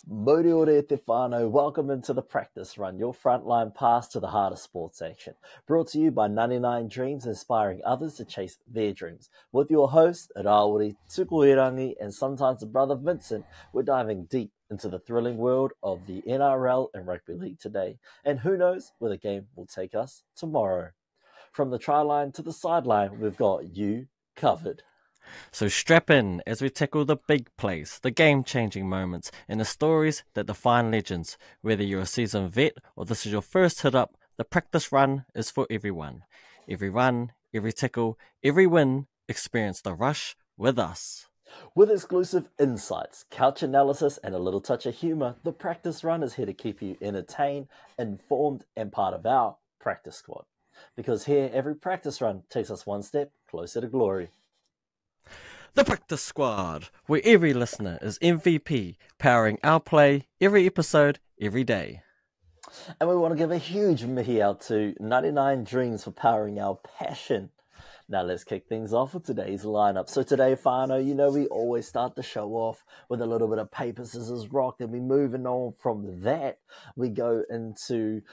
Mori ore te whānau, welcome into the practice run, your frontline pass to the heart of sports action. Brought to you by 99 Dreams, inspiring others to chase their dreams. With your host, Rawiri, Tukuirangi, and sometimes the brother Vincent, we're diving deep into the thrilling world of the NRL and rugby league today. And who knows where the game will take us tomorrow. From the try line to the sideline, we've got you covered. So strap in as we tackle the big plays, the game-changing moments, and the stories that define legends. Whether you're a seasoned vet or this is your first hit-up, the practice run is for everyone. Every run, every tackle, every win, experience the rush with us. With exclusive insights, couch analysis, and a little touch of humour, the practice run is here to keep you entertained, informed, and part of our practice squad. Because here, every practice run takes us one step closer to glory. The Practice Squad, where every listener is MVP, powering our play every episode, every day. And we want to give a huge mihi out to 99 Dreams for powering our passion. Now let's kick things off with today's lineup. So today, whānau, we always start the show off with a little bit of paper, scissors, rock. Then we moving on from that. We go into,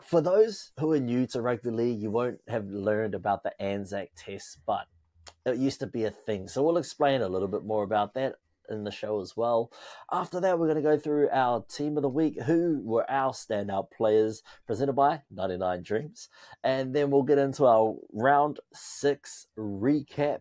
for those who are new to rugby league, you won't have learned about the Anzac test, but it used to be a thing. So we'll explain a little bit more about that in the show as well. After that, we're going to go through our team of the week, who were our standout players, presented by 99 Dreams. And then we'll get into our round 6 recap.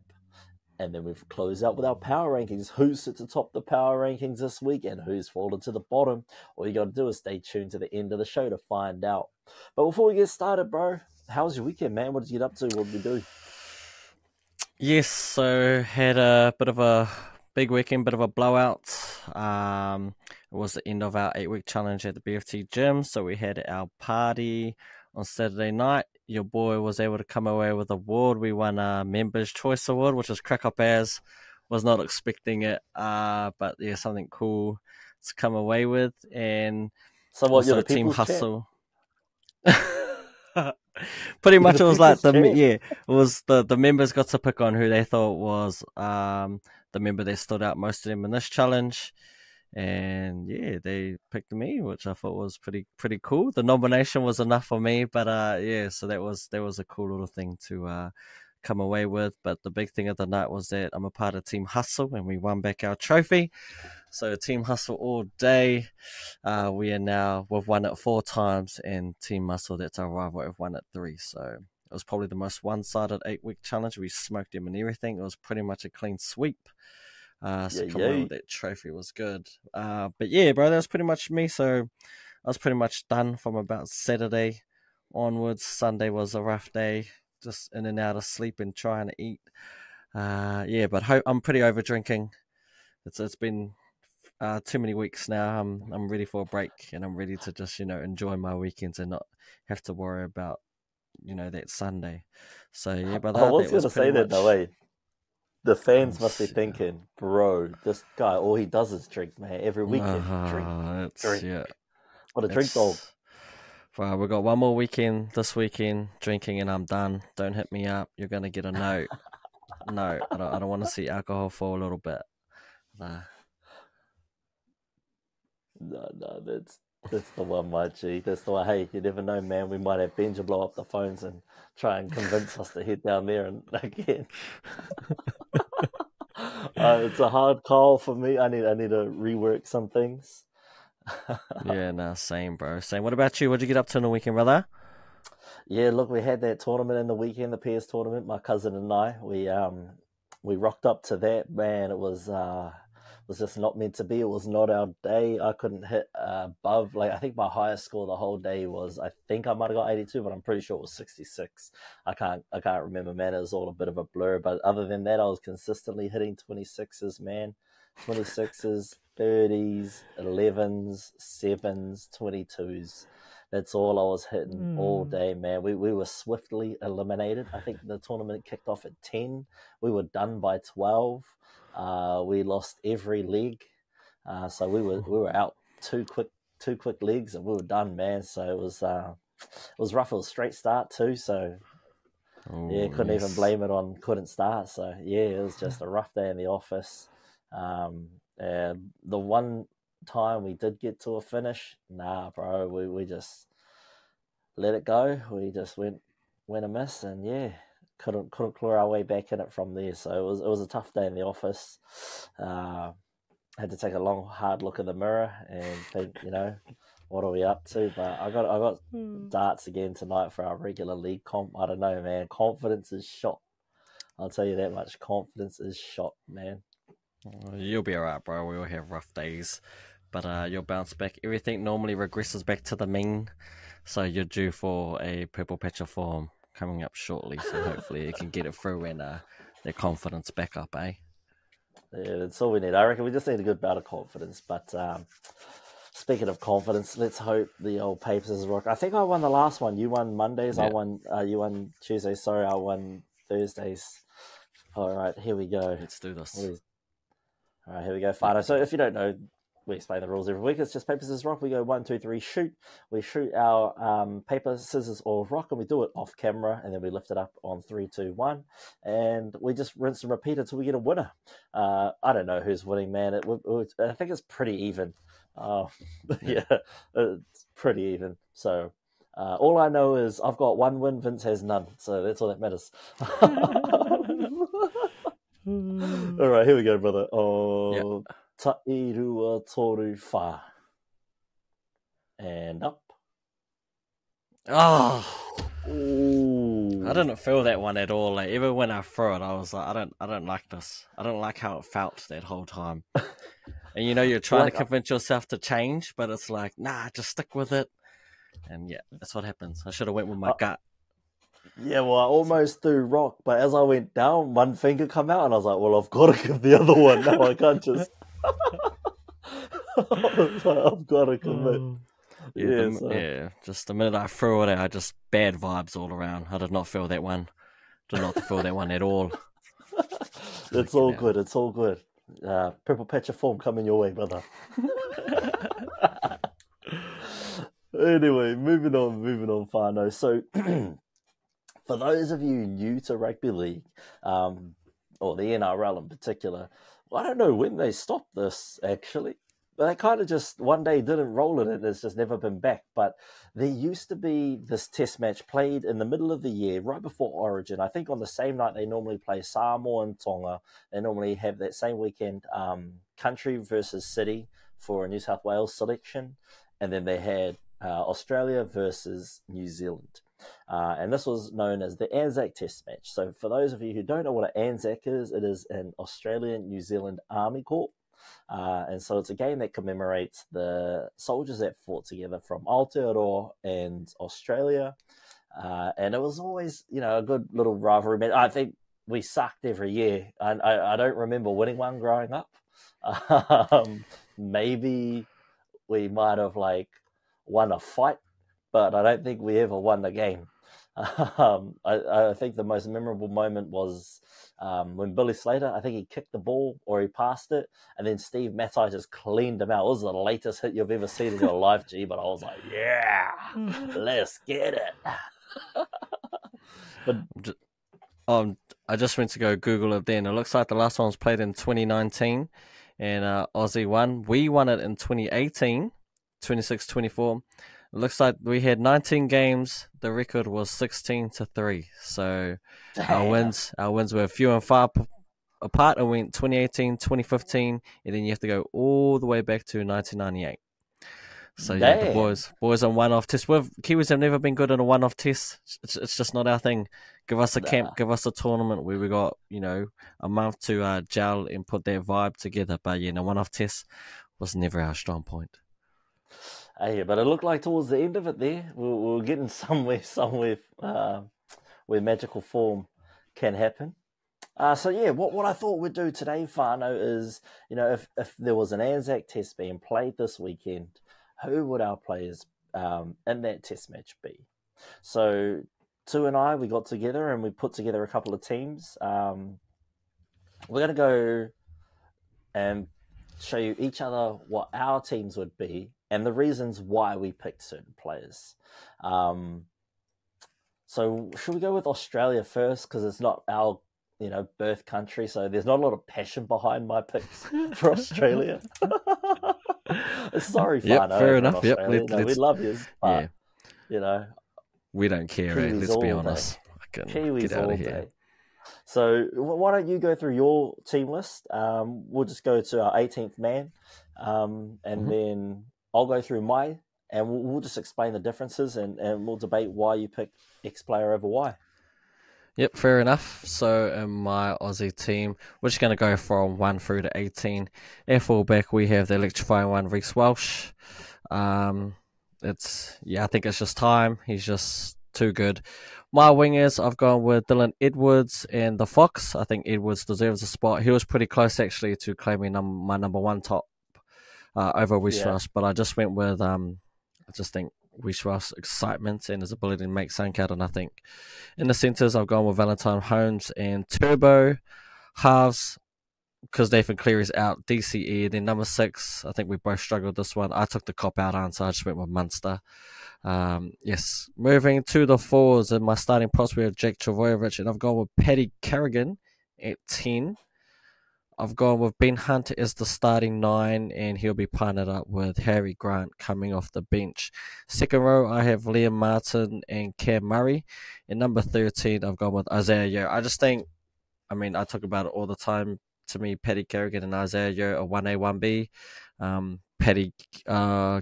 And then we've closed out with our power rankings. Who sits atop the power rankings this week and who's fallen to the bottom. All you got to do is stay tuned to the end of the show to find out. But before we get started, bro, how was your weekend, man? What did you get up to? What did you do? Yes, so had a bit of a big weekend, bit of a blowout. It was the end of our 8-week challenge at the BFT gym, so we had our party on Saturday night. Your boy was able to come away with an award. We won a Members' Choice Award, which is crack up as. Was not expecting it, but yeah, something cool to come away with. And so what, you're the team People's hustle. Pretty much it was like the members got to pick on who they thought was the member that stood out most to them in this challenge, and yeah, they picked me, which I thought was pretty cool. The nomination was enough for me, but so that was a cool little thing to come away with. But the big thing of the night was that I'm a part of Team Hustle and we won back our trophy. So Team Hustle all day. We've won it 4 times, and Team Muscle, that's our rival, have won it 3. So it was probably the most one-sided 8-week challenge. We smoked them and everything. It was pretty much a clean sweep. So coming out with that trophy was good. But yeah, bro, that was pretty much me. So I was pretty much done from about Saturday onwards. Sunday was a rough day, just in and out of sleep and trying to eat. But I'm pretty over drinking. It's been too many weeks now. I'm ready for a break, and I'm ready to just enjoy my weekends and not have to worry about that Sunday. So yeah, but I was going to say that though, eh? The fans must be thinking, bro, this guy, all he does is drink, man. Every weekend, drink. Yeah. What a drink dog. Well, we've got one more weekend this weekend drinking, and I'm done. Don't hit me up. You're gonna get a note. No, I don't want to see alcohol for a little bit. Nah. No, that's the one, my G. That's the one. Hey, you never know, man. We might have Benja blow up the phones and try and convince us to head down there and again. It's a hard call for me. I need to rework some things. Yeah, no, same, bro. Same. What about you? What'd you get up to in the weekend, brother? Yeah, look, we had that tournament in the weekend, the PS tournament. My cousin and I, we rocked up to that, man. It was just not meant to be. It was not our day. I couldn't hit above, I think my highest score the whole day was, I think I might have got 82, but I'm pretty sure it was 66. I can't remember, man. It was all a bit of a blur. But other than that, I was consistently hitting 26s, man. 26s, 30s, 11s, 7s, 22s. That's all I was hitting all day, man. We were swiftly eliminated. I think the tournament kicked off at 10. We were done by 12. We lost every leg. So we were out two quick legs and we were done, man. So it was rough. It was a straight start too. So couldn't even blame it on couldn't start. So yeah, it was just a rough day in the office. And the one time we did get to a finish, nah, bro, we just let it go. We just went a miss, and yeah, couldn't claw our way back in it from there. So it was a tough day in the office. Had to take a long, hard look in the mirror and think, what are we up to? But I got darts again tonight for our regular league comp. I don't know, man. Confidence is shot. I'll tell you that much. Confidence is shot, man. You'll be alright, bro. We all have rough days, but you'll bounce back. Everything normally regresses back to the mean, so you're due for a purple patch of form coming up shortly. So hopefully you can get it through and their confidence back up, eh? Yeah, that's all we need. I reckon we just need a good bout of confidence. But speaking of confidence, let's hope the old papers rock. I think I won the last one. You won Mondays. Yeah. You won Tuesdays. Sorry, I won Thursdays. All right, here we go. Let's do this. All right, here we go. Fine. So if you don't know, we explain the rules every week. It's just paper, scissors, rock. We go 1, 2, 3, shoot. We shoot our paper, scissors, or rock, and we do it off camera, and then we lift it up on 3, 2, 1, and we just rinse and repeat until we get a winner. I don't know who's winning, man. I think it's pretty even. Yeah, it's pretty even. So all I know is I've got 1 win, Vince has none. So that's all that matters. All right, here we go, brother. Oh. Yep. Tairua toru wha. And up. Oh, ooh. I didn't feel that one at all. Like, even when I threw it, I was like, I don't like this. I don't like how it felt that whole time. And you're trying to convince yourself to change, but it's like, nah, just stick with it. And yeah, that's what happens. I should have went with my gut. Yeah, well, I almost threw rock, but as I went down, one finger come out, and I was like, well, I've got to give the other one. No, I can't just... I've got to commit. Yeah, just the minute I threw it out, I just bad vibes all around. I did not feel that one. Did not feel that one at all. It's all good. It's all good. Purple patch of form coming your way, brother. Anyway, moving on, Fano. So... For those of you new to rugby league, or the NRL in particular, I don't know when they stopped this, actually. But they kind of just one day didn't roll it, and it's just never been back. But there used to be this test match played in the middle of the year, right before Origin. I think on the same night they normally play Samoa and Tonga. They normally have that same weekend country versus city for a New South Wales selection. And then they had Australia versus New Zealand. And this was known as the Anzac Test Match. So for those of you who don't know what an Anzac is, it is an Australian-New Zealand Army Corps. And so it's a game that commemorates the soldiers that fought together from Aotearoa and Australia. And it was always, a good little rivalry. I think we sucked every year. I don't remember winning one growing up. Maybe we might have won a fight, but I don't think we ever won the game. I think the most memorable moment was when Billy Slater, I think he kicked the ball or he passed it, and then Steve Matai just cleaned him out. It was the latest hit you've ever seen in your life, G, but I was like, yeah, let's get it. But I just went to go Google it then. It looks like the last one was played in 2019, and Aussie won. We won it in 2018, 26-24. It looks like we had 19 games. The record was 16-3. So our wins were few and far apart, and went 2018, 2015, and then you have to go all the way back to 1998. So yeah, the boys on one-off tests. Kiwis have never been good in a one-off test. It's just not our thing. Give us a camp, give us a tournament where we got a month to gel and put that vibe together. But a one-off test was never our strong point. Yeah, but it looked like towards the end of it there, we were getting somewhere where magical form can happen. So yeah, what I thought we'd do today, Fano, is if there was an Anzac test being played this weekend, who would our players in that test match be? So Tu and I, we got together and we put together a couple of teams. We're going to go and show you each other what our teams would be and the reasons why we picked certain players. So should we go with Australia first? Because it's not our birth country, so there's not a lot of passion behind my picks for Australia. Sorry, Yep, Fano, fair over in enough. Yep, Australia. No, we let's love you, yeah. but you know, We don't care, eh? Kiwis Let's be all day. honest. I can get Kiwis out all of here. day. So why don't you go through your team list? We'll just go to our 18th man, and then I'll go through mine, and we'll just explain the differences, and we'll debate why you pick X player over Y. Yep, fair enough. So in my Aussie team, we're just going to go from 1 through to 18. At fullback, we have the electrifying one, Reece Welsh. I think it's just time. He's just too good. My wingers, I've gone with Dylan Edwards and the Fox. I think Edwards deserves a spot. He was pretty close actually to claiming my number one top over Reece Welsh, but I just went with I just think Reece Welsh's excitement and his ability to make something out. And I think in the centres, I've gone with Valentine Holmes and Turbo. Halves, because Nathan Cleary's out, DCE. Then number 6, I think we both struggled this one. I took the cop-out answer. I just went with Munster. Yes, moving to the forwards in my starting props, we have Jake Travojevic, and I've gone with Paddy Carrigan at 10. I've gone with Ben Hunt as the starting 9, and he'll be partnered up with Harry Grant coming off the bench. Second row, I have Liam Martin and Cam Murray. And number 13, I've gone with Isaiah Yeo. I just think, I talk about it all the time. To me, Paddy Carrigan and Isaiah Yeo are 1A, 1B. Paddy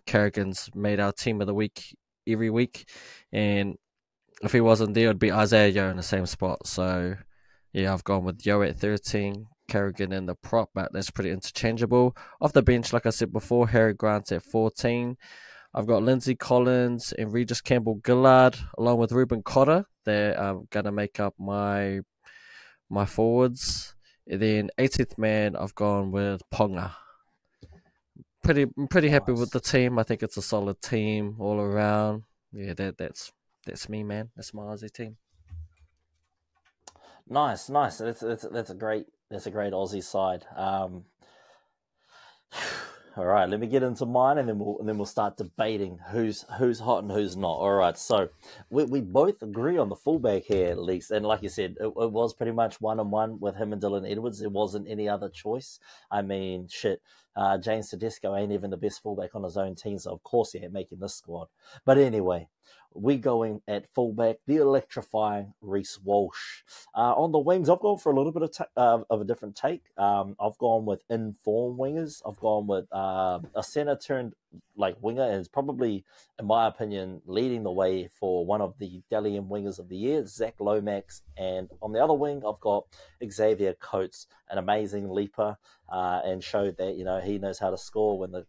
Carrigan's made our team of the week every week. And if he wasn't there, it'd be Isaiah Yeo in the same spot. So, yeah, I've gone with Yeo at 13. Carrigan in the prop, but that's pretty interchangeable. Off the bench, like I said before, Harry Grant at 14. I've got Lindsay Collins and Regis Campbell-Gillard, along with Ruben Cotter. They're going to make up my forwards. And then 18th man, I've gone with Ponga. I'm pretty happy with the team. I think it's a solid team all around. Yeah, that's me, man. That's my Aussie team. Nice. That's a great Aussie side. All right, let me get into mine, and then we'll start debating who's hot and who's not. All right, so we both agree on the fullback here at least, and like you said, it was pretty much 1-on-1 with him and Dylan Edwards. There wasn't any other choice. I mean, shit, James Tedesco ain't even the best fullback on his own team, so of course he ain't making this squad. But anyway, we going at fullback, the electrifying Reece Walsh. On the wings, I've gone for a little bit of a different take. I've gone with informed wingers. I've gone with a centre turned like winger, and it's probably, in my opinion, leading the way for one of the Dally M wingers of the year, Zach Lomax. And on the other wing, I've got Xavier Coates, an amazing leaper, and showed that he knows how to score when the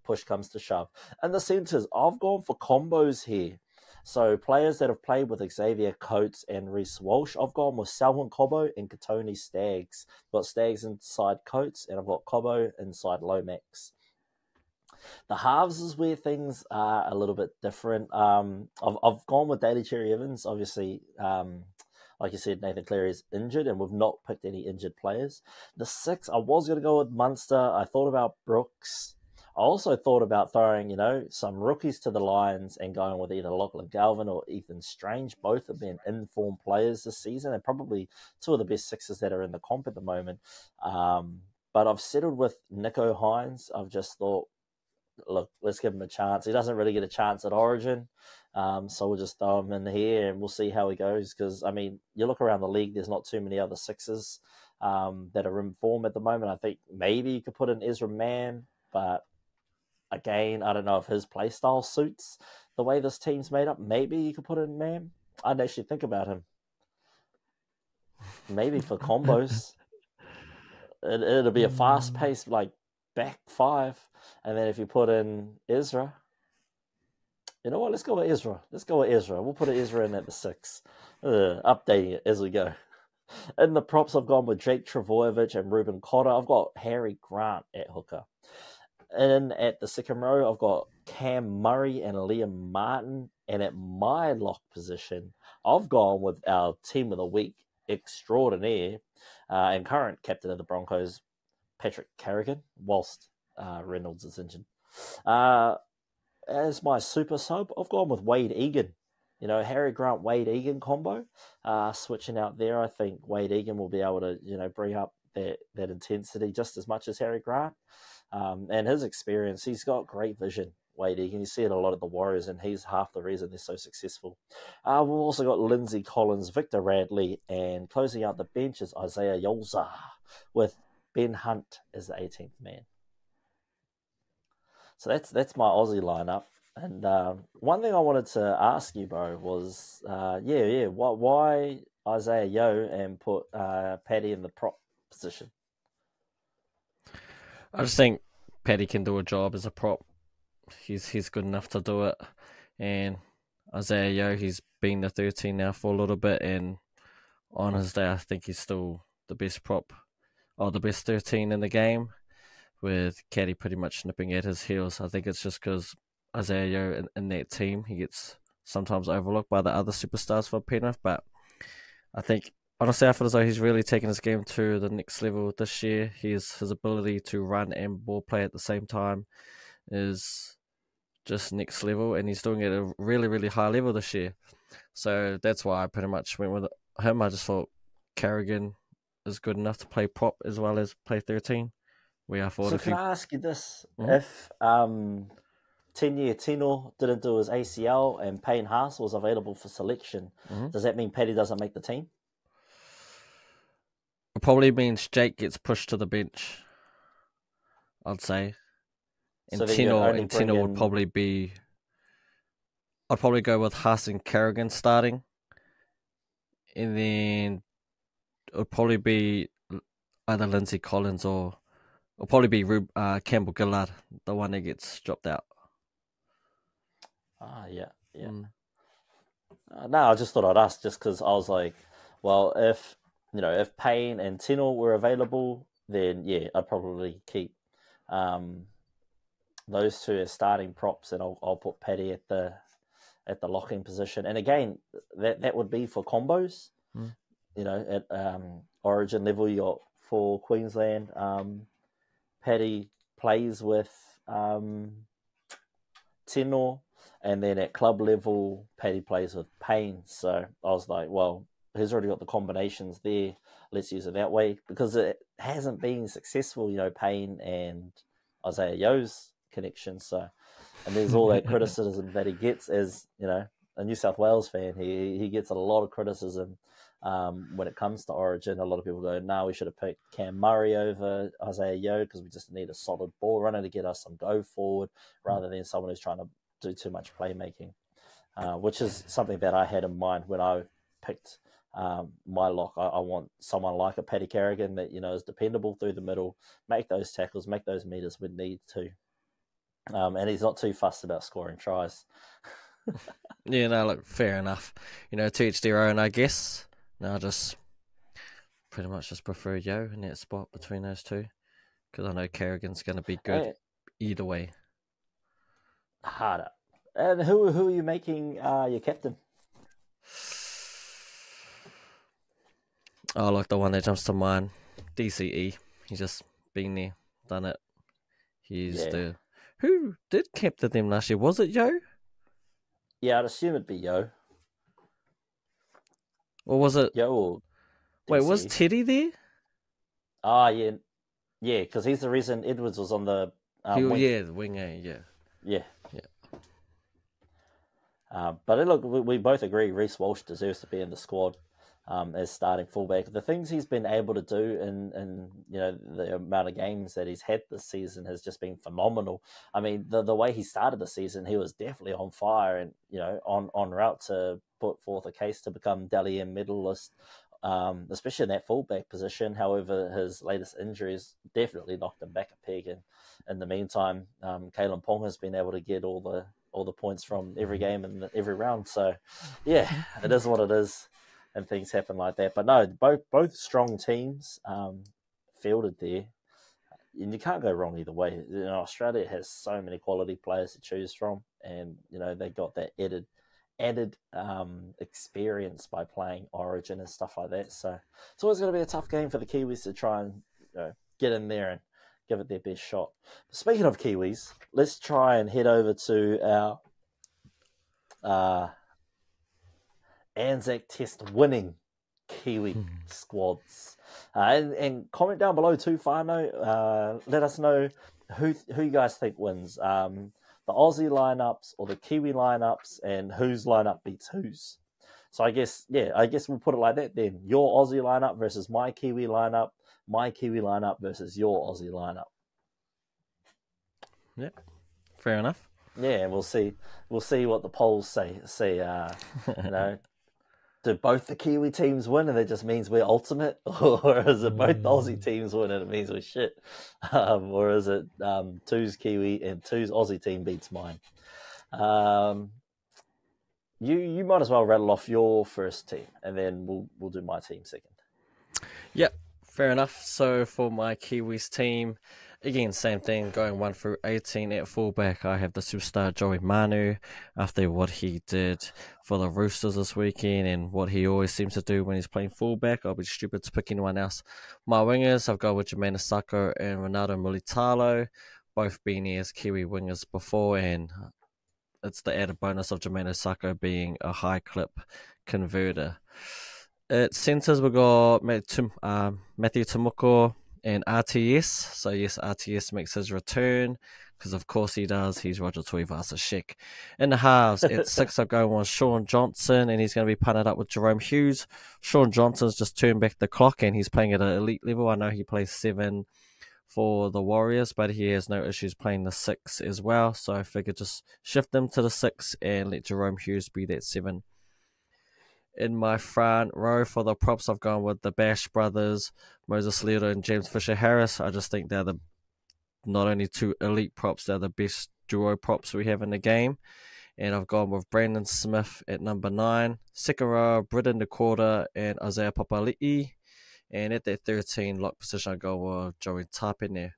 push comes to shove. And the centres, I've gone for combos here. So players that have played with Xavier Coates and Reece Walsh, I've gone with Selwyn Cobbo and Katoni Staggs. I've got Staggs inside Coates, and I've got Cobbo inside Lomax. The halves is where things are a little bit different. I've gone with Daly Cherry Evans. Obviously, like you said, Nathan Cleary is injured, and we've not picked any injured players. The 6, I was going to go with Munster. I thought about Brooks. I also thought about throwing, some rookies to the Lions and going with either Lachlan Galvin or Ethan Strange. Both have been informed players this season and probably two of the best 6s that are in the comp at the moment. But I've settled with Nico Hines. I've just thought, look, let's give him a chance. He doesn't really get a chance at Origin, so we'll just throw him in here and we'll see how he goes. Because, you look around the league, there's not too many other 6s that are in form at the moment. I think maybe you could put in Ezra Mann, but again, I don't know if his play style suits the way this team's made up. Maybe you could put in Mann. I'd actually think about him. Maybe for combos. It'll be a fast-paced, back 5. And then if you put in Ezra, you know what? Let's go with Ezra. We'll put Ezra in at the 6. Updating it as we go. In the props, I've gone with Jake Travojevic and Ruben Cotter. I've got Harry Grant at hooker. And at the second row, I've got Cam Murray and Liam Martin. And at my lock position, I've gone with our team of the week extraordinaire and current captain of the Broncos, Patrick Carrigan, whilst Reynolds is injured. As my super sub, I've gone with Wade Egan. Harry Grant, Wade Egan combo. Switching out there, I think Wade Egan will be able to, bring up that intensity just as much as Harry Grant. And his experience, he's got great vision. Wade, you can see it a lot of the Warriors, and he's half the reason they're so successful. We've also got Lindsay Collins, Victor Radley, and closing out the bench is Isaiah Yolza, with Ben Hunt as the 18th man. So that's my Aussie lineup. And one thing I wanted to ask you, bro, was why Isaiah Yo and put Paddy in the prop position? I just think Paddy can do a job as a prop. He's good enough to do it. And Isaiah Yo, he's been the 13 now for a little bit, and on his day, I think he's still the best prop, or the best 13 in the game, with Caddy pretty much nipping at his heels. I think it's just because Isaiah Yo in that team, he gets sometimes overlooked by the other superstars for Penrith, but I think, honestly, I feel as though he's really taken his game to the next level this year. His ability to run and ball play at the same time is just next level, and he's doing it at a really, really high level this year. So that's why I pretty much went with him. I just thought Carrigan is good enough to play prop as well as play 13. So can I ask you this? Mm-hmm. If 10-year Tino didn't do his ACL and Payne Haas was available for selection, does that mean Paddy doesn't make the team? It probably means Jake gets pushed to the bench, I'd say. And so Tino would probably be... I'd probably go with Haas and Carrigan starting. And then it would probably be either Lindsay Collins or it'll probably be Campbell Gillard, the one that gets dropped out. Yeah. No, I just thought I'd ask just because I was like, well, if Payne and Tino were available, then yeah, I'd probably keep those two as starting props, and I'll put Paddy at the locking position. And again, that would be for combos. At Origin level, you got for Queensland. Paddy plays with Tino, and then at club level, Paddy plays with Payne. So I was like, well, he's already got the combinations there. Let's use it that way, because it hasn't been successful, Payne and Isaiah Yo's connection. So, and there's all that criticism that he gets as, a New South Wales fan. He gets a lot of criticism when it comes to Origin. A lot of people go, no, we should have picked Cam Murray over Isaiah Yo because we just need a solid ball runner to get us some go forward rather than someone who's trying to do too much playmaking, which is something that I had in mind when I picked my lock. I want someone like a Paddy Carrigan that, is dependable through the middle, make those tackles, make those meters when need to. And he's not too fussed about scoring tries. Yeah, no, look, fair enough. To each their own, I guess. No, I just pretty much just prefer Yo in that spot between those two, because I know Carrigan's going to be good either way. Harder. And who are you making your captain? Oh, look, the one that jumps to mind, DCE. He's just been there, done it. He's who did captain them last year? Was it Yo? Yeah, I'd assume it'd be Yo. Or was it Yo or DCE? Wait, was Teddy there? Yeah, because he's the reason Edwards was on the wing. Yeah, the wing A, yeah. But look, we both agree Reece Walsh deserves to be in the squad as starting fullback. The things he's been able to do in the amount of games that he's had this season has just been phenomenal. I mean, the way he started the season, he was definitely on fire and on route to put forth a case to become Dally M medalist, especially in that fullback position. However, his latest injuries definitely knocked him back a peg, and in the meantime, Kalen Pong has been able to get all the points from every game and every round. So yeah, it is what it is. And things happen like that. But no, both strong teams fielded there. And you can't go wrong either way. Australia has so many quality players to choose from. And, they got that added experience by playing Origin and stuff like that. So it's always going to be a tough game for the Kiwis to try and get in there and give it their best shot. But speaking of Kiwis, let's try and head over to our Anzac Test winning Kiwi squads. And comment down below too, Whānau. Let us know who you guys think wins? The Aussie lineups or the Kiwi lineups, and whose lineup beats whose? So I guess we'll put it like that then. Your Aussie lineup versus my Kiwi lineup versus your Aussie lineup. Yeah, fair enough. Yeah, and we'll see what the polls say. Do both the Kiwi teams win and it just means we're ultimate, or is it both the Aussie teams win and it means we're shit, or is it two's Kiwi and two's Aussie team beats mine? You might as well rattle off your first team and then we'll do my team second. Yep, fair enough. So for my Kiwis team, again, same thing, going 1 through 18 at fullback. I have the superstar Joey Manu after what he did for the Roosters this weekend and what he always seems to do when he's playing fullback. I'll be stupid to pick anyone else. My wingers, I've got with Jermaine Sako and Ronaldo Mulitalo, both been as Kiwi wingers before, and it's the added bonus of Jermaine Sako being a high clip converter. At centres, we've got Matthew Tomoko and RTS. So yes, RTS makes his return, because of course he does. He's Roger Tuivasa-Sheck. In the halves, at 6, I'm going with Sean Johnson, and he's going to be punted up with Jerome Hughes. Sean Johnson's just turned back the clock, and he's playing at an elite level. I know he plays 7 for the Warriors, but he has no issues playing the 6 as well. So I figured just shift him to the 6 and let Jerome Hughes be that 7. In my front row for the props, I've gone with the Bash brothers, Moses Leota and James Fisher-Harris. I just think they're not only 2 elite props, they're the best duo props we have in the game. And I've gone with Brandon Smith at number 9. Second row, Britton Dakota and Isaiah Papali'i. And at that 13 lock position, I go with Joey Tapine.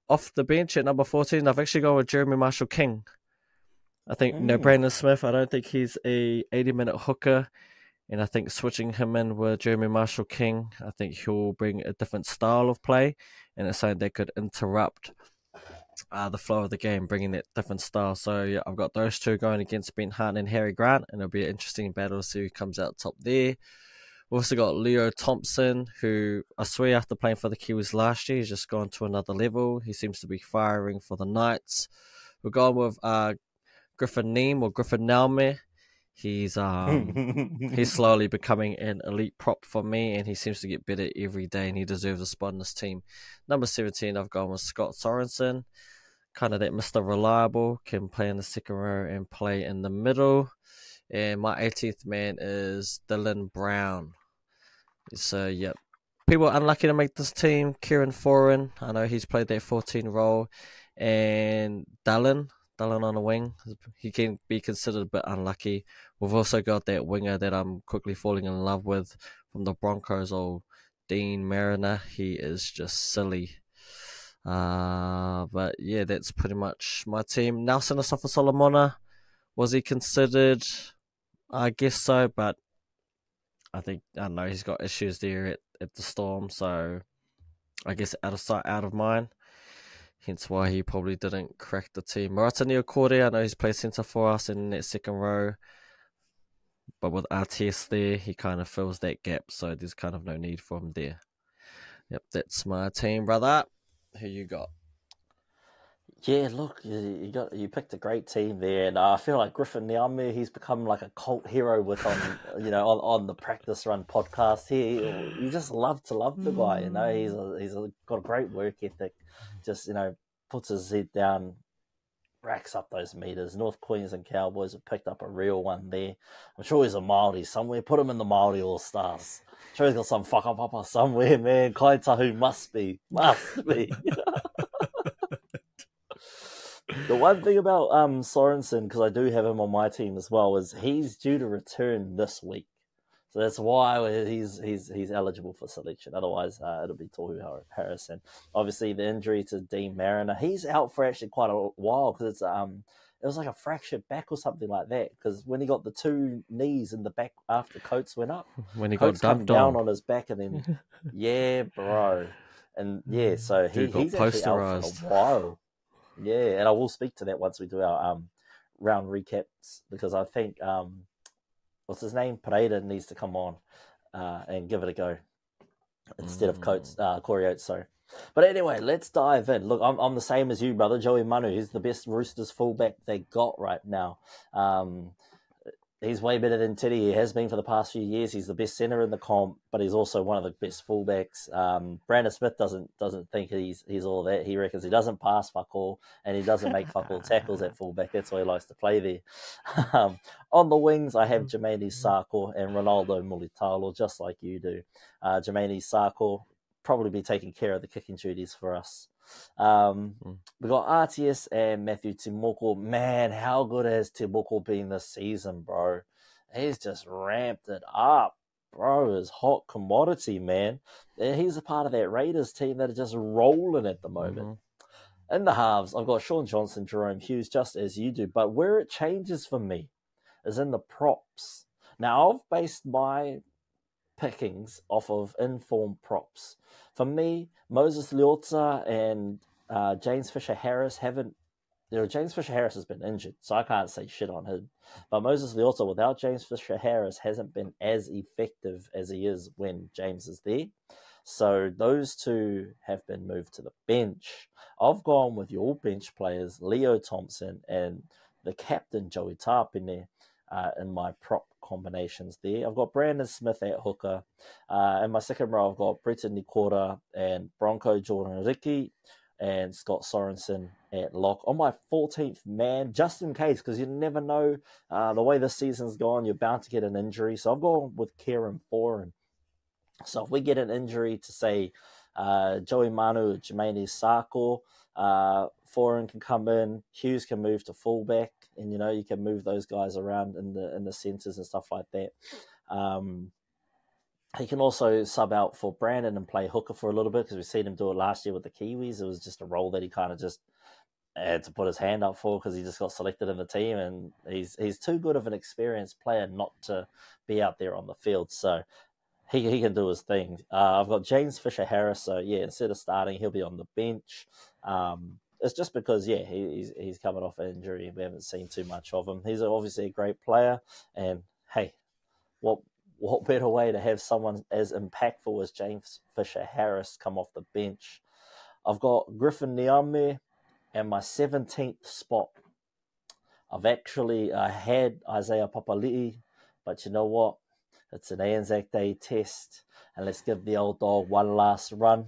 Off the bench at number 14, I've actually gone with Jeremy Marshall-King. I think, Brandon Smith, I don't think he's a 80-minute hooker. And I think switching him in with Jeremy Marshall-King, I think he'll bring a different style of play. And it's something that could interrupt the flow of the game, bringing that different style. So, yeah, I've got those 2 going against Ben Hunt and Harry Grant. And it'll be an interesting battle to see who comes out top there. We've also got Leo Thompson, who I swear after playing for the Kiwis last year, he's just gone to another level. He seems to be firing for the Knights. We're going with Griffin Neem or Griffin Naume. He's slowly becoming an elite prop for me, and he seems to get better every day, and he deserves a spot in this team. Number 17, I've gone with Scott Sorensen, kind of that Mr. Reliable, can play in the second row and play in the middle. And my 18th man is Dylan Brown. So, yep. People unlucky to make this team. Kieran Foran, I know he's played that 14 role. And Dylan on the wing, he can be considered a bit unlucky. We've also got that winger that I'm quickly falling in love with from the Broncos, old Dean Mariner. He is just silly. But yeah, that's pretty much my team. Nelson Asafa-Solomona, was he considered? I guess so, but I don't know, he's got issues there at the Storm, so I guess out of sight, out of mind. Hence why he probably didn't crack the team. Marata Niokore, I know he's played centre for us in that second row, but with RTS there, he kind of fills that gap, so there's kind of no need for him there. Yep, that's my team, brother. Who you got? Yeah, look, you picked a great team there, and I feel like Griffin Niame, he's become like a cult hero with on the Practice Run podcast here. You just love the guy, he's got a great work ethic. Just puts his head down, racks up those meters. North Queensland Cowboys have picked up a real one there. I'm sure he's a Māori somewhere. Put him in the Māori All Stars. I'm sure he's got some whakapapa somewhere, man. Kai Tahu must be. The one thing about Sorensen, because I do have him on my team as well, is he's due to return this week. So that's why he's eligible for selection. Otherwise, it'll be Tohu Harrison. Obviously, the injury to Dean Mariner, he's out for actually quite a while because it was like a fractured back or something like that. Because when he got the 2 knees in the back after Coates went up, when he Coates got dumped down on his back, and then yeah, bro, and yeah, so he's actually out for a while. Yeah, and I will speak to that once we do our round recaps, because I think what's his name, Pereira, needs to come on and give it a go instead of Corey Oates. So But anyway, let's dive in. Look, I'm the same as you, brother. Joey Manu, he's the best Roosters fullback they got right now. He's way better than Teddy. He has been for the past few years. He's the best centre in the comp, but he's also one of the best fullbacks. Brandon Smith doesn't think he's all that. He reckons he doesn't pass fuck all, and he doesn't make fuck all tackles at fullback. That's why he likes to play there. On the wings, I have Jermaine Sarko and Ronaldo Mulitalo, just like you do. Jermaine Sarko probably be taking care of the kicking duties for us. We got RTS and Matthew Timoko. Man, how good has Timoko been this season, bro? He's just ramped it up, bro. His hot commodity, man. And he's a part of that Raiders team that are just rolling at the moment. In the halves, I've got Sean Johnson, Jerome Hughes, just as you do. But where it changes for me is in the props. Now, I've based my pickings off of informed props. For me, Moses Leota and James Fisher-Harris haven't... James Fisher-Harris has been injured, so I can't say shit on him. But Moses Leota, without James Fisher-Harris, hasn't been as effective as he is when James is there. So those two have been moved to the bench. I've gone with your bench players, Leo Thompson and the captain, Joey Tapine, in my prop combinations there. I've got Brandon Smith at hooker. In my second row, I've got Britton Nikora and Bronco Jordan Ricky and Scott Sorensen at lock. On my 14th man, just in case, because you never know the way this season's gone, you're bound to get an injury. So I've gone with Kieran Foran. So if we get an injury to, say, Joey Manu, Jermaine Sarko, Foran can come in, Hughes can move to fullback, and you can move those guys around in the centres and stuff like that. He can also sub out for Brandon and play hooker for a little bit, because we've seen him do it last year with the Kiwis. It was just a role that he kind of just had to put his hand up for, because he just got selected in the team, and he's too good of an experienced player not to be out there on the field. So he can do his thing. I've got James Fisher-Harris, so yeah, instead of starting, he'll be on the bench. It's just because, yeah, he's coming off an injury. We haven't seen too much of him. He's obviously a great player, and hey, what better way to have someone as impactful as James Fisher-Harris come off the bench? I've got Griffin Niame, and my 17th spot, I've actually had Isaiah Papali'i, but you know what? It's an Anzac Day test, and let's give the old dog one last run.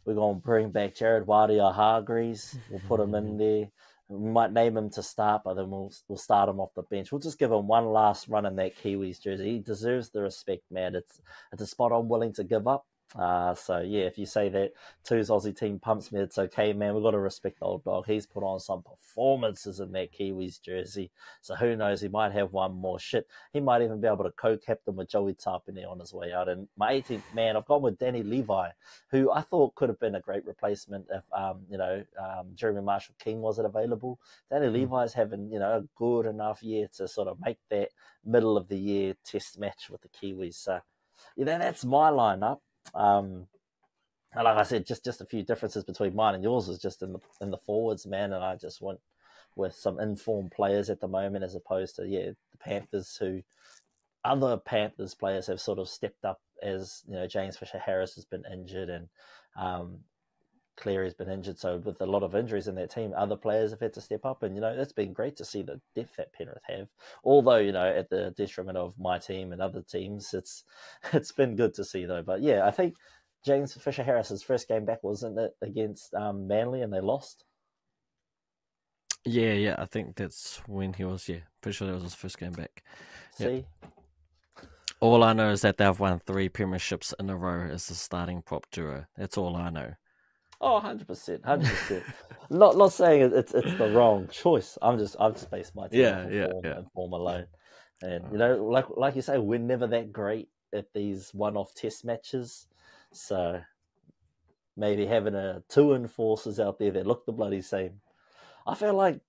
We're going to bring back Jared Waerea-Hargreaves. We'll put him in there. We might name him to start, but then we'll start him off the bench. We'll just give him one last run in that Kiwis jersey. He deserves the respect, man. It's a spot I'm willing to give up. So, yeah, if you say that Two's Aussie team pumps me, it's okay, man. We've got to respect the old dog. He's put on some performances in that Kiwis jersey. So who knows? He might have one more shit. He might even be able to co-captain with Joey Tapine on his way out. And my 18th man, I've gone with Danny Levi, who I thought could have been a great replacement if, Jeremy Marshall-King wasn't available. Danny Levi's having, a good enough year to sort of make that middle of the year test match with the Kiwis. So, that's my lineup. And like I said, just a few differences between mine and yours is just in the forwards, man. And I just went with some informed players at the moment, as opposed to the Panthers, who other Panthers players have sort of stepped up, as James Fisher-Harris has been injured and Cleary's been injured. So with a lot of injuries in that team, other players have had to step up, and it's been great to see the depth that Penrith have. Although at the detriment of my team and other teams, it's been good to see though. But yeah, I think James Fisher-Harris's first game back, wasn't it, against Manly, and they lost? Yeah, I think that's when he was. Yeah, pretty sure that was his first game back. See. All I know is that they've won 3 premierships in a row as the starting prop duo. That's all I know. Oh, 100%. Not saying it's the wrong choice. I've just based my team on form alone. And like you say, we're never that great at these one-off test matches. So maybe having a 2 enforcers out there that look the bloody same. I feel like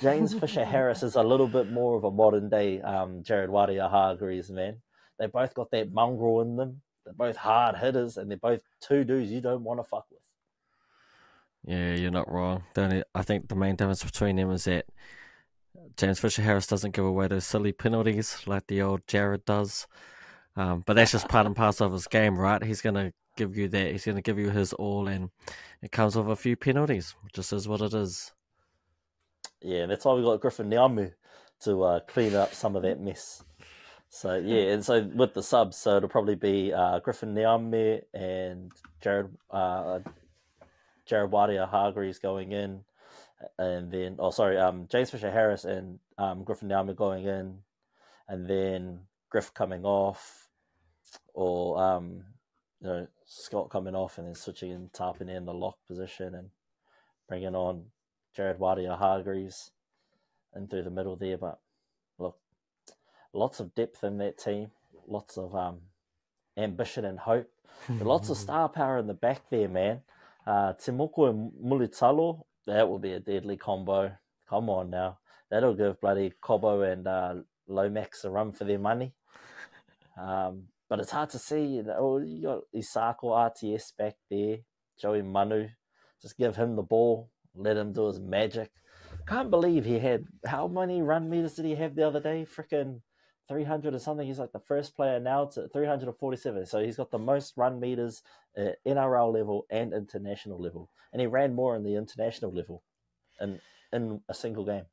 James Fisher-Harris is a little bit more of a modern day Jared Waerea-Hargreaves, man. They both got that mongrel in them. They're both hard hitters, and they're both two dudes you don't want to fuck with. Yeah, you're not wrong. I think the main difference between them is that James Fisher-Harris doesn't give away those silly penalties like the old Jared does. But that's just part and parcel of his game, right? He's going to give you that. He's going to give you his all, and it comes with a few penalties, just is what it is. Yeah, that's why we got Griffin Niamu to clean up some of that mess. So yeah, and so with the subs, so it'll probably be Griffin Niamu and Jared Waria-Hargreaves going in, and then James Fisher-Harris and Griffin Niamu going in, and then Griff coming off, or Scott coming off and then switching and tapping in the lock position and bringing on Jared Waria-Hargreaves in through the middle there. But look, lots of depth in that team, lots of ambition and hope, lots of star power in the back there, man. Timoko and Mulitalo, that will be a deadly combo. Come on now. That'll give bloody Cobo and Lomax a run for their money. But it's hard to see. You got Isako RTS back there, Joey Manu. Just give him the ball, let him do his magic. Can't believe he had, how many run meters did he have the other day? Freaking 300 or something. He's like the first player now to 347. So he's got the most run meters at NRL level and international level. And he ran more in the international level in a single game.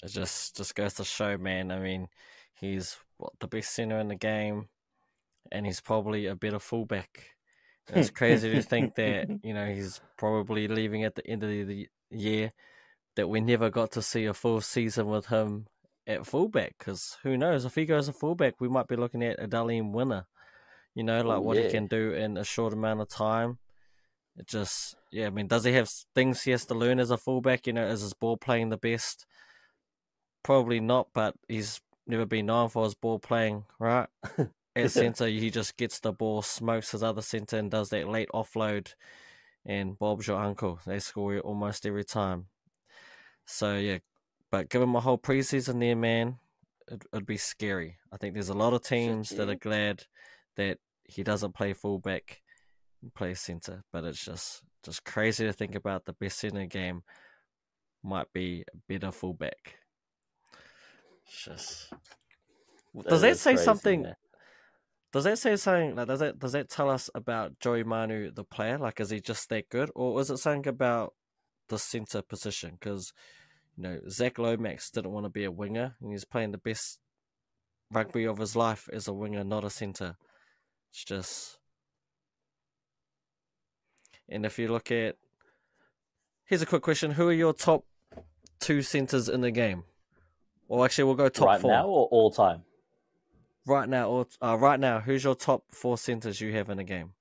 It just goes to show, man. I mean, he's the best center in the game, and he's probably a better fullback. And it's crazy to think that, he's probably leaving at the end of the year, that we never got to see a full season with him at fullback. Because who knows, if he goes to fullback, we might be looking at a Dalian winner. What he can do in a short amount of time. It just, I mean, does he have things he has to learn as a fullback? Is his ball playing the best? Probably not, but he's never been known for his ball playing, right? At centre, he just gets the ball, smokes his other centre, and does that late offload. And Bob's your uncle. They score almost every time. So, yeah, but give him a whole preseason there, man, it'd be scary. I think there's a lot of teams that are glad that he doesn't play fullback and play centre. But it's just crazy to think about the best centre game might be a better fullback. Does that say something? Man. Does that say something? Like, does that tell us about Joey Manu, the player? Like, is he just that good, or is it something about the centre position? Because Zach Lomax didn't want to be a winger, and he's playing the best rugby of his life as a winger, not a centre. It's just, and if you look at, here's a quick question: who are your top 2 centres in the game? Or actually, we'll go top 4. Right now or all time? Right now, who's your top 4 centres you have in a game?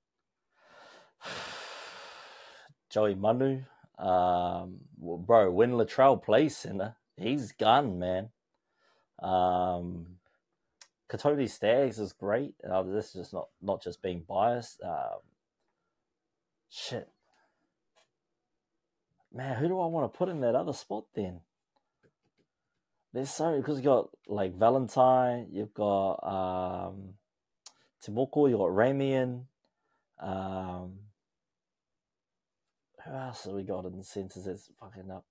Joey Manu. Bro, when Latrell plays centre, he's gone, man. Katodi Staggs is great. This is just not just being biased. Shit. Man, who do I want to put in that other spot then? There's so, because you got like Valentine, you've got Timoko, you got Ramian. Who else have we got in the centres that's fucking up?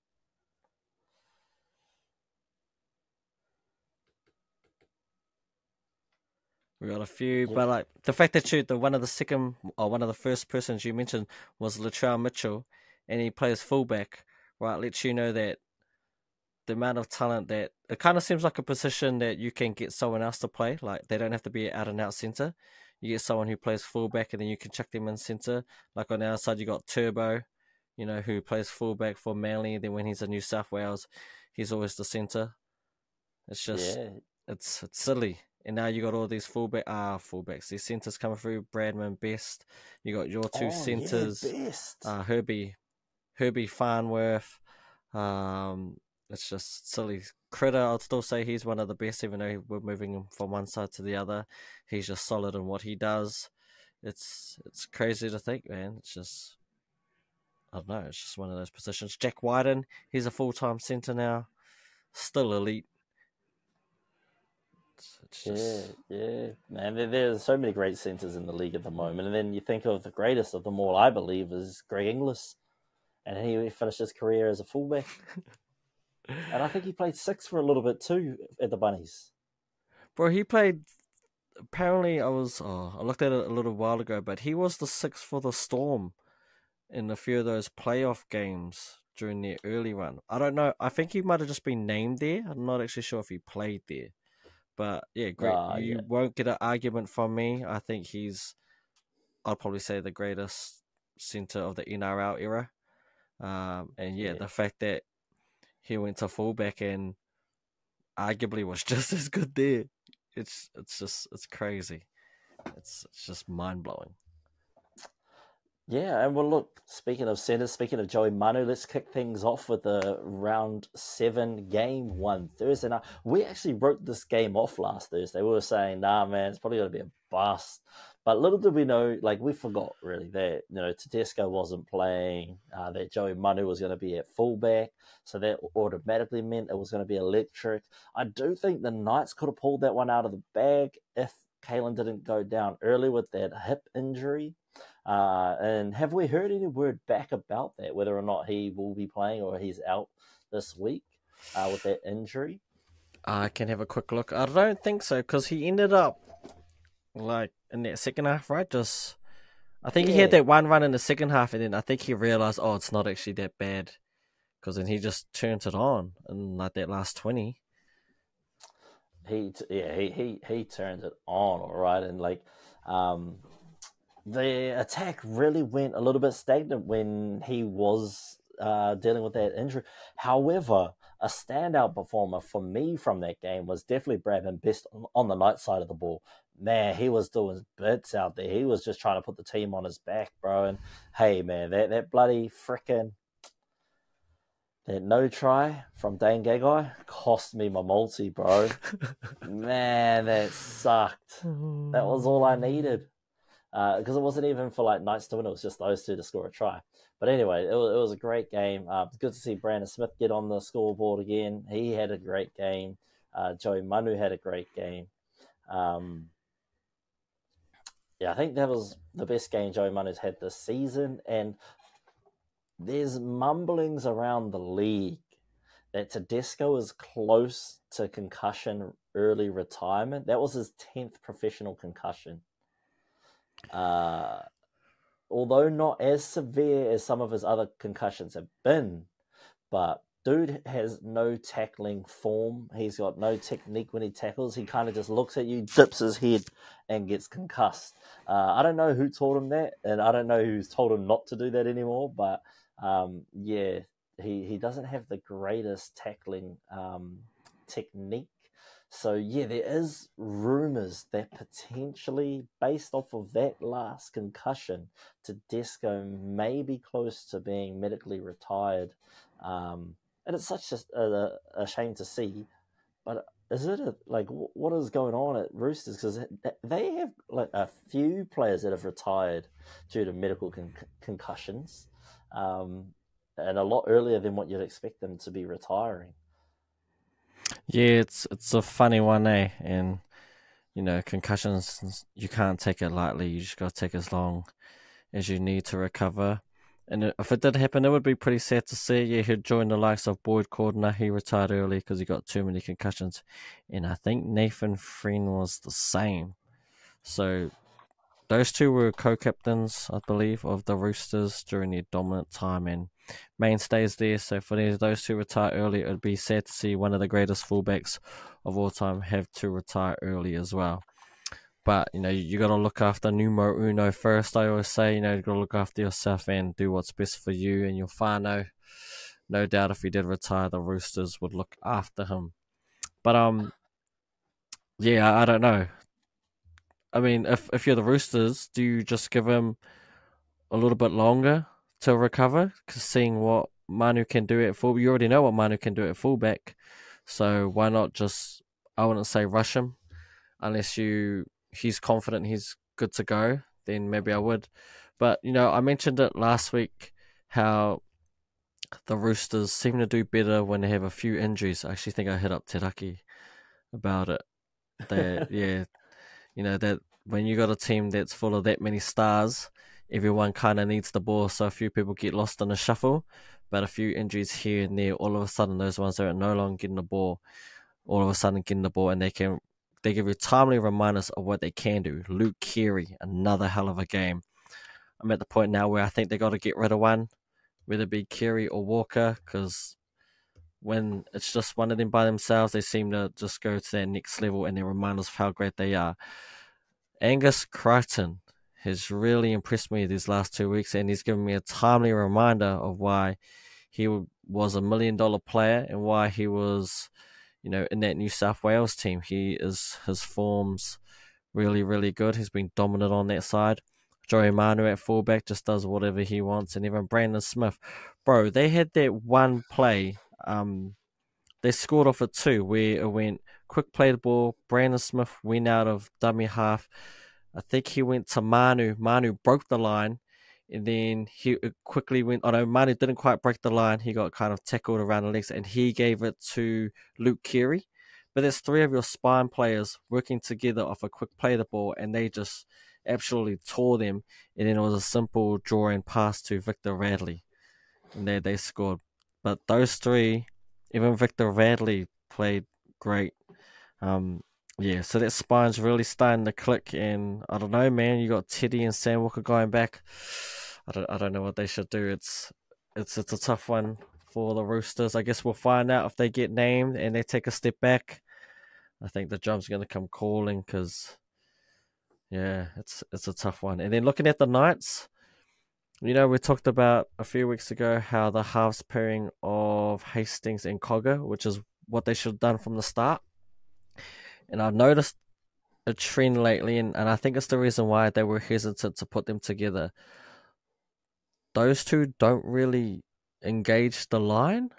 We got a few, but like the fact that one of the first persons you mentioned was Latrell Mitchell, and he plays fullback, right? Lets you know that the amount of talent that it kind of seems like a position that you can get someone else to play. Like, they don't have to be out and out centre. You get someone who plays fullback, and then you can chuck them in centre. Like on the other side, you got Turbo, who plays fullback for Manly. Then when he's in New South Wales, he's always the centre. It's just, it's silly. And now you got all these fullbacks. These centres coming through. Bradman, Best. You got your 2 centres. Herbie Farnworth. It's just silly. Critter, I'd still say he's one of the best, even though we're moving him from one side to the other. He's just solid in what he does. It's crazy to think, man. It's just, I don't know, it's just one of those positions. Jack Wyden, he's a full-time centre now. Still elite. It's just... Yeah, man. There's so many great centres in the league at the moment. And then you think of the greatest of them all, I believe, is Greg Inglis. And he finished his career as a fullback. And I think he played 6 for a little bit too at the Bunnies. Bro, he played apparently I looked at it a little while ago, but he was the sixth for the Storm in a few of those playoff games during their early run. I don't know. I think he might have just been named there. I'm not actually sure if he played there. But yeah, great. You won't get an argument from me. I think I'd probably say the greatest centre of the NRL era. And the fact that he went to fullback and arguably was just as good there. It's crazy. It's just mind blowing. Yeah, and well, look, speaking of centres, speaking of Joey Manu, let's kick things off with the round 7 game 1 Thursday night. We actually wrote this game off last Thursday. We were saying, nah, man, it's probably going to be a bust. But little did we know, like, we forgot really that, Tedesco wasn't playing, that Joey Manu was going to be at fullback. So that automatically meant it was going to be electric. I do think the Knights could have pulled that one out of the bag if Kalen didn't go down early with that hip injury. And have we heard any word back about that, whether or not he will be playing or he's out this week with that injury? I can have a quick look. I don't think so, because he ended up like in that second half, right? I think he had that one run in the second half, and then I think he realized, it's not actually that bad, because then he just turned it on in like that last 20. He turned it on, all right, and like the attack really went a little bit stagnant when he was dealing with that injury. However, a standout performer for me from that game was definitely Bradman Best on the night side of the ball. Man, he was doing bits out there. He was just trying to put the team on his back, bro. And hey, man, that bloody frickin' that no try from Dane Gagai cost me my multi, bro. Man, that sucked. That was all I needed. Because it wasn't even for like Knights to win. It was just those two to score a try. But anyway, it was a great game. It's good to see Brandon Smith get on the scoreboard again. He had a great game. Joey Manu had a great game. I think that was the best game Joey Manu's had this season. And there's mumblings around the league that Tedesco is close to concussion early retirement. That was his 10th professional concussion. Although not as severe as some of his other concussions have been, but dude has no tackling form. He's got no technique when he tackles. He kind of just looks at you, dips his head, and gets concussed. I don't know who taught him that, and I don't know who's told him not to do that anymore, but he doesn't have the greatest tackling technique. So, there is rumours that potentially, based off of that last concussion, Tedesco may be close to being medically retired. And it's such a shame to see. But is it what is going on at Roosters? Because they have like a few players that have retired due to medical concussions, and a lot earlier than what you'd expect them to be retiring. Yeah, it's a funny one, eh? And concussions, you can't take it lightly. You just got to take as long as you need to recover. And if it did happen, it would be pretty sad to see. Yeah, he'd join the likes of Boyd Cordner. He retired early because he got too many concussions. And I think Nathan Friend was the same. So those two were co-captains, I believe, of the Roosters during their dominant time and mainstays there. So for those two retire early, it would be sad to see one of the greatest fullbacks of all time have to retire early as well. But, you got to look after numero uno first, I always say. You got to look after yourself and do what's best for you and your whānau. No doubt if he did retire, the Roosters would look after him. But, I don't know. I mean, if you're the Roosters, do you just give him a little bit longer to recover? Because seeing what Manu can do at fullback, you already know what Manu can do at fullback. So why not just, I wouldn't say rush him, unless he's confident he's good to go, then maybe I would. But, I mentioned it last week, how the Roosters seem to do better when they have a few injuries. I actually think I hit up Teraki about it. That when you got a team that's full of that many stars, everyone kind of needs the ball, so a few people get lost in the shuffle, but a few injuries here and there, all of a sudden those ones that are no longer getting the ball, all of a sudden getting the ball, and they can they give you timely reminders of what they can do. Luke Keary, another hell of a game. I'm at the point now where I think they got to get rid of one, whether it be Keary or Walker, because when it's just one of them by themselves, they seem to just go to that next level and they remind us of how great they are. Angus Crichton has really impressed me these last 2 weeks, and he's given me a timely reminder of why he was $1 million player and why he was, in that New South Wales team. His form's really, really good. He's been dominant on that side. Joey Manu at fullback just does whatever he wants, and even Brandon Smith. Bro, they had that one play. They scored off a 2 where it went quick play the ball. Brandon Smith went out of dummy half. I think he went to Manu. Manu broke the line, and then he quickly went. Oh no, Manu didn't quite break the line. He got kind of tackled around the legs, and he gave it to Luke Keary. But there's 3 of your spine players working together off a quick play the ball, and they just absolutely tore them. And then it was a simple draw and pass to Victor Radley, and they scored. But those 3, even Victor Radley played great. Yeah, so that spine's really starting to click, and I don't know, man. You got Teddy and Sam Walker going back. I don't know what they should do. It's a tough one for the Roosters. I guess we'll find out if they get named and they take a step back. I think the job's going to come calling because, yeah, it's a tough one. And then looking at the Knights, we talked about a few weeks ago how the halves pairing of Hastings and Cogger, which is what they should have done from the start. And I've noticed a trend lately, and I think it's the reason why they were hesitant to put them together. Those 2 don't really engage the line.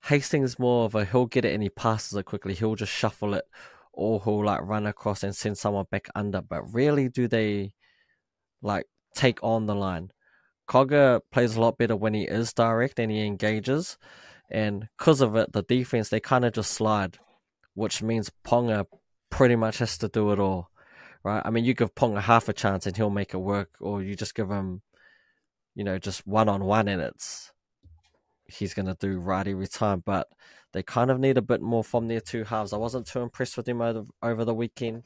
Hastings is more of he'll get it and he passes it quickly. He'll just shuffle it, or he'll run across and send someone back under. But rarely do they take on the line. Cogger plays a lot better when he is direct and he engages. And because of it, the defense, they kind of just slide, which means Ponga pretty much has to do it all, right? I mean, you give Ponga half a chance and he'll make it work, or you just give him, just one-on-one and he's going to do right every time. But they kind of need a bit more from their 2 halves. I wasn't too impressed with them over the weekend,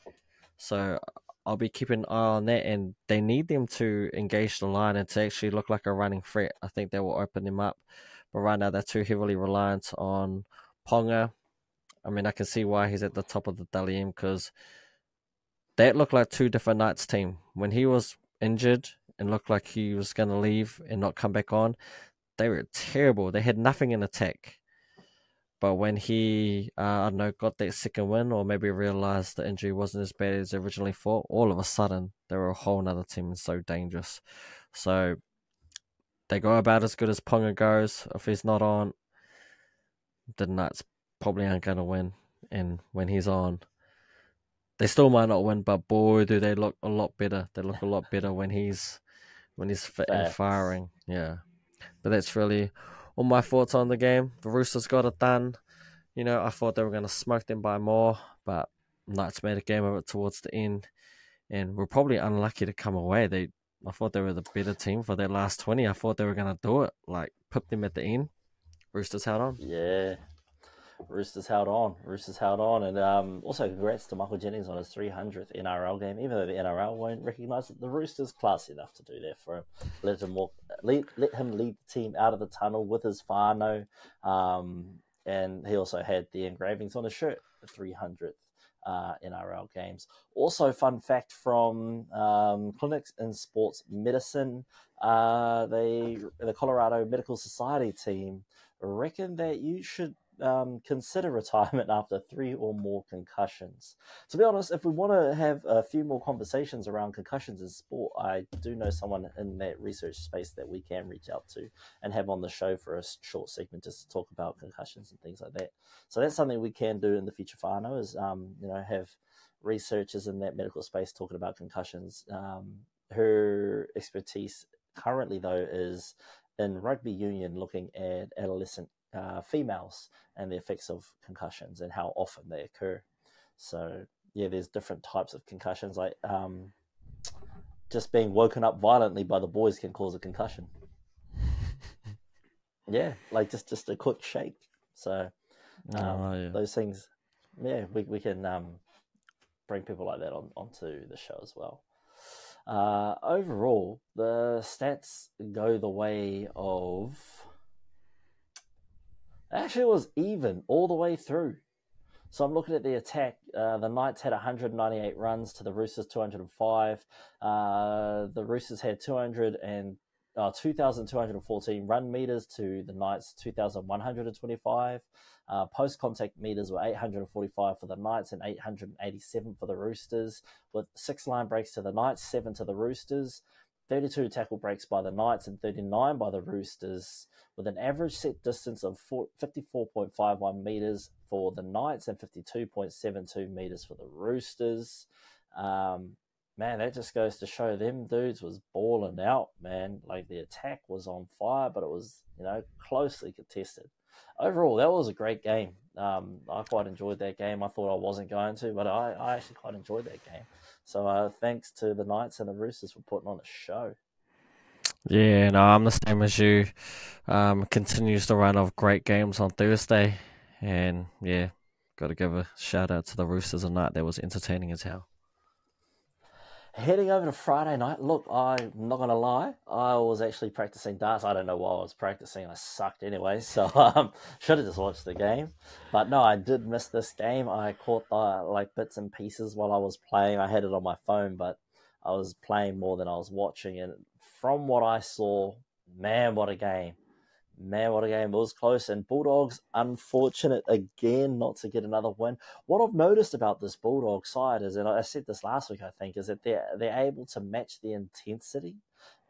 so I'll be keeping an eye on that, and they need them to engage the line and to actually look like a running threat. I think that will open them up, but right now they're too heavily reliant on Ponga. I mean, I can see why he's at the top of the Dalian, because that looked like 2 different Knights team. When he was injured and looked like he was going to leave and not come back on, they were terrible. They had nothing in attack. But when he, got that second win, or maybe realised the injury wasn't as bad as originally thought, all of a sudden, they were a whole nother team and so dangerous. So they go about as good as Ponga goes. If he's not on, the Knights probably aren't going to win. And when he's on, they still might not win, but boy, do they look a lot better. They look a lot better when he's fit and firing. Yeah. But that's really all my thoughts on the game. The Roosters got it done. I thought they were going to smoke them by more, but Knights made a game of it towards the end, and we're probably unlucky to come away. I thought they were the better team for their last 20. I thought they were going to do it, put them at the end. Roosters held on. Yeah. Roosters held on, and also congrats to Michael Jennings on his 300th NRL game. Even though the NRL won't recognise it, the Roosters classy enough to do that for him. Let him lead the team out of the tunnel with his whānau, and he also had the engravings on his shirt, the 300th NRL games. Also, fun fact from Clinics in Sports Medicine, the Colorado Medical Society team reckon that you should consider retirement after 3 or more concussions. To be honest, if we want to have a few more conversations around concussions in sport, I do know someone in that research space that we can reach out to and have on the show for a short segment just to talk about concussions and things like that. So that's something we can do in the future for Arno, is have researchers in that medical space talking about concussions. Her expertise currently, though, is in rugby union, looking at adolescent females and the effects of concussions and how often they occur. So yeah, there's different types of concussions, like just being woken up violently by the boys can cause a concussion. Yeah, just a quick shake. So those things, yeah, we can bring people like that onto the show as well. Overall, the stats go the way of... Actually, it was even all the way through. So I'm looking at the attack. The Knights had 198 runs to the Roosters 205. The Roosters had 2,214 run meters to the Knights 2,125. Post-contact meters were 845 for the Knights and 887 for the Roosters, with 6 line breaks to the Knights, 7 to the Roosters, 32 tackle breaks by the Knights and 39 by the Roosters, with an average set distance of 54.51 metres for the Knights and 52.72 metres for the Roosters. Man, that just goes to show them dudes was balling out, man. Like, the attack was on fire, but it was, closely contested. Overall, that was a great game. I quite enjoyed that game. I thought I wasn't going to, but I actually quite enjoyed that game. So thanks to the Knights and the Roosters for putting on a show. Yeah, no, I'm the same as you. Continues the run of great games on Thursday. And yeah, got to give a shout out to the Roosters a night that was entertaining as hell. Heading over to Friday night, look, I'm not going to lie, I was actually practicing darts. I don't know why I was practicing. I sucked anyway, so should have just watched the game. But no, I did miss this game. I caught bits and pieces while I was playing. I had it on my phone, but I was playing more than I was watching. And from what I saw, man, what a game. Man, what a game. It was close. And Bulldogs, unfortunate again not to get another win. What I've noticed about this Bulldog side is, and I said this last week, I think, is that they're able to match the intensity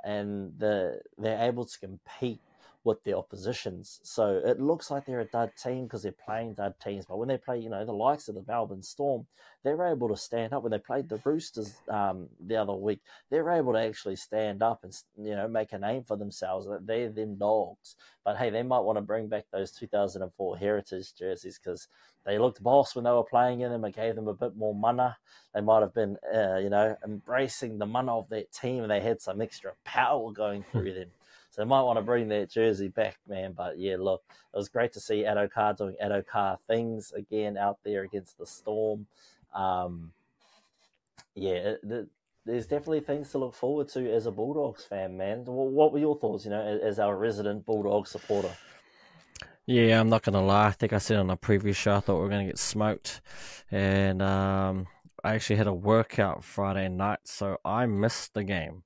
and they're able to compete with the oppositions. So it looks like they're a dud team because they're playing dud teams. But when they play, the likes of the Melbourne Storm, they're able to stand up. When they played the Roosters the other week, they're able to actually stand up and, make a name for themselves. They're them dogs. But hey, they might want to bring back those 2004 Heritage jerseys because they looked boss when they were playing in them. It gave them a bit more mana. They might have been, embracing the mana of that team, and they had some extra power going through them. So they might want to bring that jersey back, man. But yeah, look, it was great to see Addo-Carr doing Addo-Carr things again out there against the Storm. There's definitely things to look forward to as a Bulldogs fan, man. What were your thoughts, as our resident Bulldog supporter? Yeah, I'm not going to lie. I think I said on a previous show I thought we were going to get smoked. And I actually had a workout Friday night, so I missed the game.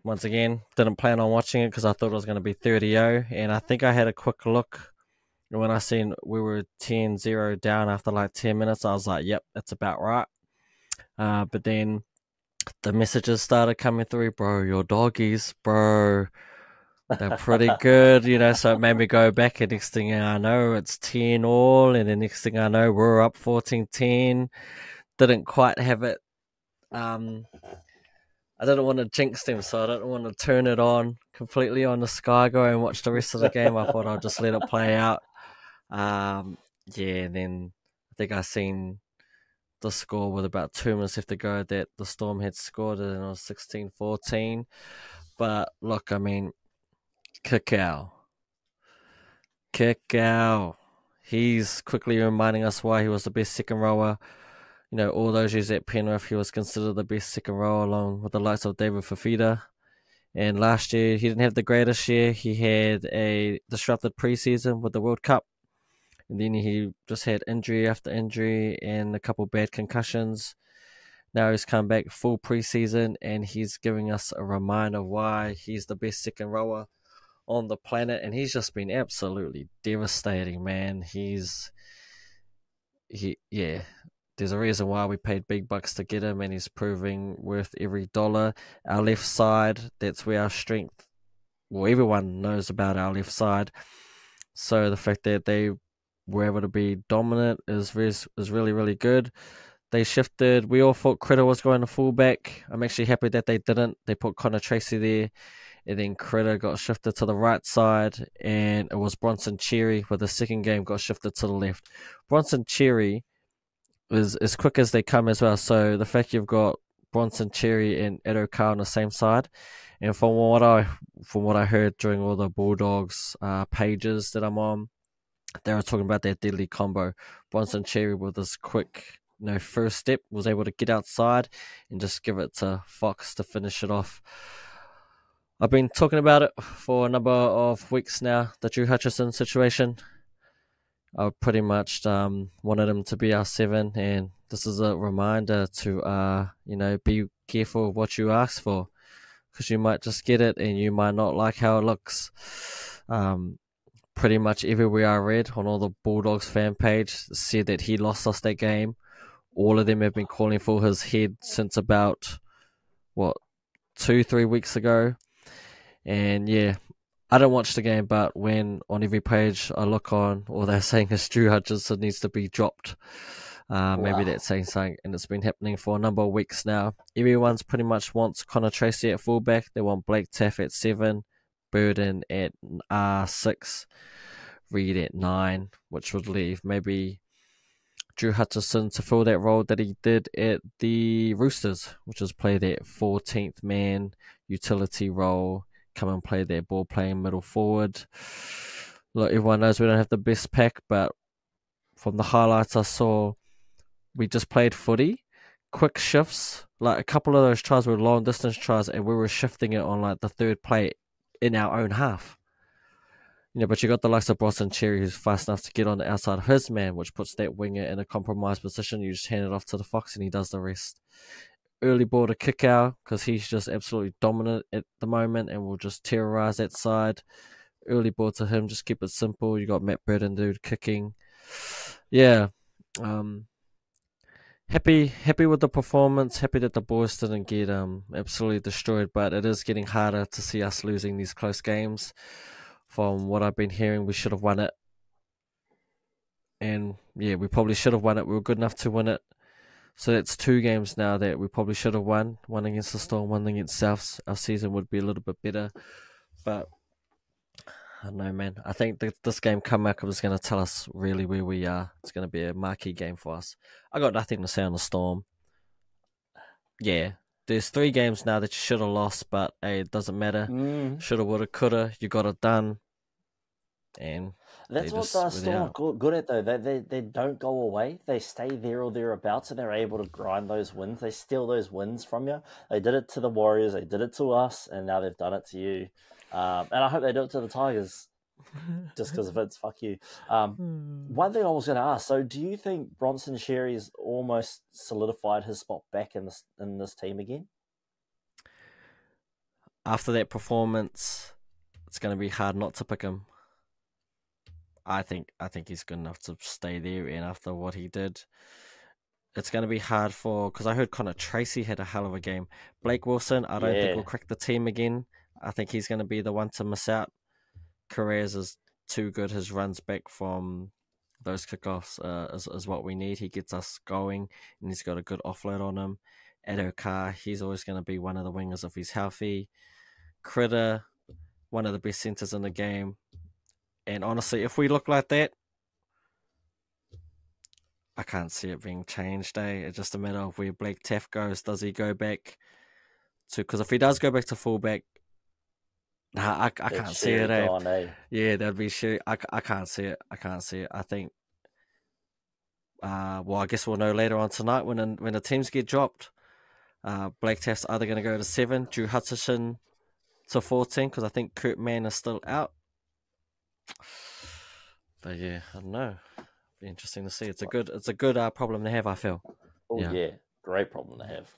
Once again, didn't plan on watching it because I thought it was going to be 30-0. And I think I had a quick look. And when I seen we were 10-0 down after like 10 minutes, I was like, yep, that's about right. But then the messages started coming through, bro, your doggies, bro, they're pretty good, so it made me go back, and next thing I know, it's 10-all, and the next thing I know, we're up 14-10. Didn't quite have it. I didn't want to jinx them, so I didn't want to turn it on completely on the Sky Go and watch the rest of the game. I thought I'd just let it play out. And then I think I seen the score with about 2 minutes left to go that the Storm had scored it, and it was 16-14. But look, I mean, Kikau. He's quickly reminding us why he was the best second rower. All those years at Penrith, he was considered the best second rower along with the likes of David Fafita. And last year, he didn't have the greatest year. He had a disrupted preseason with the World Cup. And then he just had injury after injury and a couple bad concussions. Now he's come back full preseason, and he's giving us a reminder why he's the best second rower on the planet. And he's just been absolutely devastating, man. There's a reason why we paid big bucks to get him, and he's proving worth every dollar. Our left side, that's where our strength, everyone knows about our left side. So the fact that they were able to be dominant is really, really good. They shifted. We all thought Critter was going to fullback. I'm actually happy that they didn't. They put Connor Tracy there, and then Critter got shifted to the right side, and it was Bronson Cherry with the second game got shifted to the left. Bronson Cherry is as quick as they come as well. So the fact you've got Bronson Cherry and Addo-Carr on the same side, and from what I heard during all the Bulldogs pages that I'm on, they were talking about that deadly combo. Bronson Cherry with his quick first step, was able to get outside and just give it to Fox to finish it off. I've been talking about it for a number of weeks now, the Drew Hutchison situation. I pretty much wanted him to be our 7, and this is a reminder to be careful of what you ask for, because you might just get it and you might not like how it looks. Pretty much everywhere I read on all the Bulldogs fan page said that he lost us that game. All of them have been calling for his head since about 2-3 weeks ago. And yeah, I don't watch the game, but when on every page I look on, all they're saying is Drew Hutchison needs to be dropped. Maybe that's saying something, and it's been happening for a number of weeks now. Everyone's pretty much wants Connor Tracy at fullback. They want Blake Taff at 7, Burden at 6, Reid at 9, which would leave maybe Drew Hutchison to fill that role that he did at the Roosters, which is play that 14th man utility role, come and play that ball playing middle forward. Look, everyone knows we don't have the best pack, but from the highlights I saw, we just played footy, quick shifts. Like a couple of those tries were long distance tries, and we were shifting it on like the third play in our own half. But you got the likes of Boston Cherry, who's fast enough to get on the outside of his man, which puts that winger in a compromised position. You just hand it off to the Fox, and he does the rest. Early ball to kick out, because he's just absolutely dominant at the moment and will just terrorise that side. Early ball to him, just keep it simple. You got Matt Burden dude kicking. Yeah. Happy with the performance. Happy that the boys didn't get absolutely destroyed, but it is getting harder to see us losing these close games. From what I've been hearing, we should have won it. And yeah, we probably should have won it. We were good enough to win it. So that's 2 games now that we probably should have won. One against the Storm, one against Souths. Our season would be a little bit better. But I don't know, man. I think this game coming up is going to tell us really where we are. It's going to be a marquee game for us. I got nothing to say on the Storm. Yeah, there's 3 games now that you should have lost, but hey, it doesn't matter. Shoulda, woulda, coulda. You got it done. And that's what the Storm are good at, though. They don't go away. They stay there or thereabouts, and they're able to grind those wins. They steal those wins from you. They did it to the Warriors. They did it to us, and now they've done it to you. And I hope they do it to the Tigers, just because of it's fuck you. One thing I was going to ask, so do you think Bronson Xerri's almost solidified his spot back in this team again? After that performance, it's going to be hard not to pick him. I think he's good enough to stay there, and after what he did, it's going to be hard because I heard Connor Tracy had a hell of a game. Blake Wilson, I don't think will crack the team again. I think he's going to be the one to miss out. Carreras is too good. His runs back from those kickoffs is what we need. He gets us going, and he's got a good offload on him. Adokar, he's always going to be one of the wingers if he's healthy. Critter, one of the best centers in the game. And honestly, if we look like that, I can't see it being changed. It's just a matter of where Blake Taff goes. Does he go back to... Because if he does go back to fullback, I can't see it. Yeah, that'd be shit. I can't see it. I think... I guess we'll know later on tonight when the teams get dropped. Blake Taff's either going to go to 7, Drew Hutchison to 14, because I think Kurt Mann is still out. But yeah, I don't know. Be interesting to see. It's a good problem to have, I feel. Oh yeah. Great problem to have.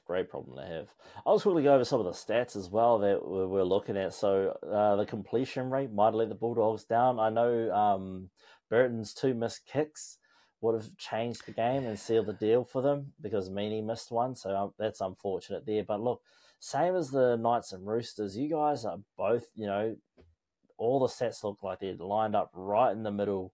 I'll just quickly go over some of the stats as well that we're looking at. So the completion rate might let the Bulldogs down. I know Burton's 2 missed kicks would have changed the game and sealed the deal for them, because Meaney missed one, so that's unfortunate there. But look, same as the Knights and Roosters, you guys are both, all the stats look like they're lined up right in the middle.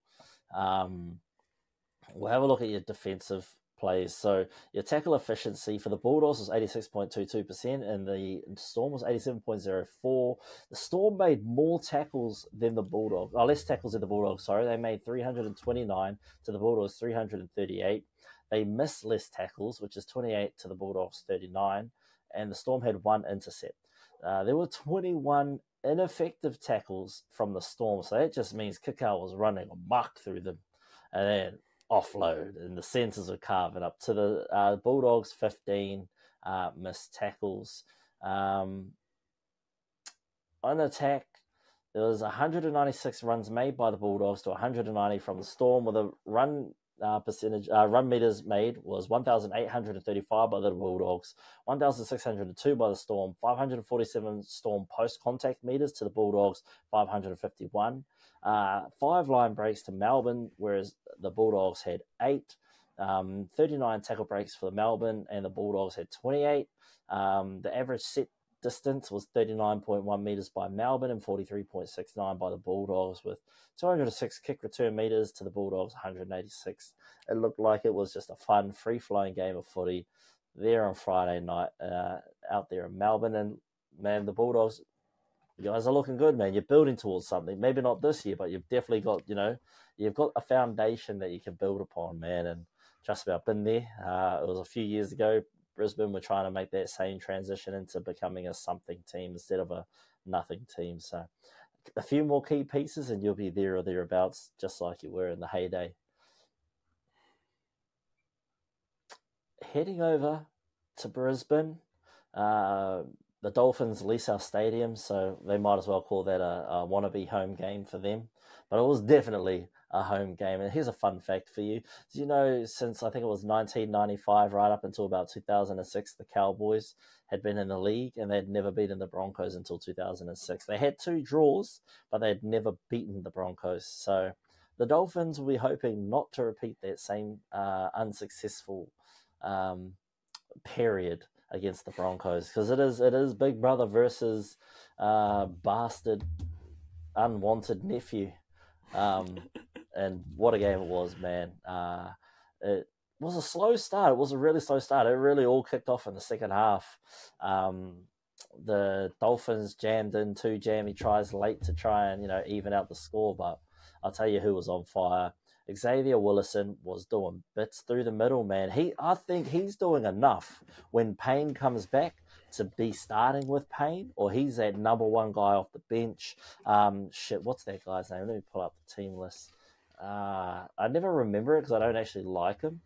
We'll have a look at your defensive plays. So your tackle efficiency for the Bulldogs was 86.22%, and the Storm was 87.04%. The Storm made more tackles than the Bulldogs. Less tackles than the Bulldogs, sorry. They made 329 to the Bulldogs 338. They missed less tackles, which is 28 to the Bulldogs 39, and the Storm had 1 intercept. There were 21 ineffective tackles from the Storm, so that just means Kikau was running amok through them. And then offload, and the centres were carving up to the Bulldogs. 15 missed tackles. On attack, there was 196 runs made by the Bulldogs to 190 from the Storm, with a run run meters made was 1,835 by the Bulldogs, 1,602 by the Storm, 547 Storm post-contact meters to the Bulldogs, 551. 5 line breaks to Melbourne, whereas the Bulldogs had 8. 39 tackle breaks for Melbourne, and the Bulldogs had 28. The average set distance was 39.1 metres by Melbourne and 43.69 by the Bulldogs, with 206 kick return metres to the Bulldogs, 186. It looked like it was just a fun, free-flowing game of footy there on Friday night out there in Melbourne. And, man, the Bulldogs, you guys are looking good, man. You're building towards something. Maybe not this year, but you've definitely got, you've got a foundation that you can build upon, man. And trust me, I've been there. It was a few years ago. Brisbane were trying to make that same transition into becoming a something team instead of a nothing team. So a few more key pieces and you'll be there or thereabouts, just like you were in the heyday. Heading over to Brisbane, the Dolphins lease our stadium, so they might as well call that a wannabe home game for them. But it was definitely a home game. And here's a fun fact for you. Do you know, since I think it was 1995, right up until about 2006, the Cowboys had been in the league and they'd never beaten the Broncos until 2006. They had 2 draws, but they'd never beaten the Broncos. So the Dolphins will be hoping not to repeat that same unsuccessful period against the Broncos, because it is Big Brother versus bastard unwanted nephew. And what a game it was, man. It was a slow start. It was a really slow start. It really all kicked off in the second half. The Dolphins jammed in 2 jammy tries late to try and, even out the score. But I'll tell you who was on fire. Xavier Willison was doing bits through the middle, man. I think he's doing enough when Payne comes back to be starting with Payne, or he's that number 1 guy off the bench. What's that guy's name? Let me pull up the team list. I never remember it because I don't actually like him.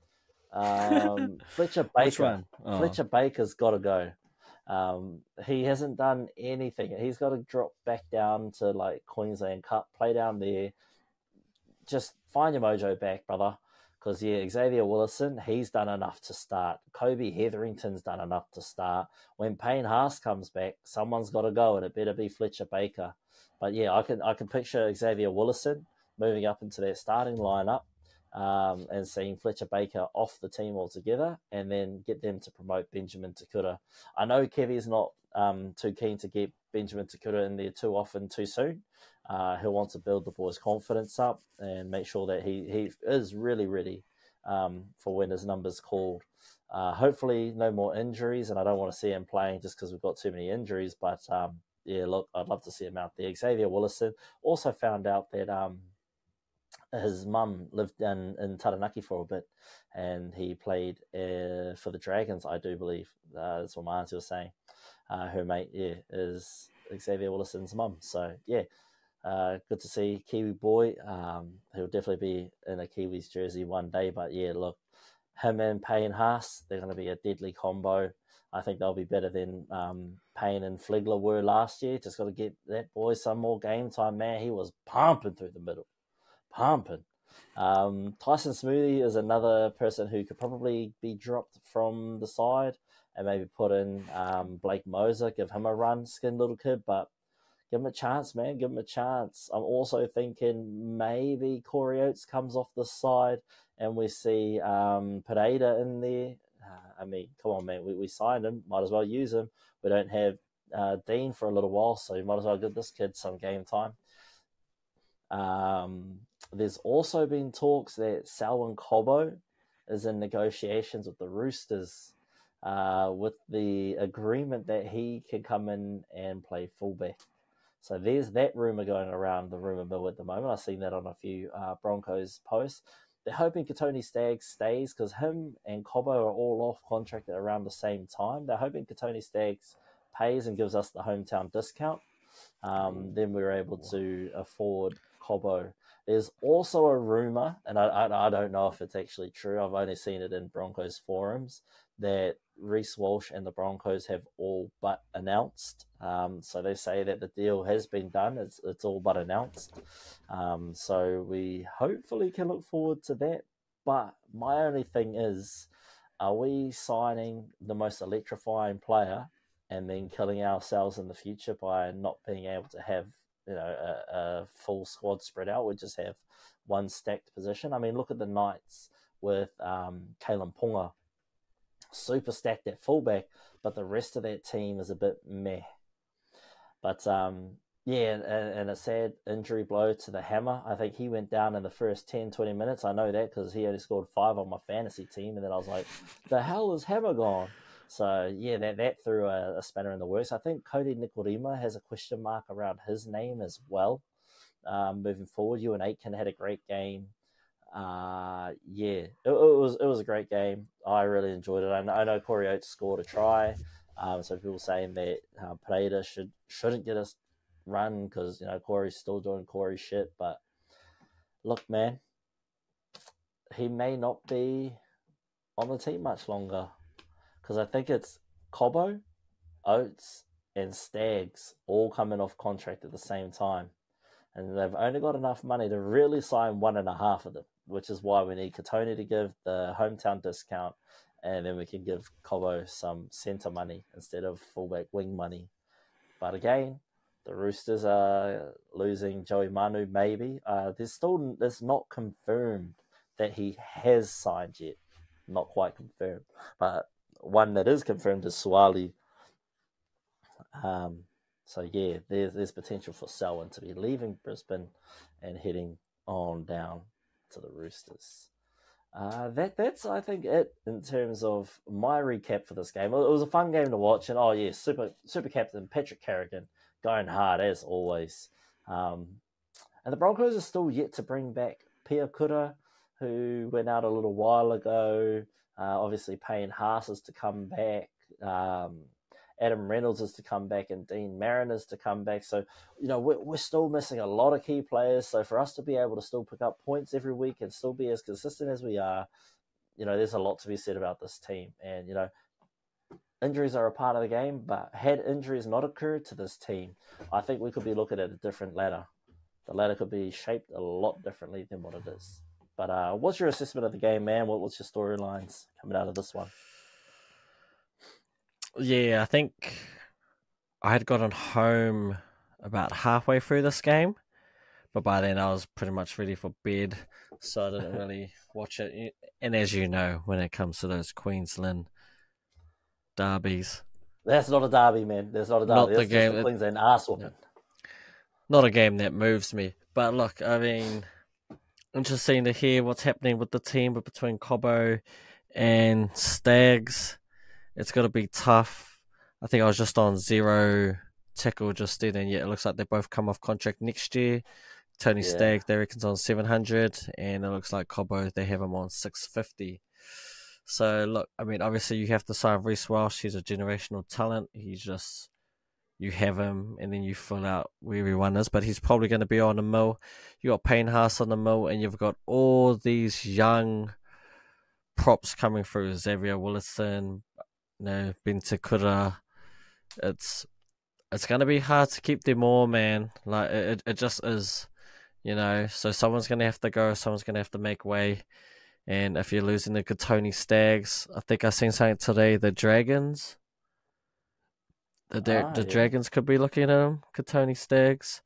Fletcher Baker. Which one? Oh. Fletcher Baker's got to go. He hasn't done anything. He's got to drop back down to like Queensland Cup, play down there. Just find your mojo back, brother. Because, Xavier Willison, he's done enough to start. Kobe Hetherington's done enough to start. When Payne Haas comes back, someone's got to go, and it better be Fletcher Baker. But, I can picture Xavier Willison moving up into that starting lineup and seeing Fletcher Baker off the team altogether, and then get them to promote Benjamin Takura. I know Kevy's not too keen to get Benjamin Takura in there too often too soon. He'll want to build the boys' confidence up and make sure that he is really ready for when his number's called. Hopefully no more injuries, and I don't want to see him playing just because we've got too many injuries. But, look, I'd love to see him out there. Xavier Willison also found out that his mum lived in Taranaki for a bit, and he played for the Dragons, I do believe. That's what my auntie was saying. Her mate, is Xavier Willison's mum. So, good to see Kiwi boy. He'll definitely be in a Kiwis jersey one day. But, look, him and Payne Haas, they're going to be a deadly combo. I think they'll be better than Payne and Flegler were last year. Just got to get that boy some more game time, man. He was pumping through the middle. Pumping. Tyson Smoothie is another person who could probably be dropped from the side and maybe put in Blake Moser, give him a run, skin little kid, but give him a chance, man. Give him a chance. I'm also thinking maybe Corey Oates comes off the side and we see Pereira in there. Come on, man. We signed him. Might as well use him. We don't have Dean for a little while, so you might as well give this kid some game time. There's also been talks that Selwyn Cobbo is in negotiations with the Roosters with the agreement that he can come in and play fullback. So there's that rumour going around the rumour mill at the moment. I've seen that on a few Broncos posts. They're hoping Katoni Staggs stays because him and Cobbo are all off contract at around the same time. They're hoping Katoni Staggs pays and gives us the hometown discount. Then we're able to afford Cobbo. There's also a rumor, and I don't know if it's actually true. I've only seen it in Broncos forums, that Reece Walsh and the Broncos have all but announced. So they say that the deal has been done. It's all but announced. So we hopefully can look forward to that. But my only thing is, are we signing the most electrifying player and then killing ourselves in the future by not being able to have a full squad spread out? We just have one stacked position. I mean, look at the Knights with Kalen Ponga, super stacked at fullback, but the rest of that team is a bit meh. But yeah, and a sad injury blow to the Hammer. I think he went down in the first 10, 20 minutes. I know that because he only scored 5 on my fantasy team, and then I was like, the hell is Hammer gone? So, yeah, that threw a spanner in the works. I think Cody Nikorima has a question mark around his name as well. Moving forward, Ewan Aitken had a great game. Yeah, it was a great game. I really enjoyed it. I know Corey Oates scored a try. So people saying that Pineda shouldn't get us run because Corey's still doing Corey shit. But look, man, he may not be on the team much longer because I think it's Cobbo, Oates, and Stags all coming off contract at the same time, and they've only got enough money to really sign 1.5 of them, which is why we need Katoni to give the hometown discount, and then we can give Cobbo some centre money instead of fullback wing money. But again, the Roosters are losing Joey Manu, maybe. It's not confirmed that he has signed yet. Not quite confirmed. But one that is confirmed is Suwali. So yeah, there's potential for Selwyn to be leaving Brisbane and heading on down to the Roosters. That's I think it in terms of my recap for this game. It was a fun game to watch, and super captain Patrick Carrigan going hard as always. And the Broncos are still yet to bring back Pia Kura, who went out a little while ago. Obviously, Payne Haas is to come back. Adam Reynolds is to come back, and Dean Marin is to come back. So, we're still missing a lot of key players. So for us to be able to still pick up points every week and still be as consistent as we are, there's a lot to be said about this team. And, injuries are a part of the game, but had injuries not occurred to this team, I think we could be looking at a different ladder. The ladder could be shaped a lot differently than what it is. But what's your assessment of the game, man? What's your storylines coming out of this one? Yeah, I think I had gotten home about halfway through this game, but by then I was pretty much ready for bed, so I didn't really watch it. And as you know, when it comes to those Queensland derbies, that's not a derby, man. That's not a derby. Not that's the game. Just a Queensland arse whooping. Not a game that moves me. But look, I mean, interesting to hear what's happening with the team between Cobbo and Stags. It's got to be tough. I think I was just on 0 tackle just then, and it looks like they both come off contract next year. Tony Staggs, they reckon's on 700, and it looks like Cobbo, they have him on 650. So, look, I mean, obviously you have to sign Reece Walsh. He's a generational talent. You have him, and then you fill out where everyone is, but he's probably going to be on the mill. You got Payne Haas on the mill, and you've got all these young props coming through. Xavier Willison, Binta Kura. It's going to be hard to keep them all, man. Like, it just is, So someone's going to have to go. Someone's going to have to make way. And if you're losing the Katoni Stags, I think I seen something today, the Dragons. The Dragons could be looking at him. Katoni Stags.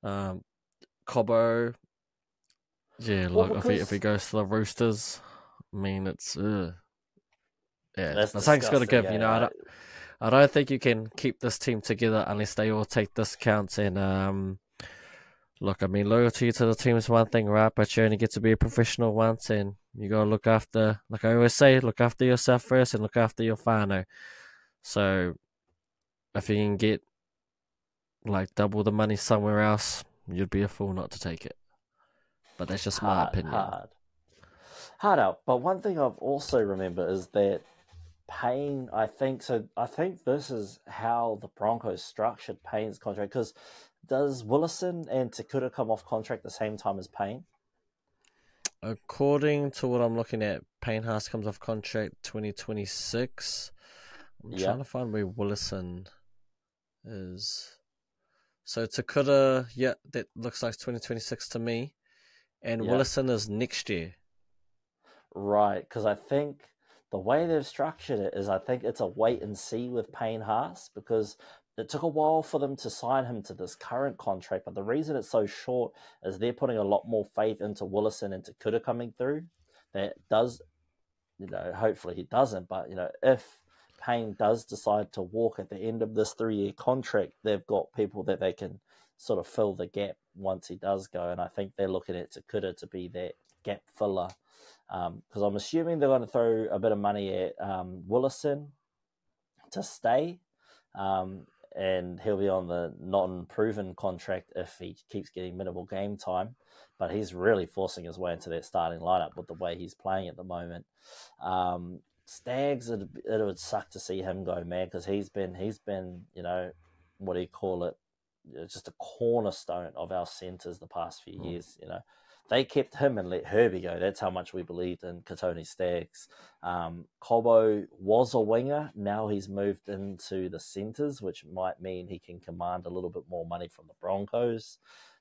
Cobbo. Yeah, look, if he goes to the Roosters, I mean, it's... Yeah, something's got to give, I don't think you can keep this team together unless they all take discounts. And look, I mean, loyalty to the team is one thing, right? But you only get to be a professional once, and you got to look after, like I always say, look after yourself first and look after your whānau. So if you can get like double the money somewhere else, you'd be a fool not to take it. But that's just my opinion. Hard out. But one thing I've also remembered is that Payne, I think this is how the Broncos structured Payne's contract, because Does Willison and Takuta come off contract the same time as Payne? According to what I'm looking at, Payne Haas comes off contract 2026. I'm trying to find where Willison is. So Takuta, yeah, that looks like 2026 to me. And Willison is next year. Right, because I think the way they've structured it is I think it's a wait and see with Payne Haas, because it took a while for them to sign him to this current contract. But the reason it's so short is they're putting a lot more faith into Willison and Takuta coming through. That does, hopefully he doesn't. But, if Payne does decide to walk at the end of this 3-year contract, they've got people that they can sort of fill the gap once he does go. And I think they're looking at Takuta to be that gap filler. Because I'm assuming they're going to throw a bit of money at Willison to stay. And he'll be on the non-proven contract if he keeps getting minimal game time. But he's really forcing his way into that starting lineup with the way he's playing at the moment. Stags, it would suck to see him go, man, because he's been, what do you call it? Just a cornerstone of our centres the past few years, They kept him and let Herbie go. That's how much we believed in Katoni Staggs. Cobbo was a winger. Now he's moved into the centres, which might mean he can command a little bit more money from the Broncos.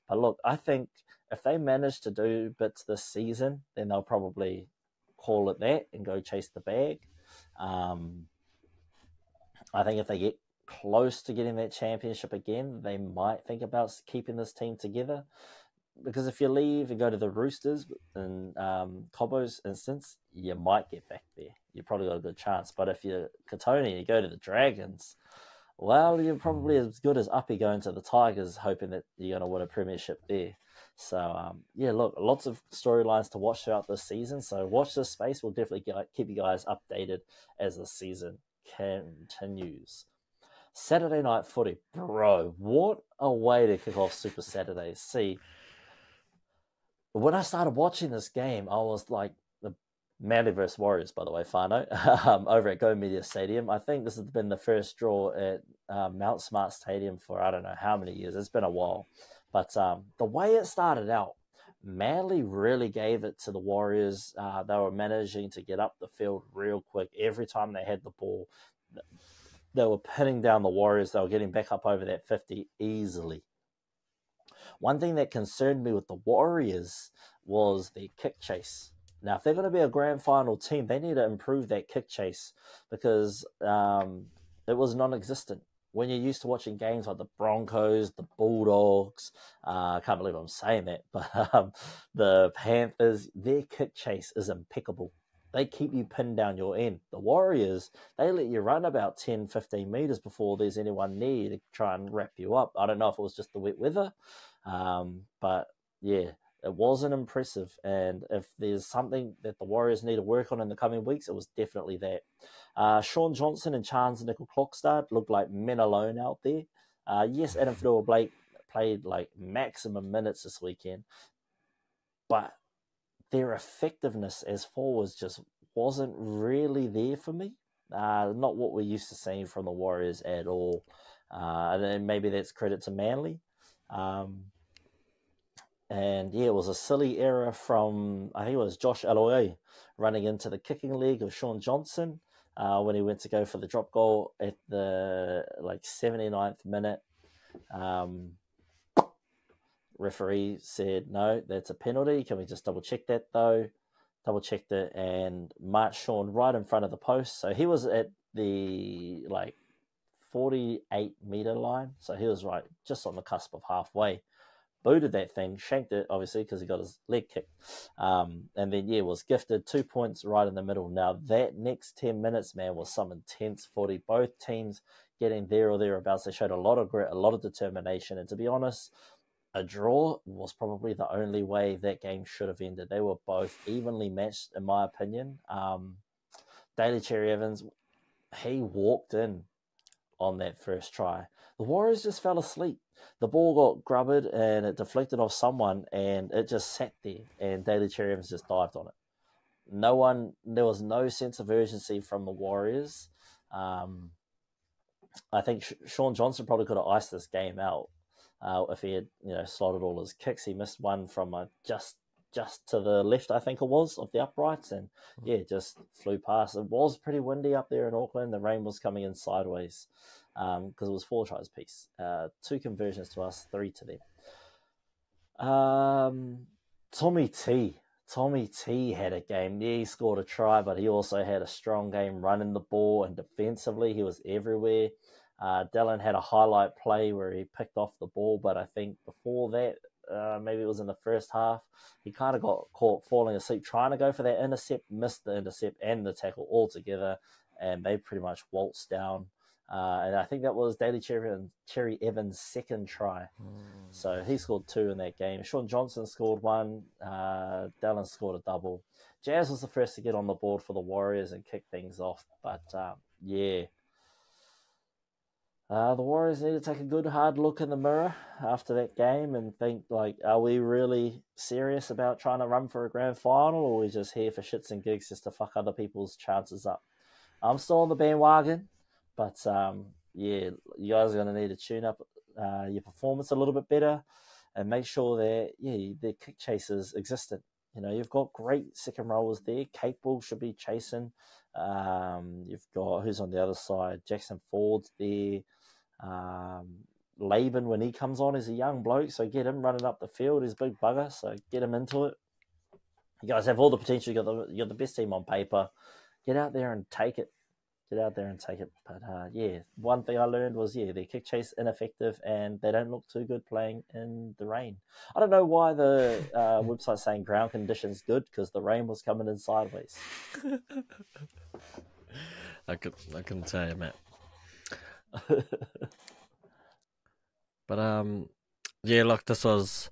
But look, I think if they manage to do bits this season, then they'll probably call it that and go chase the bag. I think if they get close to getting that championship again, they might think about keeping this team together. Because if you leave and go to the Roosters, in Cobbo's instance, you might get back there. You probably got a good chance. But if you're Katoni and you go to the Dragons, well, you're probably as good as Uppy going to the Tigers, hoping that you're going to win a premiership there. So, look, lots of storylines to watch throughout this season. So watch this space. We'll definitely keep you guys updated as the season continues. Saturday night footy. Bro, what a way to kick off Super Saturdays. See, when I started watching this game, I was like, the Manly vs Warriors, by the way, Fano, over at Go Media Stadium. I think this has been the first draw at Mount Smart Stadium for I don't know how many years. It's been a while. But the way it started out, Manly really gave it to the Warriors. They were managing to get up the field real quick. Every time they had the ball, they were pinning down the Warriors. They were getting back up over that 50 easily. One thing that concerned me with the Warriors was their kick chase. Now, if they're going to be a grand final team, they need to improve that kick chase because it was non-existent. When you're used to watching games like the Broncos, the Bulldogs, I can't believe I'm saying that, but the Panthers, their kick chase is impeccable. They keep you pinned down your end. The Warriors, they let you run about 10, 15 meters before there's anyone near you to try and wrap you up. I don't know if it was just the wet weather, but yeah, it wasn't impressive. And if there's something that the Warriors need to work on in the coming weeks, it was definitely that. Sean Johnson and Charles Nickel-Clockstad looked like men alone out there. Yes, Adam Fiddle-Blake played like maximum minutes this weekend, but their effectiveness as forwards just wasn't really there for me. Not what we're used to seeing from the Warriors at all. And maybe that's credit to Manly. And yeah, it was a silly error from, I think it was Josh Aloiai running into the kicking leg of Sean Johnson when he went to go for the drop goal at the 79th minute. Referee said, no, that's a penalty. Can we just double check that though? Double checked it and marched Sean right in front of the post. So he was at the 48 meter line. So he was right just on the cusp of halfway. Booted that thing, shanked it, obviously, because he got his leg kicked. And then, was gifted 2 points right in the middle. Now, that next 10 minutes, man, was some intense footy. Both teams getting there or thereabouts. They showed a lot of grit, a lot of determination. And to be honest, a draw was probably the only way that game should have ended. They were both evenly matched, in my opinion. Daly Cherry Evans, he walked in on that first try. The Warriors just fell asleep. The ball got grubbered and it deflected off someone and it just sat there and Daly Cherry Evans just dived on it. There was no sense of urgency from the Warriors. I think Sean Johnson probably could have iced this game out. If he had, slotted all his kicks, he missed one from just to the left, I think it was, of the uprights, and just flew past. It was pretty windy up there in Auckland. The rain was coming in sideways because it was 4 tries piece. 2 conversions to us, 3 to them. Tommy T had a game. Yeah, he scored a try, but he also had a strong game running the ball, and defensively he was everywhere. Dallin had a highlight play where he picked off the ball, but I think before that, maybe it was in the first half, he kind of got caught falling asleep trying to go for that intercept, missed the intercept and the tackle altogether, and they pretty much waltzed down. And I think that was Daly Cherry Evans' second try. So he scored 2 in that game. Sean Johnson scored 1. Dallin scored a double. Jazz was the first to get on the board for the Warriors and kick things off. But, the Warriors need to take a good hard look in the mirror after that game and think, are we really serious about trying to run for a grand final, or are we just here for shits and gigs just to fuck other people's chances up? I'm still on the bandwagon, but you guys are going to need to tune up your performance a little bit better and make sure that, the kick chasers existent. You've got great second rowers there. Capewell should be chasing. You've got, who's on the other side? Jackson Ford's there. Laban, when he comes on, is a young bloke, so get him running up the field. He's a big bugger, so get him into it. You guys have all the potential. You're the best team on paper. Get out there and take it. But one thing I learned was, their kick chase ineffective, and they don't look too good playing in the rain. I don't know why the website's saying ground conditions good, because the rain was coming in sideways. I couldn't tell you, Matt. But look, this was,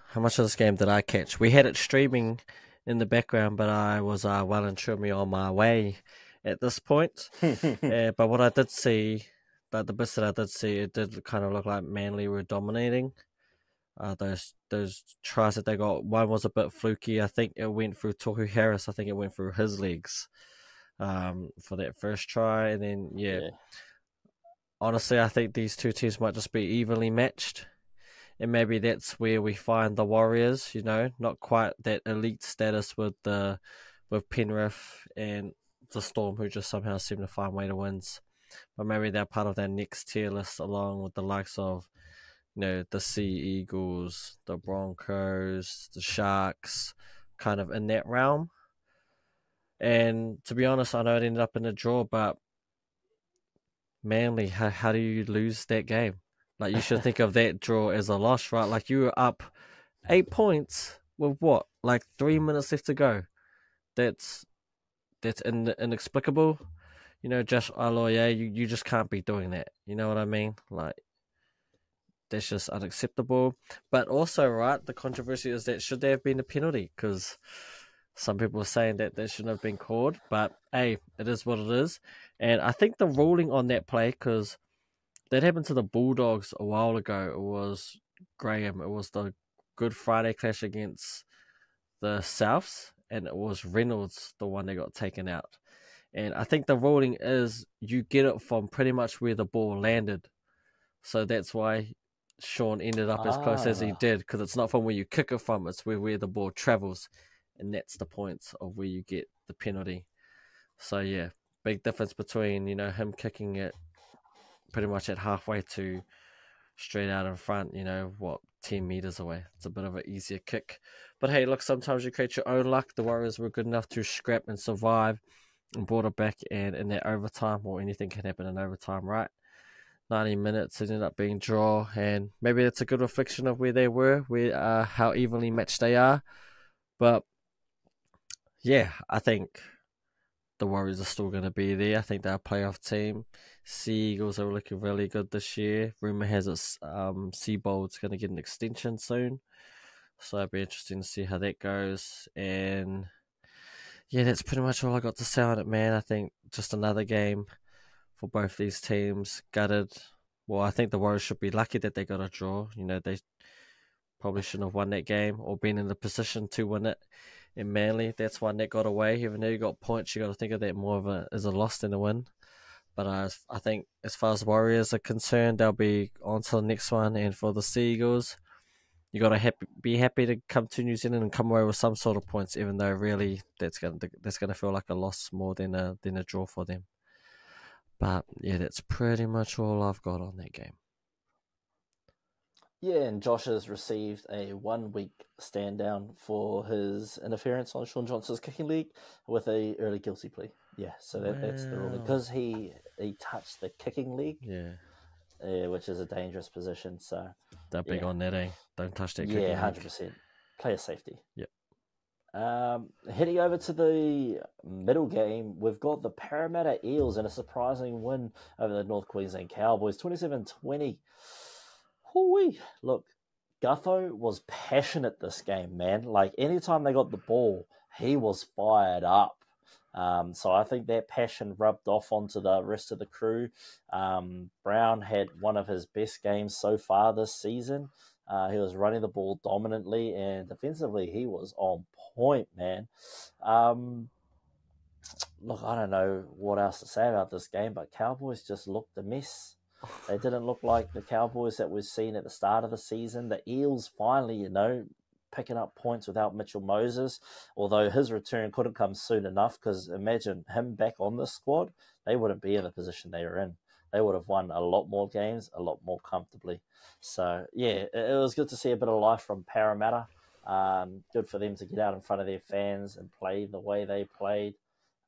how much of this game did I catch? We had it streaming in the background, but I was well and truly on my way at this point. But what I did see, the bits that I did see, it did kind of look like Manly were dominating. Those tries that they got, one was a bit fluky. I think it went through Tohu Harris. I think it went through his legs for that first try. And then, honestly, I think these two teams might just be evenly matched. And maybe that's where we find the Warriors, not quite that elite status with Penrith and the Storm, who just somehow seem to find way to wins. But maybe they're part of that next tier list, along with the likes of, the Sea Eagles, the Broncos, the Sharks, kind of in that realm. And to be honest, I know it ended up in a draw, but Manly, how do you lose that game? You should think of that draw as a loss, right? You were up 8 points with what? 3 minutes left to go. That's inexplicable. Josh Aloye, you just can't be doing that. You know what I mean? That's just unacceptable. But also, right, the controversy is that should there have been a penalty? Because some people are saying that shouldn't have been called. But, hey, it is what it is. And I think the ruling on that play, because that happened to the Bulldogs a while ago. It was Graham. It was the Good Friday clash against the Souths, and it was Reynolds, the one that got taken out. And I think the ruling is you get it from pretty much where the ball landed. So that's why Sean ended up as close as he did, because it's not from where you kick it from, it's where the ball travels. And that's the point of where you get the penalty. So, big difference between, him kicking it pretty much at halfway to straight out in front, 10 meters away. It's a bit of an easier kick. But hey, look, sometimes you create your own luck. The Warriors were good enough to scrap and survive and brought it back, and in that overtime, or anything can happen in overtime, right? 90 minutes ended up being draw, and maybe that's a good reflection of where they were, how evenly matched they are. But I think the Warriors are still going to be there. I think they're a playoff team. Sea Eagles are looking really good this year. Rumour has it Seabold's going to get an extension soon. So it'll be interesting to see how that goes. And that's pretty much all I got to say on it, man. I think just another game for both these teams. Gutted. Well, I think the Warriors should be lucky that they got a draw. They probably shouldn't have won that game or been in the position to win it. In Manly, that's one that got away. Even though you got points, you got to think of that more as a loss than a win. But I think as far as Warriors are concerned, they'll be on to the next one. And for the Seagulls, you got to be happy to come to New Zealand and come away with some sort of points, even though really that's gonna feel like a loss more than a draw for them. But yeah, that's pretty much all I've got on that game. Yeah, and Josh has received a 1 week stand down for his interference on Sean Johnson's kicking leg with a early guilty plea. Yeah, so that's the ruling, because he touched the kicking leg. Yeah. Which is a dangerous position. So they're big on that, eh? Don't touch that kicking leg. 100%. Player safety. Yep. Heading over to the middle game, we've got the Parramatta Eels in a surprising win over the North Queensland Cowboys, 27-20. Hoo-wee. Look, Gutho was passionate this game, man. Like, anytime they got the ball, he was fired up. So I think that passion rubbed off onto the rest of the crew. Brown had one of his best games so far this season. He was running the ball dominantly, and defensively he was on point, man. Look, I don't know what else to say about this game, but Cowboys just looked a mess. They didn't look like the Cowboys that we've seen at the start of the season. The Eels finally, picking up points without Mitchell Moses, although his return couldn't come soon enough, because imagine him back on the squad, they wouldn't be in the position they were in. They would have won a lot more games, a lot more comfortably. So, yeah, it was good to see a bit of life from Parramatta. Good for them to get out in front of their fans and play the way they played.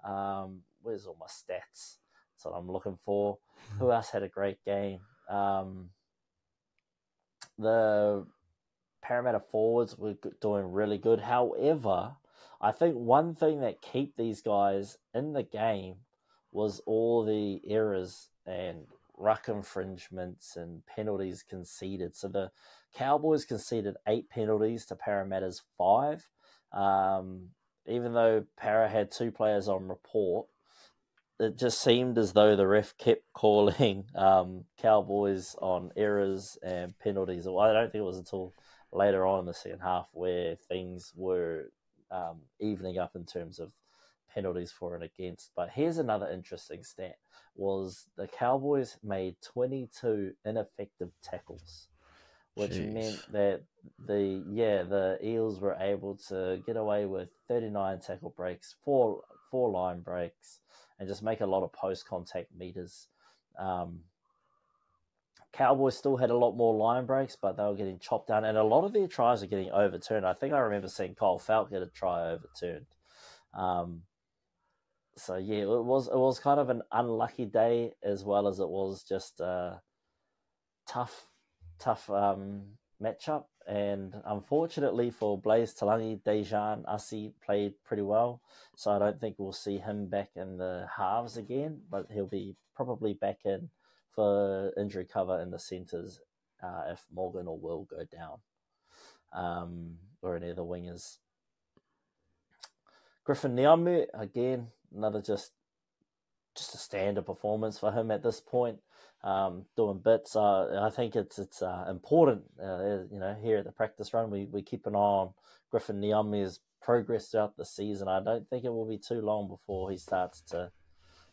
Where's all my stats? That's what I'm looking for. Who else had a great game? The Parramatta forwards were doing really good. However, I think one thing that kept these guys in the game was all the errors and ruck infringements and penalties conceded. So the Cowboys conceded 8 penalties to Parramatta's 5. Even though Para had 2 players on report, it just seemed as though the ref kept calling Cowboys on errors and penalties. Well, I don't think it was until later on in the second half where things were evening up in terms of penalties for and against. But here's another interesting stat, was the Cowboys made 22 ineffective tackles, which meant that the Eels were able to get away with 39 tackle breaks, four line breaks, and just make a lot of post-contact meters. Cowboys still had a lot more line breaks, but they were getting chopped down, and a lot of their tries are getting overturned. I think I remember seeing Kyle Falk get a try overturned. So yeah, it was kind of an unlucky day, as well as it was just a tough matchup. And unfortunately for Blaze Talangi, Dejan Asi played pretty well, so I don't think we'll see him back in the halves again, but he'll be probably back in for injury cover in the centres if Morgan or Will go down, or any of the wingers. Griffin Niamu, again, another just a standard performance for him at this point, doing bits. I think it's important, here at the practice run, we keep an eye on Griffin Niamu's progress throughout the season. I don't think it will be too long before he starts to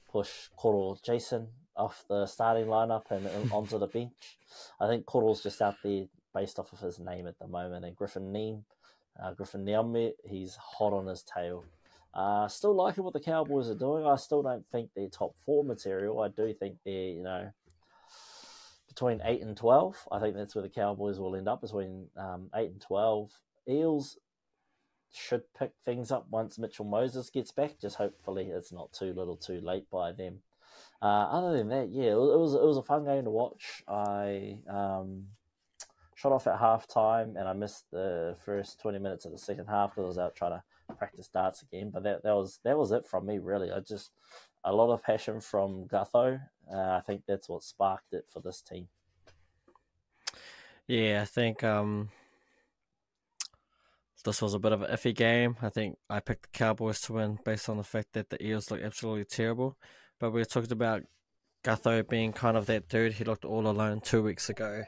push Koro Jason off the starting lineup and onto the bench. I think Koro's just out there based off of his name at the moment, and Griffin Niamu, he's hot on his tail. Still liking what the Cowboys are doing. I still don't think they're top 4 material. I do think they're, between 8 and 12. I think that's where the Cowboys will end up, between 8 and 12. Eels should pick things up once Mitchell Moses gets back. Just hopefully it's not too little too late by them. Other than that, yeah, it was a fun game to watch. I shot off at halftime and I missed the first 20 minutes of the second half because I was out trying to practice darts again. But that was it from me, really. A lot of passion from Gutho. I think that's what sparked it for this team. Yeah, I think this was a bit of an iffy game. I think I picked the Cowboys to win based on the fact that the Eels look absolutely terrible. But we talked about Gutho being kind of that dude. He looked all alone 2 weeks ago.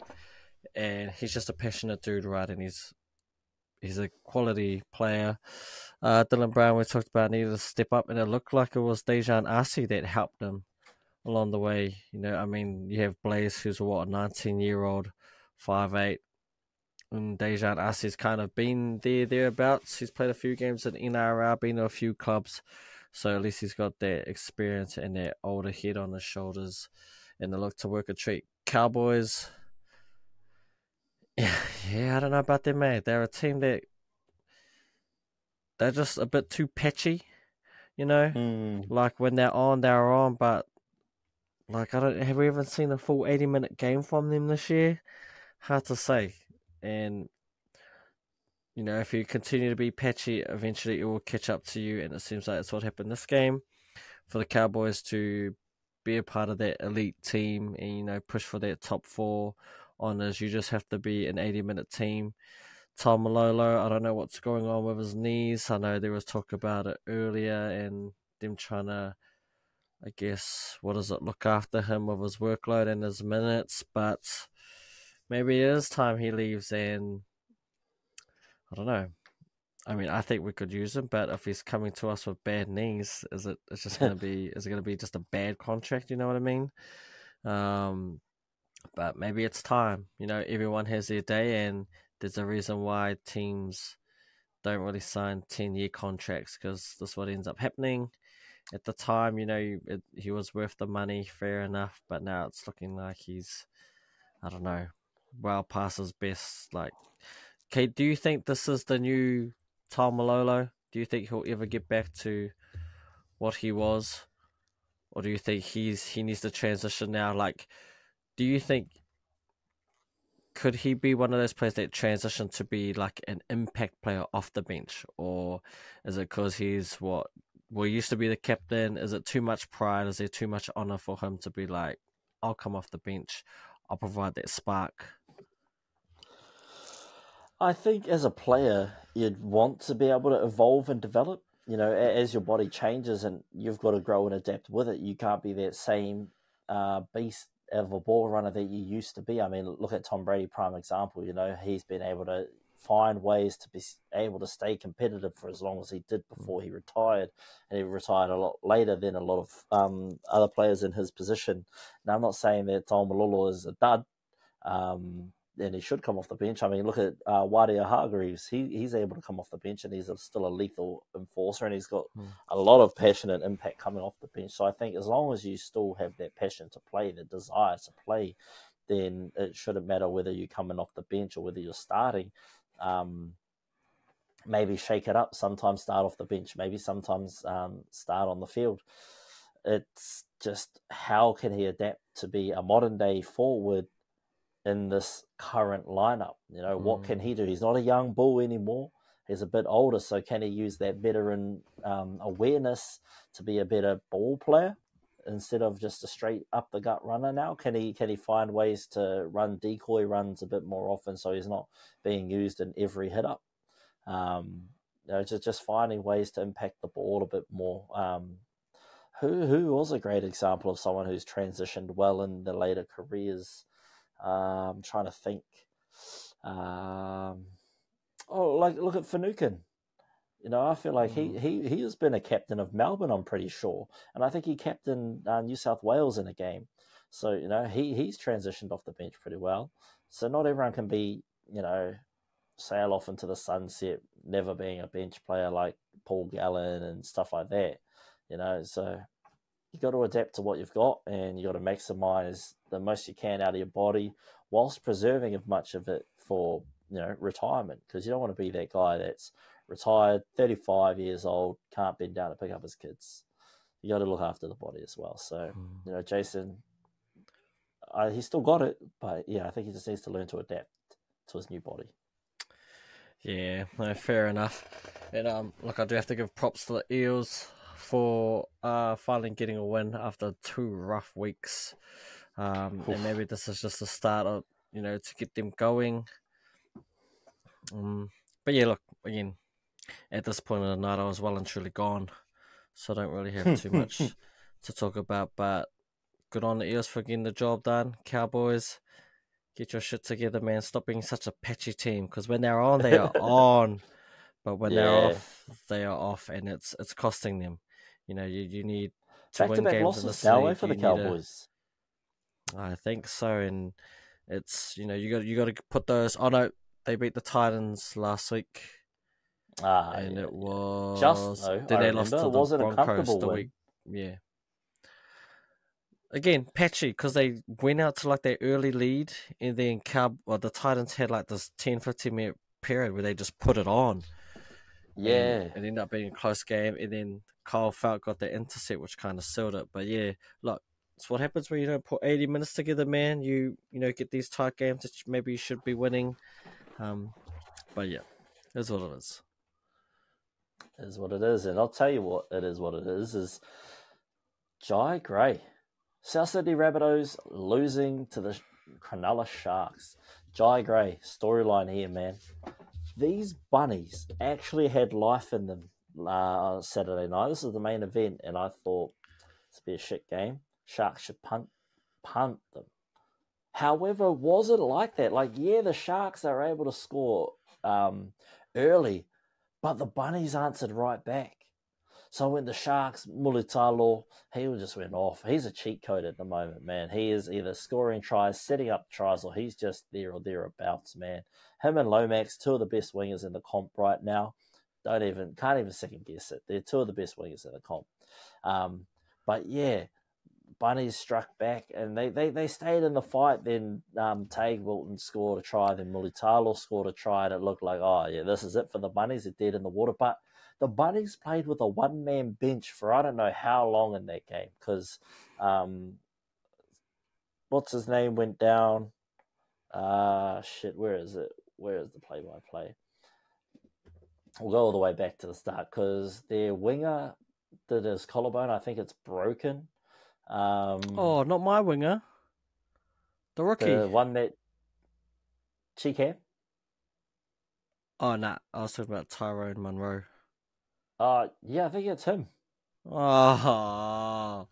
And he's just a passionate dude, right? And he's a quality player. Dylan Brown, we talked about, needed to step up. And it looked like it was Dejan Arce that helped him along the way. I mean, you have Blaze, who's what, a 19-year-old, 5'8", and Dejan Asi's kind of been thereabouts. He's played a few games in NRL, been to a few clubs, so at least he's got that experience and that older head on his shoulders, and they look to work a treat. Cowboys, yeah, I don't know about them, mate. They're a team that they're just a bit too patchy, Like when they're on, but like I don't have we even seen a full 80-minute game from them this year? Hard to say. And if you continue to be patchy, eventually it will catch up to you, and it seems like that's what happened this game. For the Cowboys to be a part of that elite team and push for that top 4 honours, you just have to be an 80-minute team. Tom Malolo, I don't know what's going on with his knees. I know there was talk about it earlier and them trying to, I guess, look after him with his workload and his minutes, but maybe it is time he leaves, and I don't know. I mean, I think we could use him, but if he's coming to us with bad knees, is it going to be just a bad contract? You know what I mean? But maybe it's time. Everyone has their day, and there's a reason why teams don't really sign 10-year contracts, because this is what ends up happening. At the time, he was worth the money, fair enough, but now it's looking like he's, I don't know, well past his best. Like, okay, do you think this is the new Tom Malolo? Do you think he'll ever get back to what he was? Or do you think he needs to transition now? Like, do you think, could he be one of those players that transition to be like an impact player off the bench? Or is it because he's used to be the captain? Is it too much pride? Is there too much honor for him to be like, I'll come off the bench, I'll provide that spark? I think as a player, you'd want to be able to evolve and develop. As your body changes and you've got to grow and adapt with it, you can't be that same beast of a ball runner that you used to be. I mean, look at Tom Brady, prime example. He's been able to find ways to be able to stay competitive for as long as he did before he retired, and he retired a lot later than a lot of other players in his position. Now, I'm not saying that Tom Malolo is a dud, and he should come off the bench. I mean, look at Wadia Hargreaves. He's able to come off the bench, and he's still a lethal enforcer, and he's got a lot of passion and impact coming off the bench. So I think as long as you still have that passion to play, the desire to play, then it shouldn't matter whether you're coming off the bench or whether you're starting. Maybe shake it up. Sometimes start off the bench. Maybe sometimes start on the field. It's just how can he adapt to be a modern day forward in this current lineup? What can he do? He's not a young bull anymore. He's a bit older, so can he use that veteran awareness to be a better ball player instead of just a straight up the gut runner now? Can he find ways to run decoy runs a bit more often so he's not being used in every hit up? Just finding ways to impact the ball a bit more. Who was a great example of someone who's transitioned well in the later careers? I'm trying to think. Look at Finucane. I feel like he has been a captain of Melbourne, I'm pretty sure, and I think he captained New South Wales in a game. So he's transitioned off the bench pretty well. So not everyone can be sail off into the sunset, never being a bench player like Paul Gallen and stuff like that. So you got to adapt to what you've got, and you got to maximize the most you can out of your body whilst preserving as much of it for retirement, because you don't want to be that guy that's retired, 35 years old, can't bend down to pick up his kids. You got to look after the body as well. So Jason, he's still got it, but yeah, I think he just needs to learn to adapt to his new body. Yeah, no, fair enough. And look, I do have to give props to the Eels for finally getting a win after 2 rough weeks. And maybe this is just the start of, to get them going. But yeah, look, again, at this point of the night, I was well and truly gone, so I don't really have too much to talk about. But good on the Eels for getting the job done. Cowboys, get your shit together, man. Stop being such a patchy team, because when they're on, they are on. But when they're off, they are off, and it's costing them. You need to win Back-to-back games in losses this now, league, for the you need a. Cowboys. I think so, and it's you got to put those. Oh no, they beat the Titans last week, and Yeah, it yeah. Just was though, then I they lost remember to it the wasn't a Broncos comfortable the win. week. Yeah. Again, patchy because they went out to like their early lead, and then the Titans had like this 10-15 minute period where they just put it on, and Yeah, it ended up being a close game. And then Kyle Falk got the intercept, which kind of sealed it. But yeah, look, it's what happens when you don't put 80 minutes together, man. You get these tight games that maybe you should be winning. But yeah, that's what it is. it is what it is, and I'll tell you what it is. What it is Jai Gray. South Sydney Rabbitohs losing to the Cronulla Sharks. Jai Gray, storyline here, man. These bunnies actually had life in them Saturday night. This is the main event, and I thought this would be a shit game. Sharks should punt them. However, it wasn't like that. Like, yeah, the Sharks are able to score early, but the bunnies answered right back. So when the Sharks, Mulitalo, he just went off. He's a cheat code at the moment, man. He is either scoring tries, setting up tries, or he's just there or thereabouts, man. Him and Lomax, two of the best wingers in the comp right now. Can't even second guess it. They're two of the best wingers in the comp. But yeah, Bunnies struck back and they stayed in the fight. Then Tague Wilton scored a try. Then Mulitalo scored a try. And it looked like, oh yeah, this is it for the Bunnies. It did in the water, but the Bunnies played with a one-man bench for I don't know how long in that game because what's his name went down. Where is it? Where is the play-by-play? We'll go all the way back to the start because their winger did his collarbone. I think it's broken. Not my winger. The rookie. The one that Cheekham? Oh, nah. I was talking about Tyrone Munro. Yeah, I think it's him. Oh.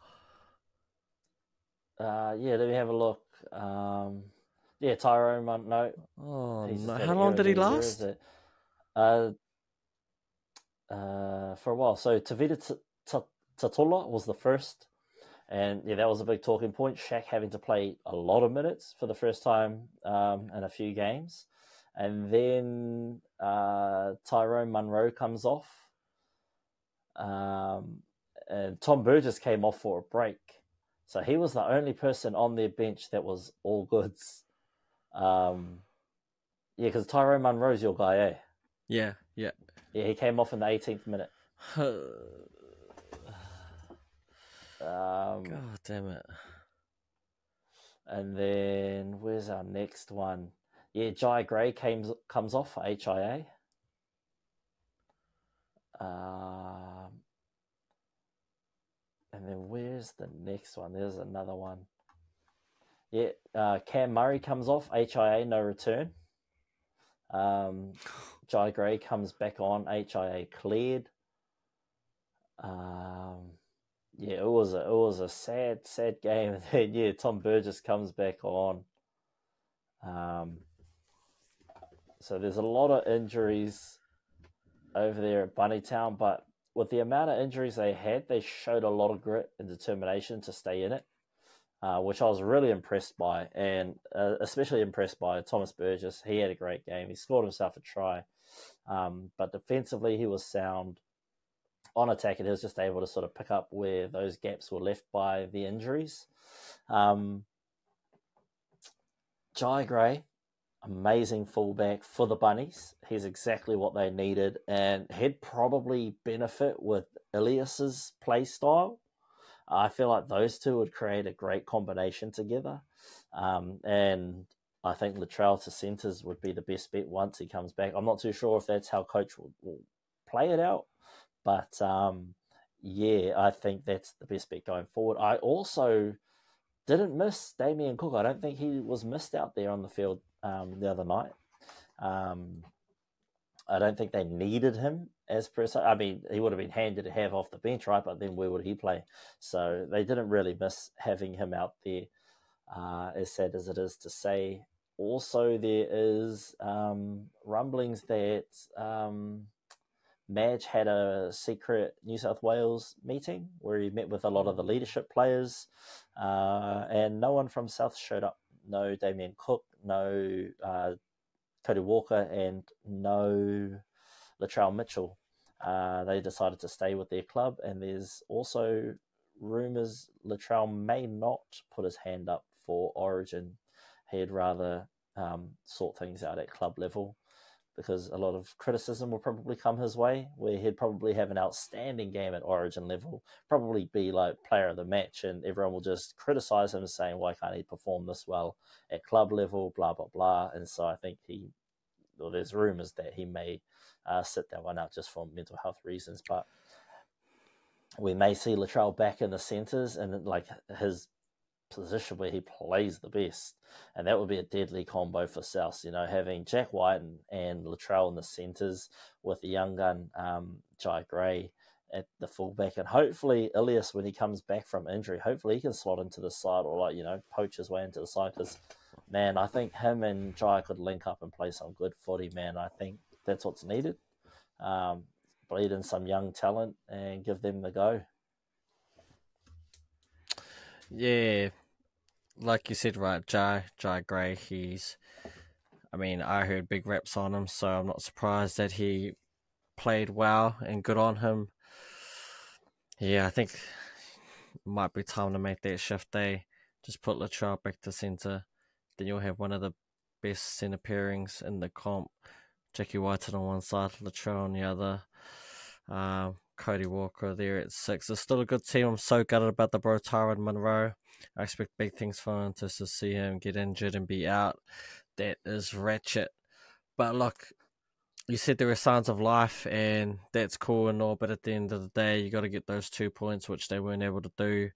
Yeah, let me have a look. Yeah, Tyrone Munro. Oh, no. How long did he last? For a while. So Tavita Tatula was the first. And yeah, that was a big talking point. Shaq having to play a lot of minutes for the first time in a few games. And then Tyrone Munro comes off. And Tom Burgess came off for a break. So he was the only person on their bench that was all goods. Yeah, because Tyrone Munro's your guy, eh? Yeah. Yeah, he came off in the 18th minute. God damn it. And then where's our next one? Yeah, Jai Gray comes off for HIA. And then where's the next one? There's another one. Yeah, Cam Murray comes off HIA, no return. Jai Gray comes back on HIA cleared. Yeah, it was a sad game. And then yeah, Tom Burgess comes back on. So there's a lot of injuries over there at Bunnytown, but with the amount of injuries they had, they showed a lot of grit and determination to stay in it, which I was really impressed by, and especially impressed by Thomas Burgess. He had a great game. He scored himself a try, but defensively he was sound. On attack, and he was just able to sort of pick up where those gaps were left by the injuries. Jai Gray, amazing fullback for the Bunnies. He's exactly what they needed, and he'd probably benefit with Ilias's play style. I feel like those two would create a great combination together. And I think Latrell to centres would be the best bet once he comes back. I'm not too sure if that's how coach will play it out. But, yeah, I think that's the best bet going forward. I also didn't miss Damien Cook. I don't think he was missed out there on the field the other night. I don't think they needed him as per se. I mean, he would have been handy to have off the bench, right? But then where would he play? So they didn't really miss having him out there, as sad as it is to say. Also, there is rumblings that Madge had a secret New South Wales meeting where he met with a lot of the leadership players, and no one from South showed up. No Damien Cook, no Cody Walker, and no Latrell Mitchell. They decided to stay with their club, and there's also rumours Latrell may not put his hand up for Origin. He'd rather sort things out at club level, because a lot of criticism will probably come his way, where he'd probably have an outstanding game at Origin level, probably be like player of the match, and everyone will just criticise him saying, why can't he perform this well at club level, blah, blah, blah. And so I think there's rumours that he may sit that one out just for mental health reasons, but we may see Latrell back in the centres and like his position where he plays the best, and that would be a deadly combo for South. Having Jack White and Latrell in the centres with the young gun Jai Gray at the fullback, and hopefully Ilias, when he comes back from injury, hopefully he can slot into the side or poach his way into the side, because man, I think him and Jai could link up and play some good footy, man. I think that's what's needed. Bleed in some young talent and give them the go. Yeah, like you said, right, Jai Gray, I heard big reps on him, so I'm not surprised that he played well, and good on him. Yeah, I think it might be time to make that shift. Just put Latrell back to centre, then you'll have one of the best centre pairings in the comp. Jackie White on one side, Latrell on the other. Cody Walker there at 6. It's still a good team. I'm so gutted about the bro Tyron Munro. I expect big things for him, to see him get injured and be out. That is ratchet. But look, you said there were signs of life, and that's cool and all, but at the end of the day, you got to get those 2 points, which they weren't able to do.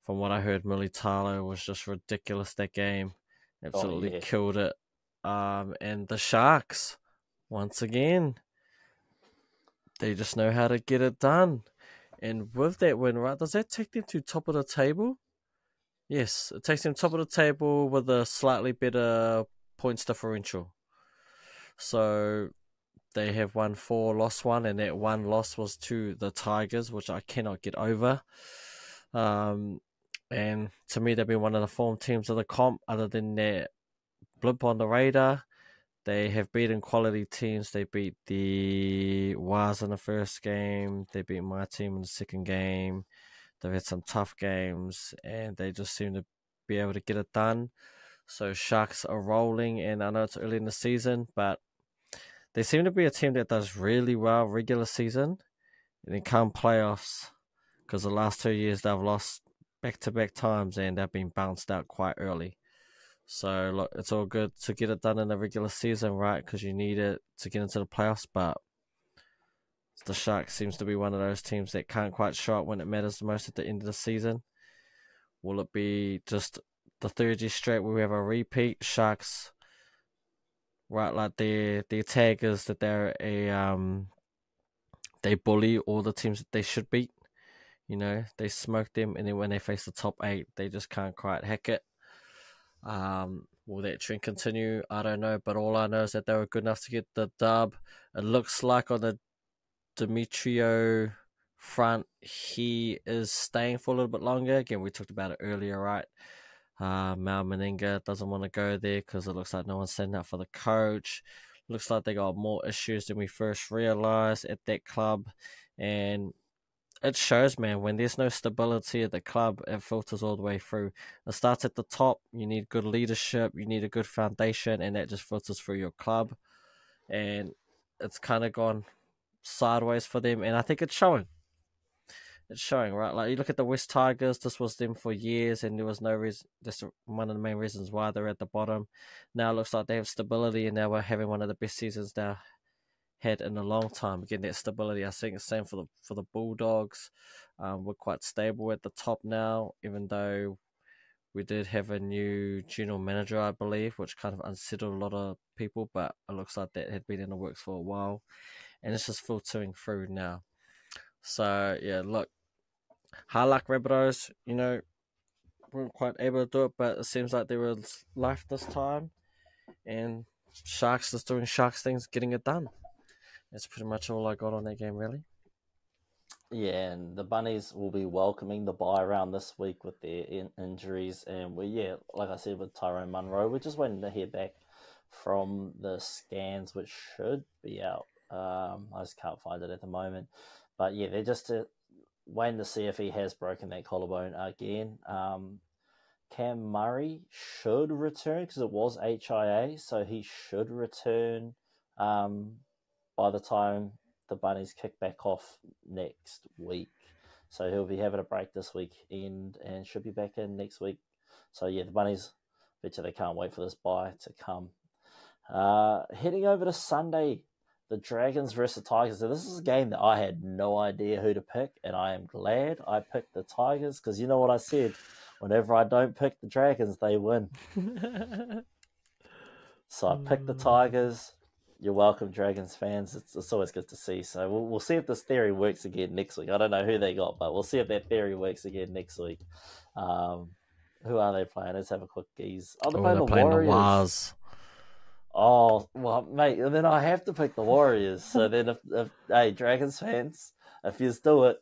From what I heard, Mulitalo was just ridiculous that game. Absolutely killed it. And the Sharks, once again, they just know how to get it done. And with that win, right, does that take them to top of the table? Yes, it takes them top of the table with a slightly better points differential. So they have won 4, lost 1, and that one loss was to the Tigers, which I cannot get over. And to me, they've been one of the form teams of the comp, other than that blip on the radar. They have beaten quality teams. They beat the Waz in the first game. They beat my team in the second game. They've had some tough games, and they just seem to be able to get it done. So Sharks are rolling, and I know it's early in the season, but they seem to be a team that does really well regular season, and then come playoffs, because the last 2 years they've lost back-to-back times, and they've been bounced out quite early. So, look, it's all good to get it done in the regular season, right? Because you need it to get into the playoffs. But the Sharks seems to be one of those teams that can't quite show up when it matters the most at the end of the season. Will it be just the third year straight where we have a repeat? Sharks, right? Like their tag is that they're they bully all the teams that they should beat. They smoke them, and then when they face the top 8, they just can't quite hack it. Will that trend continue? I don't know, but all I know is that they were good enough to get the dub. It looks like on the Demetrio front, he is staying for a little bit longer. Again, we talked about it earlier, right? Mal Meninga doesn't want to go there because it looks like no one's standing up for the coach. Looks like they got more issues than we first realized at that club, and it shows, man. When there's no stability at the club, it filters all the way through. It starts at the top. You need good leadership. You need a good foundation, and that just filters through your club. And it's kind of gone sideways for them, and I think it's showing. It's showing, right? Like, you look at the West Tigers, this was them for years, and there was no reason. That's one of the main reasons why they're at the bottom. Now it looks like they have stability, and now we're having one of the best seasons they've had in a long time. Again, that stability, I think, is the same for the Bulldogs. We're quite stable at the top now, even though we did have a new general manager, I believe, which kind of unsettled a lot of people, but it looks like that had been in the works for a while, and it's just filtering through now. So, yeah, look, hard luck, Rabbitohs. Weren't quite able to do it, but it seems like there was life this time, and Sharks just doing Sharks things, getting it done. That's pretty much all I got on that game, really. Yeah, and the Bunnies will be welcoming the bye round this week with their injuries. And like I said, with Tyrone Munro, we're just waiting to hear back from the scans, which should be out. I just can't find it at the moment. But yeah, they're just waiting to see if he has broken that collarbone again. Cam Murray should return because it was HIA, so he should return by the time the Bunnies kick back off next week. So he'll be having a break this weekend and should be back in next week. So yeah, the Bunnies, bet you they can't wait for this bye to come. Heading over to Sunday, the Dragons versus the Tigers. So this is a game that I had no idea who to pick, and I am glad I picked the Tigers because you know what I said? Whenever I don't pick the Dragons, they win. So I picked the Tigers. You're welcome, Dragons fans. It's always good to see. So we'll see if this theory works again next week. I don't know who they got, but we'll see if that theory works again next week. Who are they playing? Let's have a quick gaze. Oh, they're playing the Warriors. Oh, well, mate, and then I have to pick the Warriors. So then if hey, Dragons fans, if you do it,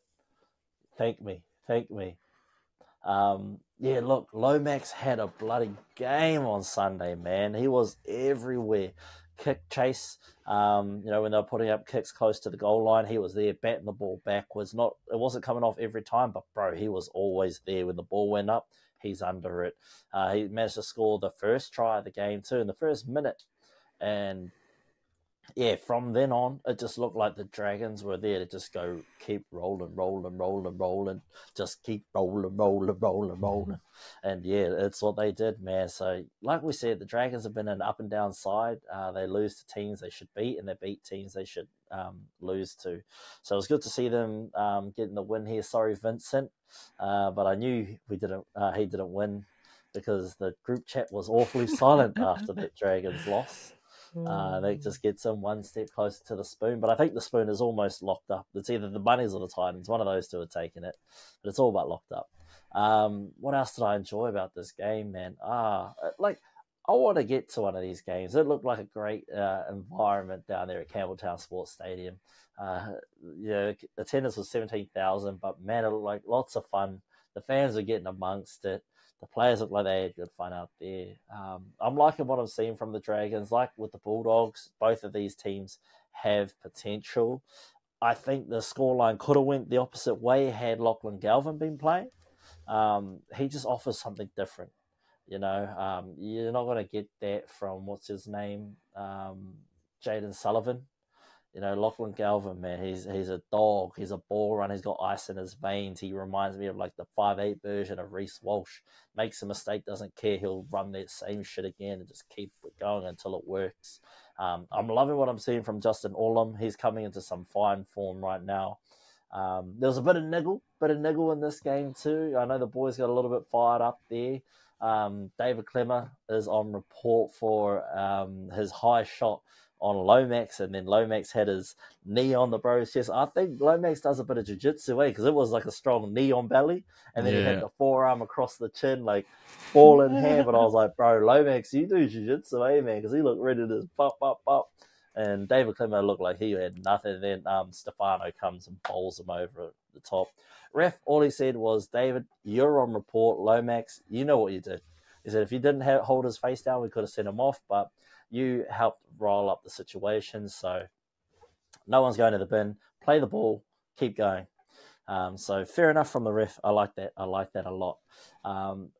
thank me. Yeah, look, Lomax had a bloody game on Sunday, man. He was everywhere. Kick chase, when they were putting up kicks close to the goal line, he was there batting the ball backwards. It wasn't coming off every time, but bro, he was always there when the ball went up. He's under it. He managed to score the first try of the game too in the first minute, and yeah, from then on, it just looked like the Dragons were there to just go keep rolling, just keep rolling. And yeah, it's what they did, man. So like we said, the Dragons have been an up and down side. They lose to teams they should beat, and they beat teams they should lose to. So it was good to see them getting the win here. Sorry, Vincent, but I knew he didn't win because the group chat was awfully silent after that Dragons loss. That just gets them one step closer to the spoon. But I think the spoon is almost locked up. It's either the Bunnies or the Titans. One of those two are taking it. But it's all but locked up. What else did I enjoy about this game, man? I want to get to one of these games. It looked like a great environment down there at Campbelltown Sports Stadium. Attendance was 17,000, but man, it looked like lots of fun. The fans were getting amongst it. The players look like they had good fun out there. I'm liking what I'm seeing from the Dragons. Like with the Bulldogs, both of these teams have potential. I think the scoreline could have went the opposite way had Lachlan Galvin been playing. He just offers something different. You're not going to get that from, what's his name, Jaden Sullivan. Lachlan Galvin, man, he's a dog. He's a ball runner. He's got ice in his veins. He reminds me of like the 5'8" version of Reece Walsh. Makes a mistake, doesn't care. He'll run that same shit again and just keep it going until it works. I'm loving what I'm seeing from Justin Olam. He's coming into some fine form right now. There was a bit of niggle in this game too. I know the boys got a little bit fired up there. David Clemmer is on report for his high shot on Lomax, and then Lomax had his knee on the bro's chest. I think Lomax does a bit of jiu-jitsu, because it was like a strong knee on belly, and then he had the forearm across the chin, like ball in hand. But I was like, bro, Lomax, you do jiu-jitsu, man? Because he looked ready to just pop. And David Clemmer looked like he had nothing. Then Stefano comes and bowls him over the top. Ref, all he said was, David, you're on report. Lomax, you know what you did. He said if you didn't hold his face down, we could have sent him off, but you helped roll up the situation. So no one's going to the bin. Play the ball. Keep going. So fair enough from the ref. I like that a lot.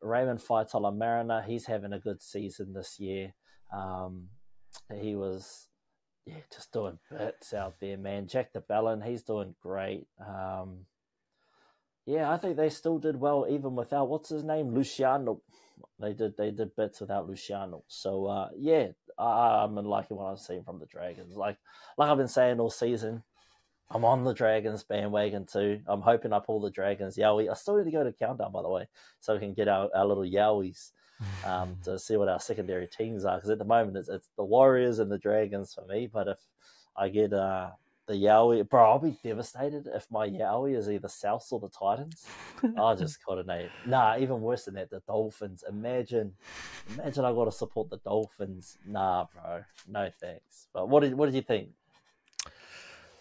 Raymond Faitola Mariner, he's having a good season this year. He was just doing bits out there, man. Jack DeBellin, he's doing great. I think they still did well even without, what's his name, Luciano. They did bits without Luciano. So I'm liking what I'm seeing from the Dragons. Like I've been saying all season, I'm on the Dragons bandwagon too. I'm hoping I pull the Dragons Yowie. I still need to go to countdown, by the way, so we can get our little Yowies to see what our secondary teams are. Because at the moment it's the Warriors and the Dragons for me. But if I get the Yowie, bro, I'll be devastated if my Yowie is either Souths or the Titans. I just couldn't. Nah, even worse than that, the Dolphins. Imagine I got to support the Dolphins. Nah, bro, no thanks. But what did you think?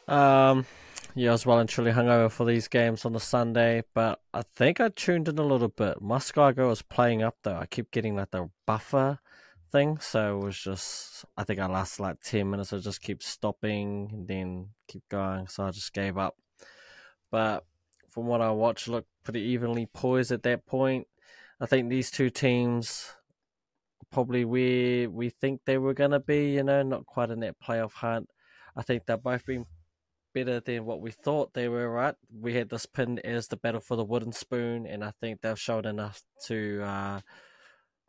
Um, yeah, I was well and truly hungover for these games on the Sunday, but I think I tuned in a little bit. Muskego was playing up though. I keep getting like the buffer thing, so it was just I think I lasted like 10 minutes. I just keep stopping and then keep going, so I just gave up. But from what I watched, looked pretty evenly poised at that point. I think these two teams probably where we think they were gonna be. Not quite in that playoff hunt. I think they've both been better than what we thought they were, right? We had this pinned as the battle for the wooden spoon, and I think they've shown enough to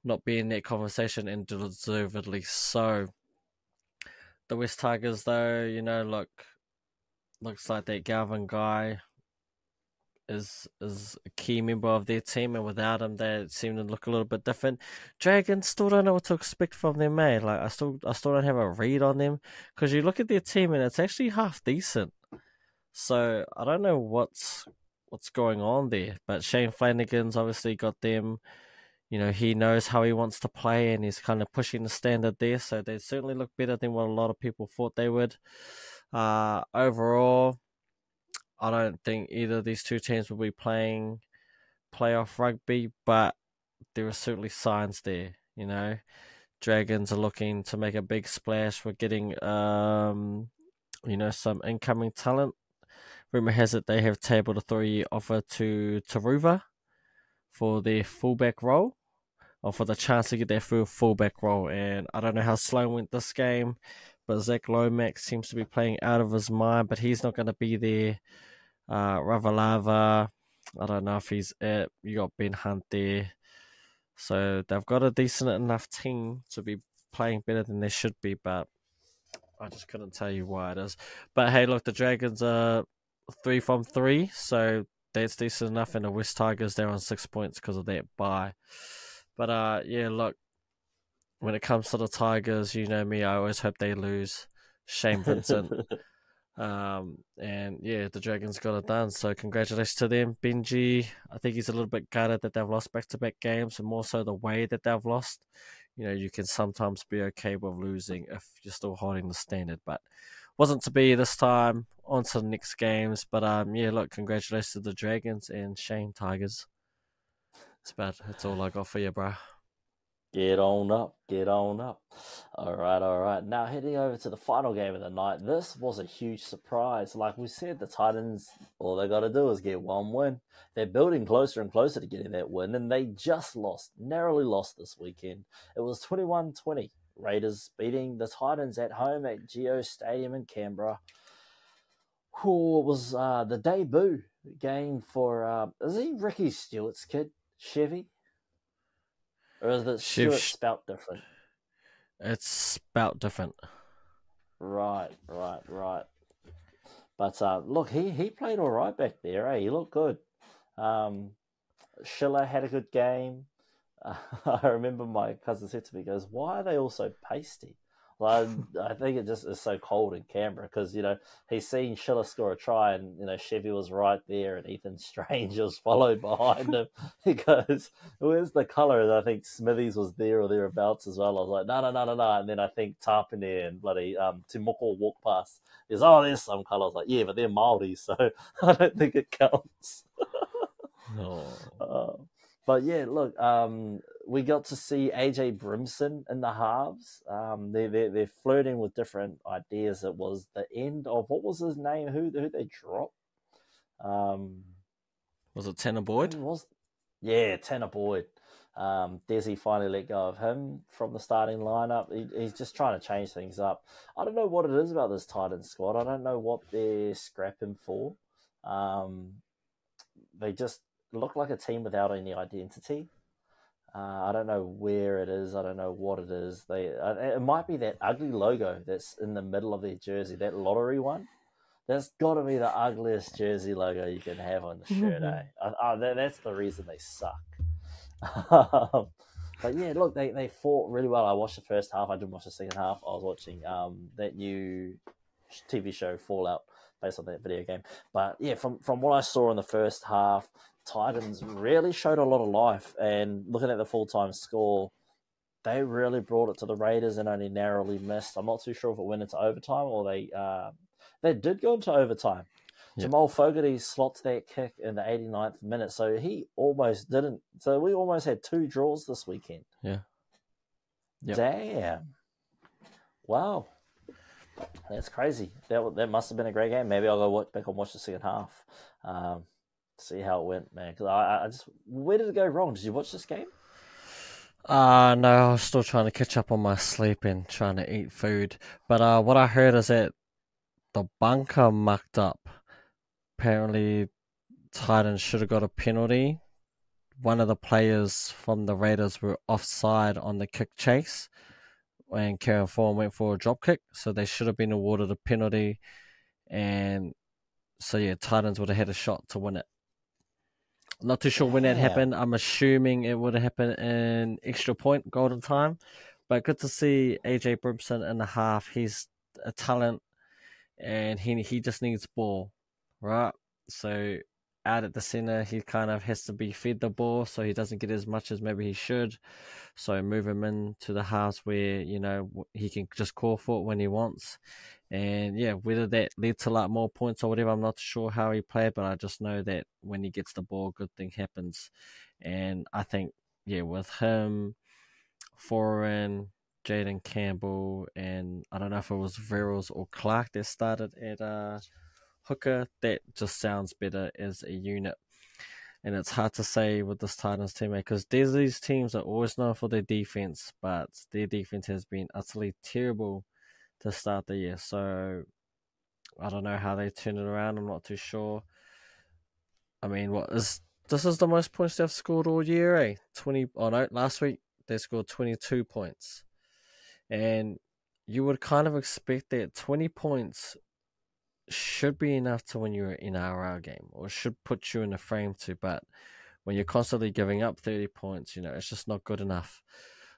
not be in that conversation, and deservedly so. The West Tigers, though, looks like that Galvin guy is a key member of their team, and without him, they seem to look a little bit different. Dragons still don't know what to expect from them, mate. Like I still don't have a read on them because you look at their team and it's actually half decent. So I don't know what's going on there. But Shane Flanagan's obviously got them. He knows how he wants to play and he's kind of pushing the standard there. So they certainly look better than what a lot of people thought they would. Overall, I don't think either of these two teams will be playing playoff rugby, but there are certainly signs there. Dragons are looking to make a big splash. We're getting some incoming talent. Rumor has it they have tabled a 3-year offer to Taruva for their fullback role, or for the chance to get their fullback role. And I don't know how Sloan went this game, but Zach Lomax seems to be playing out of his mind, but he's not going to be there. Ravalava, I don't know if he's it. You got Ben Hunt there. So they've got a decent enough team to be playing better than they should be, but I just couldn't tell you why it is. But hey, look, the Dragons are 3 from 3, so that's decent enough. And the West Tigers, they're on 6 points because of that bye. But yeah, look, when it comes to the Tigers, you know me, I always hope they lose. Shane Vincent. And yeah, the Dragons got it done. So congratulations to them. Benji, I think he's a little bit gutted that they've lost back-to-back games, and more so the way that they've lost. You can sometimes be okay with losing if you're still holding the standard, but wasn't to be this time. On to the next games. But yeah, look, congratulations to the Dragons and Shane Tigers. That's all I got for you, bro. Get on up, get on up. All right, all right. Now heading over to the final game of the night. This was a huge surprise. Like we said, the Titans, all they got to do is get one win. They're building closer and closer to getting that win, and they just narrowly lost this weekend. It was 21-20. Raiders beating the Titans at home at Geo Stadium in Canberra. It was the debut game for, is he Ricky Stewart's kid, Chevy? Or is the Stewart spelt different? It's spelt different. Right. But look, he played all right back there. He looked good. Schiller had a good game. I remember my cousin said to me, he goes, why are they all so pasty? Well, I think it just is so cold in Canberra because, he's seen Schiller score a try and, Chevy was right there and Ethan Strange was followed behind him. He goes, where's the colour? And I think Smithies was there or thereabouts as well. I was like, no. And then I think Tarpany and bloody Timoko walked past. He goes, oh, there's some colour. I was like, yeah, but they're Māori, so I don't think it counts. No. But yeah, look, we got to see AJ Brimson in the halves. They're flirting with different ideas. It was the end of, what was his name? Who they dropped? Was it Tanner Boyd? Tanner Boyd. Desi finally let go of him from the starting lineup. He's just trying to change things up. I don't know what it is about this Titans squad. I don't know what they're scrapping for. They just look like a team without any identity. I don't know where it is. I don't know what it is. It might be that ugly logo that's in the middle of their jersey, that lottery one. That's got to be the ugliest jersey logo you can have on the shirt, that's the reason they suck. But yeah, look, they fought really well. I watched the first half. I didn't watch the second half. I was watching that new TV show Fallout based on that video game. But yeah, from what I saw in the first half, Titans really showed a lot of life. And looking at the full-time score, they really brought it to the Raiders and only narrowly missed. I'm not too sure if it went into overtime or they They did go into overtime. Yep. Jamal Fogarty slots that kick in the 89th minute, so he almost didn't. So we almost had 2 draws this weekend. Yeah. Yep. Damn. Wow. That's crazy. That must have been a great game. Maybe I'll go back and watch the second half. See how it went, man. Because I just, where did it go wrong? Did you watch this game? No, I was still trying to catch up on my sleep and trying to eat food. But what I heard is that the bunker mucked up. Apparently, Titans should have got a penalty. One of the players from the Raiders were offside on the kick chase, and Kieran Foran went for a drop kick, so they should have been awarded a penalty. And so, yeah, Titans would have had a shot to win it. Not too sure when that happened. I'm assuming it would have happened in extra point, golden time. But good to see AJ Brimson in the half. He's a talent, and he just needs ball, right? So out at the center, he kind of has to be fed the ball, so he doesn't get as much as maybe he should. So move him into the house where, you know, he can just call for it when he wants. And yeah, whether that led to like more points or whatever, I'm not sure how he played, but I just know that when he gets the ball, good thing happens. And I think, yeah, with him, Foran, Jaden Campbell, and I don't know if it was Verrills or Clark that started at hooker, that just sounds better as a unit. And it's hard to say with this Titans team, because these teams are always known for their defense, but their defense has been utterly terrible to start the year. So I don't know how they turn it around. I'm not too sure. I mean, this is the most points they've scored all year, eh? Last week they scored 22 points. And you would kind of expect that 20 points should be enough to win you an NRL game, or should put you in the frame to, but when you're constantly giving up 30 points, you know, it's just not good enough.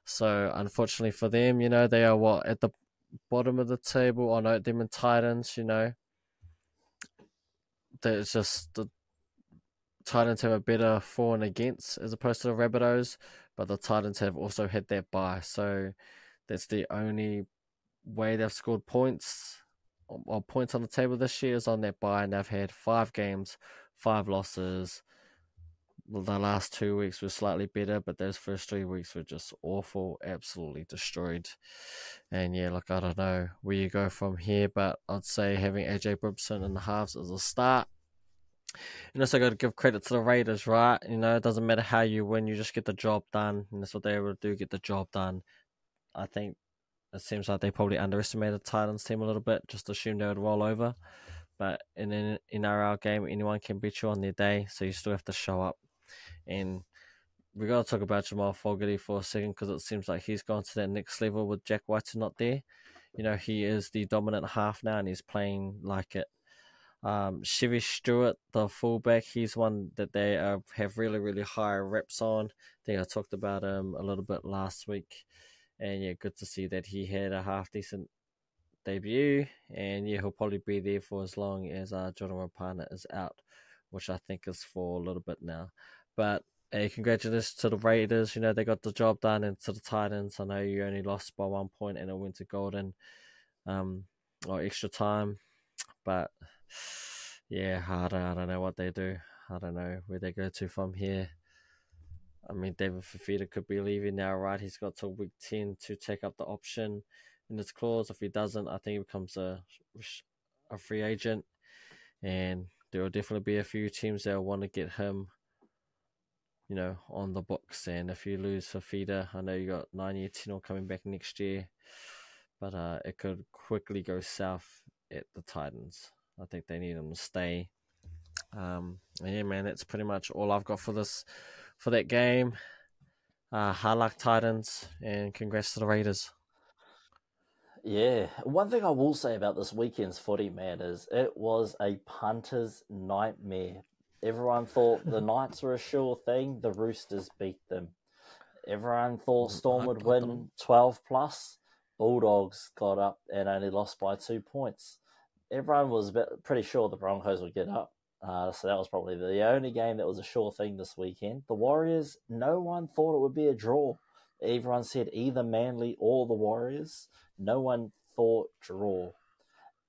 So unfortunately for them, you know, they are at the bottom of the table. I know them and Titans, you know, it's just the Titans have a better for and against as opposed to the Rabbitohs, but the Titans have also had that bye, so that's the only way they've scored points or points on the table this year is on that bye, and they've had 5 games, 5 losses. The last 2 weeks were slightly better, but those first 3 weeks were just awful, absolutely destroyed. And yeah, look, I don't know where you go from here, but I'd say having AJ Brimson in the halves is a start. And also got to give credit to the Raiders, right? You know, it doesn't matter how you win, you just get the job done, and that's what they were able to do, get the job done. I think it seems like they probably underestimated the Titans team a little bit, just assumed they would roll over. But in an NRL game, anyone can beat you on their day, so you still have to show up. And we got to talk about Jamal Fogarty for a second, because it seems like he's gone to that next level with Jack White not there. You know, he is the dominant half now, and he's playing like it. Chevy Stewart, the fullback, he's one that they have really, really high reps on. I think I talked about him a little bit last week. And yeah, good to see that he had a half decent debut. And yeah, he'll probably be there for as long as Jordan Rapana is out, which I think is for a little bit now. But hey, congratulations to the Raiders. You know, they got the job done, and to the Titans. I know you only lost by 1 point and it went to golden or extra time. But yeah, I don't know what they do. I don't know where they go to from here. I mean, David Fafita could be leaving now, right? He's got till week 10 to take up the option in his clause. If he doesn't, I think he becomes a free agent. And there will definitely be a few teams that will want to get him, you know, on the books. And if you lose Fafita, I know you got 9-year Tino coming back next year, but it could quickly go south at the Titans. I think they need him to stay. And yeah, man, that's pretty much all I've got for that game. Hard luck, Titans, and congrats to the Raiders. Yeah, one thing I will say about this weekend's footy, man, is it was a punter's nightmare. Everyone thought the Knights were a sure thing. The Roosters beat them. Everyone thought Storm would win 12 plus. Bulldogs got up and only lost by 2 points. Everyone was pretty sure the Broncos would get up. So that was probably the only game that was a sure thing this weekend. The Warriors, no one thought it would be a draw. Everyone said either Manly or the Warriors. No one thought draw.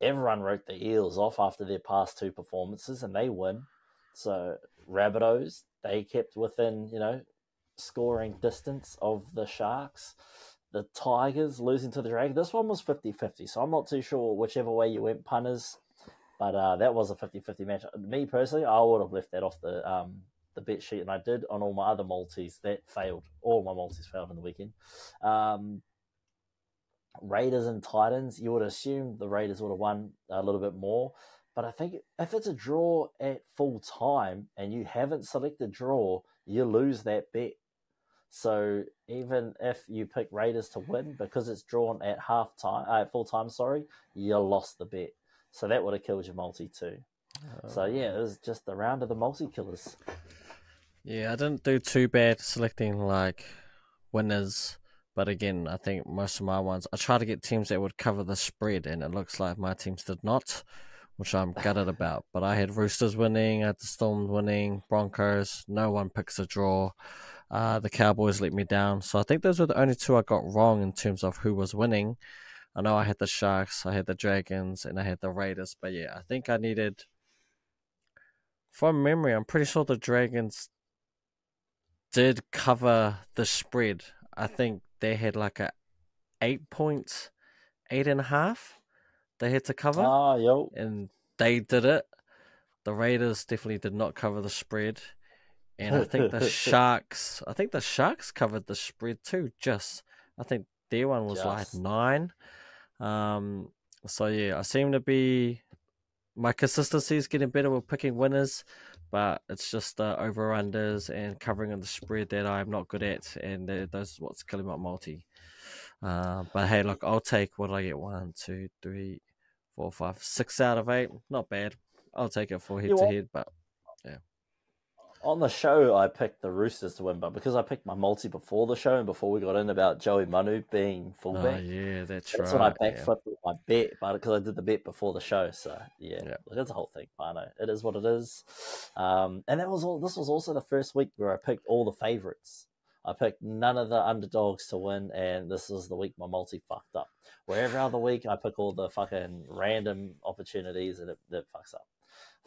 everyone wrote the Eels off after their past two performances, and they win. So Rabbitohs, they kept within, scoring distance of the Sharks. The Tigers losing to the Dragons. This one was 50-50, so I'm not too sure whichever way you went, punters. But that was a 50-50 match. Me personally, I would have left that off the bet sheet, and I did on all my other multis. That failed. All my multis failed in the weekend. Raiders and Titans, you would assume the Raiders would have won a little bit more. But I think if it's a draw at full time and you haven't selected draw, you lose that bet. So even if you pick Raiders to win, because it's drawn at full time, you lost the bet. So that would have killed your multi too. So yeah, it was just the round of the multi killers. Yeah, I didn't do too bad selecting like winners, but again, I think most of my ones, I tried to get teams that would cover the spread, and it looks like my teams did not, which I'm gutted about. But I had Roosters winning, I had the Storms winning, Broncos, no one picks a draw. The Cowboys let me down. So I think those were the only two I got wrong in terms of who was winning. I know I had the Sharks, I had the Dragons, and I had the Raiders. But yeah, I think I needed, from memory, I'm pretty sure the Dragons did cover the spread. I think they had like a 8 points, 8.5 they had to cover. And they did it. The Raiders definitely did not cover the spread. And I think the Sharks covered the spread too. I think their one was like 9. So yeah, I seem to be, my consistency is getting better with picking winners, but it's just the over-unders and covering on the spread that I'm not good at, and those is what's killing my multi. But hey, look, I'll take, what did I get? 1, 2, 3, 4, 5, 6 out of 8. Not bad. I'll take it for head-to-head, but yeah. On the show, I picked the Roosters to win, but because I picked my multi before the show and before we got in about Joey Manu being fullback, oh yeah, that's right. When I backflipped with my bet, but because I did the bet before the show, so yeah. Look, it's a whole thing. I know it is what it is, and that was all. This was also the first week where I picked all the favorites. I picked none of the underdogs to win, and this was the week my multi fucked up. Where every other week I pick all the fucking random opportunities, and it fucks up.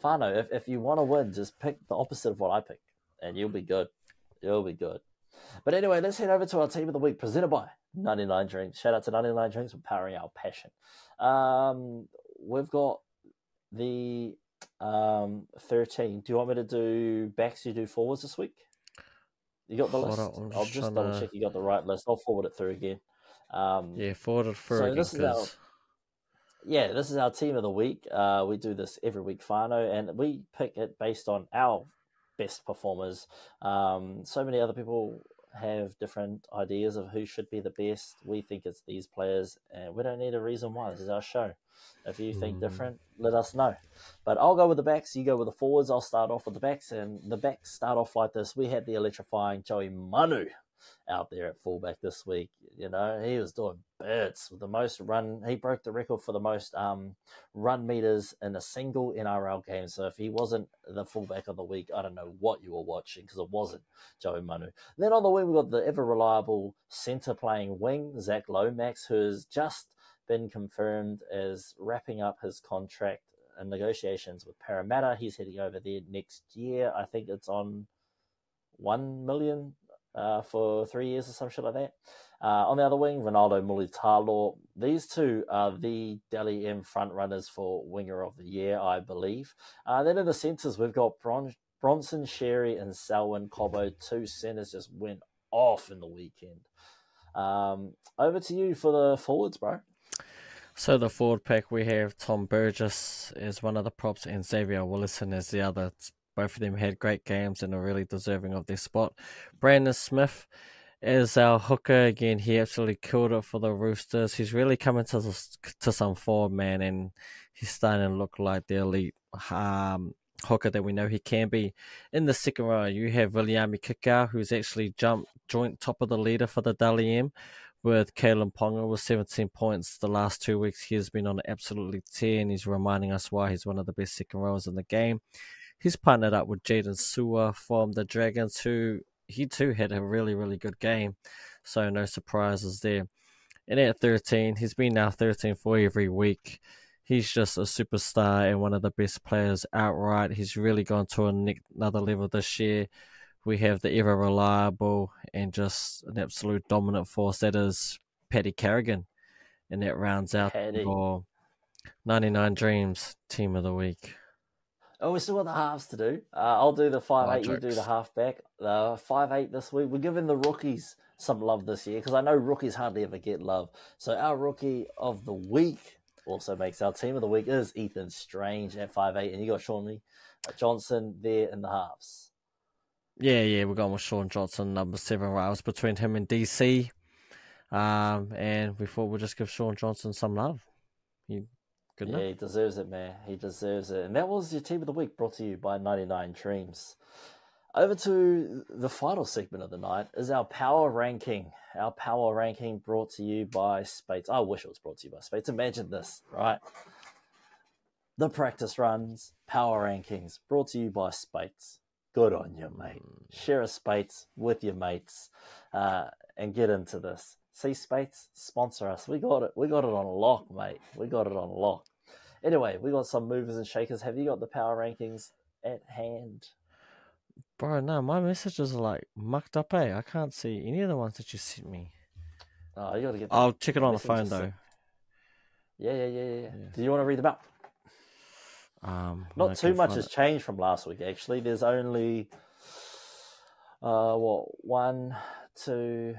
Fano, if you want to win, just pick the opposite of what I pick, and you'll be good. You'll be good. But anyway, let's head over to our team of the week, presented by 99 Drinks. Shout out to 99 Drinks for powering our passion. We've got the 13. Do you want me to do backs? You do forwards this week? You got the list? I'll just double check you got the right list. I'll forward it through again. Forward it through again. This is our team of the week. We do this every week, Fano, and we pick it based on our best performers. So many other people have different ideas of who should be the best. We think it's these players, and we don't need a reason why. This is our show. If you think different, let us know. But I'll go with the backs, you go with the forwards. I'll start off with the backs, and the backs start off like this. We had the electrifying Joey Manu out there at fullback this week. He was doing bits with the most run. He broke the record for the most run meters in a single NRL game. So if he wasn't the fullback of the week, I don't know what you were watching, because it wasn't Joey Manu. Then on the wing, we've got the ever reliable centre playing wing, Zach Lomax, who's just been confirmed as wrapping up his contract and negotiations with Parramatta. He's heading over there next year. I think it's on $1 million for 3 years or some shit like that. On the other wing, Ronaldo Mulitalo. These two are the Dally M front runners for Winger of the Year, I believe. Then in the centres, we've got Bronson, Sherry, and Selwyn Cobbo. Two centres just went off in the weekend. Over to you for the forwards, bro. So the forward pack, we have Tom Burgess as one of the props and Xavier Willison as the other. Both of them had great games and are really deserving of their spot. Brandon Smith is our hooker. Again, he absolutely killed it for the Roosters. He's really coming to some form, man, and he's starting to look like the elite hooker that we know he can be. In the second row, you have Viliami Kikau, who's actually jumped joint top of the leader for the Dally M with Kalen Ponga with 17 points. The last 2 weeks, he has been on an absolutely tear, and he's reminding us why he's one of the best second rowers in the game. He's partnered up with Jaden Sewer from the Dragons, who he too had a really, really good game. So no surprises there. And at 13, he's been now 13 for every week. he's just a superstar and one of the best players outright. He's really gone to another level this year. We have the ever reliable and just an absolute dominant force that is Paddy Carrigan. And that rounds out your 99 Dreams Team of the Week. Oh, we still got the halves to do. I'll do the 5'8", you do the halfback. The 5'8" this week. We're giving the rookies some love this year because I know rookies hardly ever get love. So our rookie of the week also makes our team of the week is Ethan Strange at 5'8", and you got Shawnee Johnson there in the halves. Yeah, we're going with Shaun Johnson, number 7. Right, I was between him and DC, and we thought we'd just give Shaun Johnson some love. Good enough. Yeah, he deserves it, man. He deserves it. And that was your team of the week, brought to you by 99 Dreams. Over to the final segment of the night is our power ranking. Our power ranking brought to you by Spates. I wish it was brought to you by Spates. Imagine this, right? The practice runs, power rankings, brought to you by Spates. Good on you, mate. Share a Spates with your mates and get into this. See, Spates, sponsor us. We got it. We got it on lock, mate. We got it on lock. Anyway, we got some movers and shakers. Have you got the power rankings at hand? Bro, no, my messages are like mucked up, I can't see any of the ones that you sent me. Oh, you got to get. I'll check it on the phone though. Yeah. Do you want to read them out? Not too much has changed from last week. Actually, there's only 1, 2,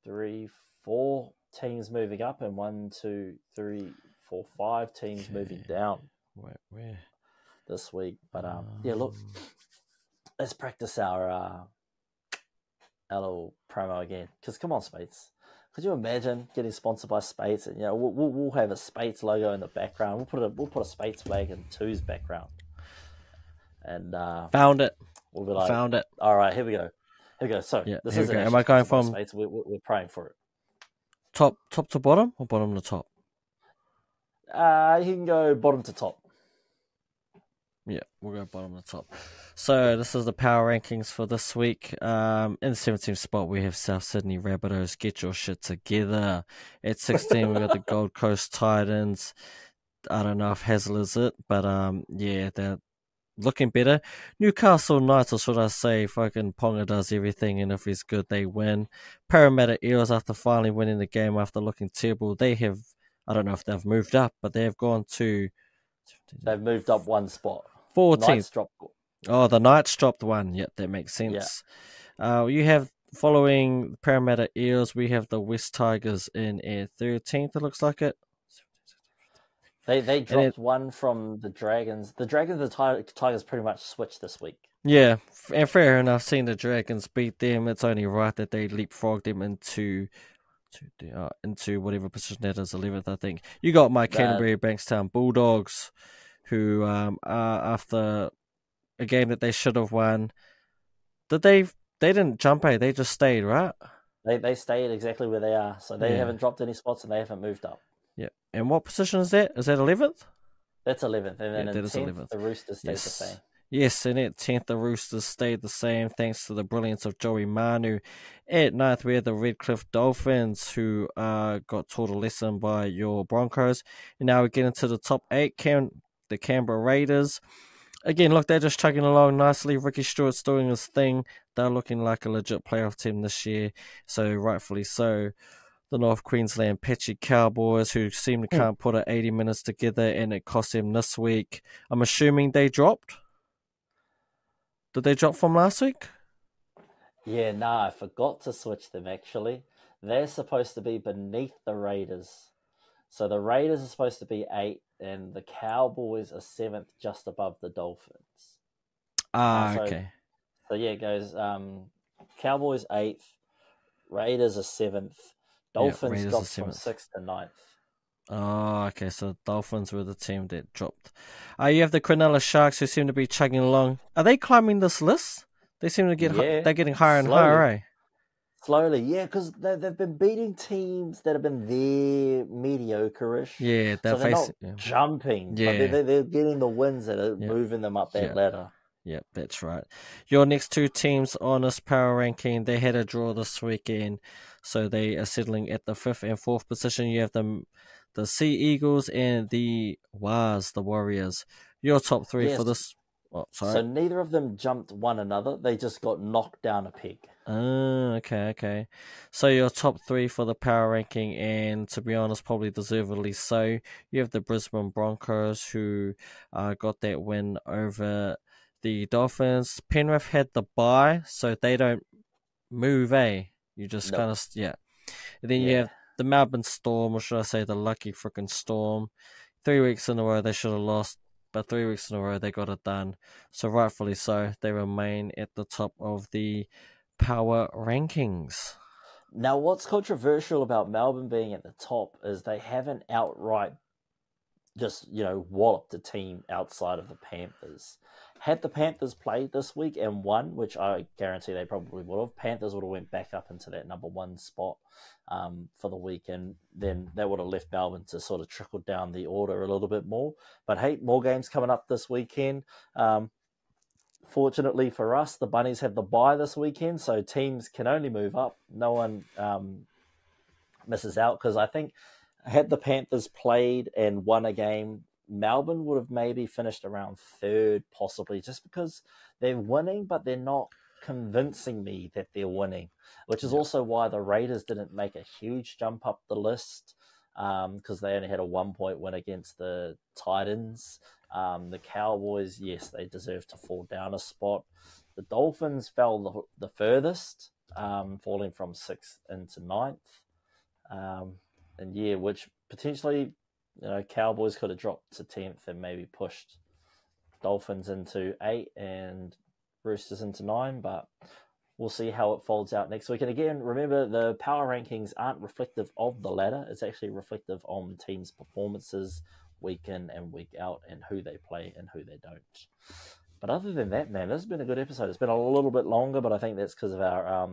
3, 4 teams moving up, and 1, 2, 3, 4, 5 teams moving down. Where? This week, but yeah. Look, let's practice our little promo again. Because come on, Spates. Could you imagine getting sponsored by Spates? And we'll have a Spates logo in the background. We'll put a Spates flag in 2's background. And found it. We'll be like, found it. All right, here we go. So this is. Am I going from Spates? We're praying for it. Top to bottom or bottom to top? You can go bottom to top. Yeah, we'll go bottom to top. So this is the power rankings for this week. In the 17th spot, we have South Sydney Rabbitohs. Get your shit together. At 16, we got the Gold Coast Titans. I don't know if Hazel is it, but yeah, they're looking better. Newcastle Knights, or should I say, fucking Ponga does everything, and if he's good, they win. Parramatta Eels, after finally winning the game after looking terrible, they have, I don't know if they've moved up, but they have gone to... They've moved up one spot. 14th. Oh, the Knights dropped one. Yep, that makes sense. Yeah. You have, following Parramatta Eels, we have the West Tigers in at 13th, it looks like it. They dropped one from the Dragons. The Dragons and the Tigers pretty much switched this week. Yeah, and fair enough, seeing the Dragons beat them, it's only right that they leapfrog them into whatever position that is, 11th, I think. You got my Canterbury Bankstown Bulldogs, who after a game that they should have won, they didn't jump, they just stayed, right? They stayed exactly where they are, so they haven't dropped any spots and they haven't moved up. Yeah, and what position is that? Is that 11th? That's 11th, and then in 10th, 11th. The Roosters stayed the same. Yes, and at 10th, the Roosters stayed the same thanks to the brilliance of Joey Manu. At 9th, we had the Redcliffe Dolphins, who got taught a lesson by your Broncos. And now we get into the top 8, the Canberra Raiders. Again, look, they're just chugging along nicely. Ricky Stewart's doing his thing. They're looking like a legit playoff team this year, so rightfully so. The North Queensland Patchy Cowboys, who seem to can't put 80 minutes together, and it cost them this week. I'm assuming they dropped? Did they drop from last week? Yeah, I forgot to switch them, actually. They're supposed to be beneath the Raiders. So the Raiders are supposed to be 8, and the Cowboys are 7th, just above the Dolphins. Okay. So yeah, it goes Cowboys 8th, Raiders are 7th, Dolphins dropped from 6th to 9th. Oh, okay, so Dolphins were the team that dropped. You have the Cronulla Sharks, who seem to be chugging along. Are they climbing this list? They seem to they're getting higher and higher, eh? Slowly, yeah, because they've been beating teams that have been there mediocre-ish. Yeah, they're not jumping, but they're getting the wins that are moving them up that ladder. Yep, that's right. Your next 2 teams on this power ranking, they had a draw this weekend, so they are settling at the 5th and 4th position. You have the the Sea Eagles and the Warriors. Your top three for this. Oh, sorry. So neither of them jumped one another. They just got knocked down a peg. Okay. So your top three for the power ranking, and to be honest, probably deservedly so. You have the Brisbane Broncos, who got that win over the Dolphins. Penrith had the bye, so they don't move, You just kind of, And then you have the Melbourne Storm, or should I say the lucky freaking Storm. 3 weeks in a row they should have lost, but 3 weeks in a row they got it done. So rightfully so, they remain at the top of the power rankings. Now, what's controversial about Melbourne being at the top is they haven't outright just, walloped a team outside of the Panthers. Had the Panthers played this week and won, which I guarantee they probably would have, Panthers would have went back up into that number one spot for the week, and then that would have left Melbourne to sort of trickle down the order a little bit more. But hey, more games coming up this weekend. Fortunately for us, the Bunnies have the bye this weekend, so teams can only move up. No one misses out, because I think had the Panthers played and won a game, Melbourne would have maybe finished around third, possibly, just because they're winning, but they're not convincing me that they're winning, which is also why the Raiders didn't make a huge jump up the list, because they only had a 1-point win against the Titans. The Cowboys, yes, they deserve to fall down a spot. The Dolphins fell the furthest, falling from 6th into 9th. Which potentially, Cowboys could have dropped to 10th and maybe pushed Dolphins into 8 and Roosters into 9, but we'll see how it folds out next week. And again, remember, the power rankings aren't reflective of the ladder. It's actually reflective on teams' performances week in and week out, and who they play and who they don't. But other than that, man, this has been a good episode. It's been a little bit longer, but I think that's because of our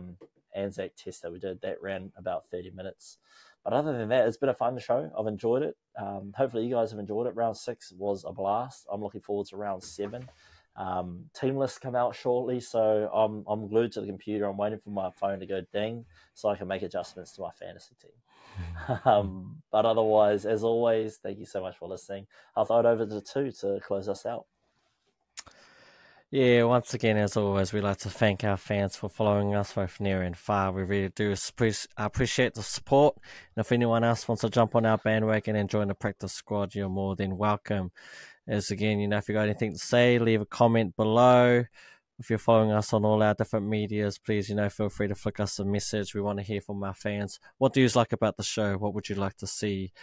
Anzac test that we did. That ran about 30 minutes. But other than that, it's been a fun show. I've enjoyed it. Hopefully you guys have enjoyed it. Round 6 was a blast. I'm looking forward to round 7. Team lists come out shortly, so I'm glued to the computer. I'm waiting for my phone to go ding so I can make adjustments to my fantasy team. But otherwise, as always, thank you so much for listening. I'll throw it over to 2 to close us out. Yeah, once again, as always, we'd like to thank our fans for following us both near and far. We really do appreciate the support. And if anyone else wants to jump on our bandwagon and join the practice squad, you're more than welcome. As again, if you got anything to say, leave a comment below. If you're following us on all our different medias, please, feel free to flick us a message. We want to hear from our fans. What do you like about the show? What would you like to see?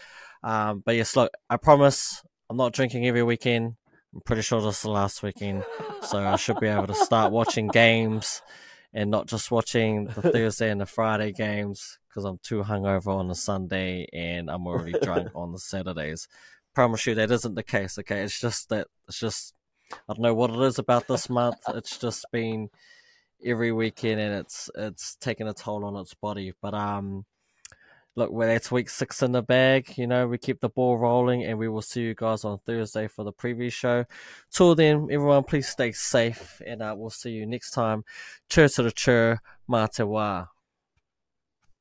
But yes, look, I promise I'm not drinking every weekend. I'm pretty sure this is the last weekend, so I should be able to start watching games and not just watching the Thursday and the Friday games, because I'm too hungover on the Sunday and I'm already drunk on the Saturdays. Promise you that isn't the case, okay? It's just I don't know what it is about this month. It's just been every weekend, and it's taken a toll on its body. But look, that's week 6 in the bag. We keep the ball rolling, and we will see you guys on Thursday for the preview show. Till then, everyone, please stay safe, and we'll see you next time. Cheers to the chur, mā te wā.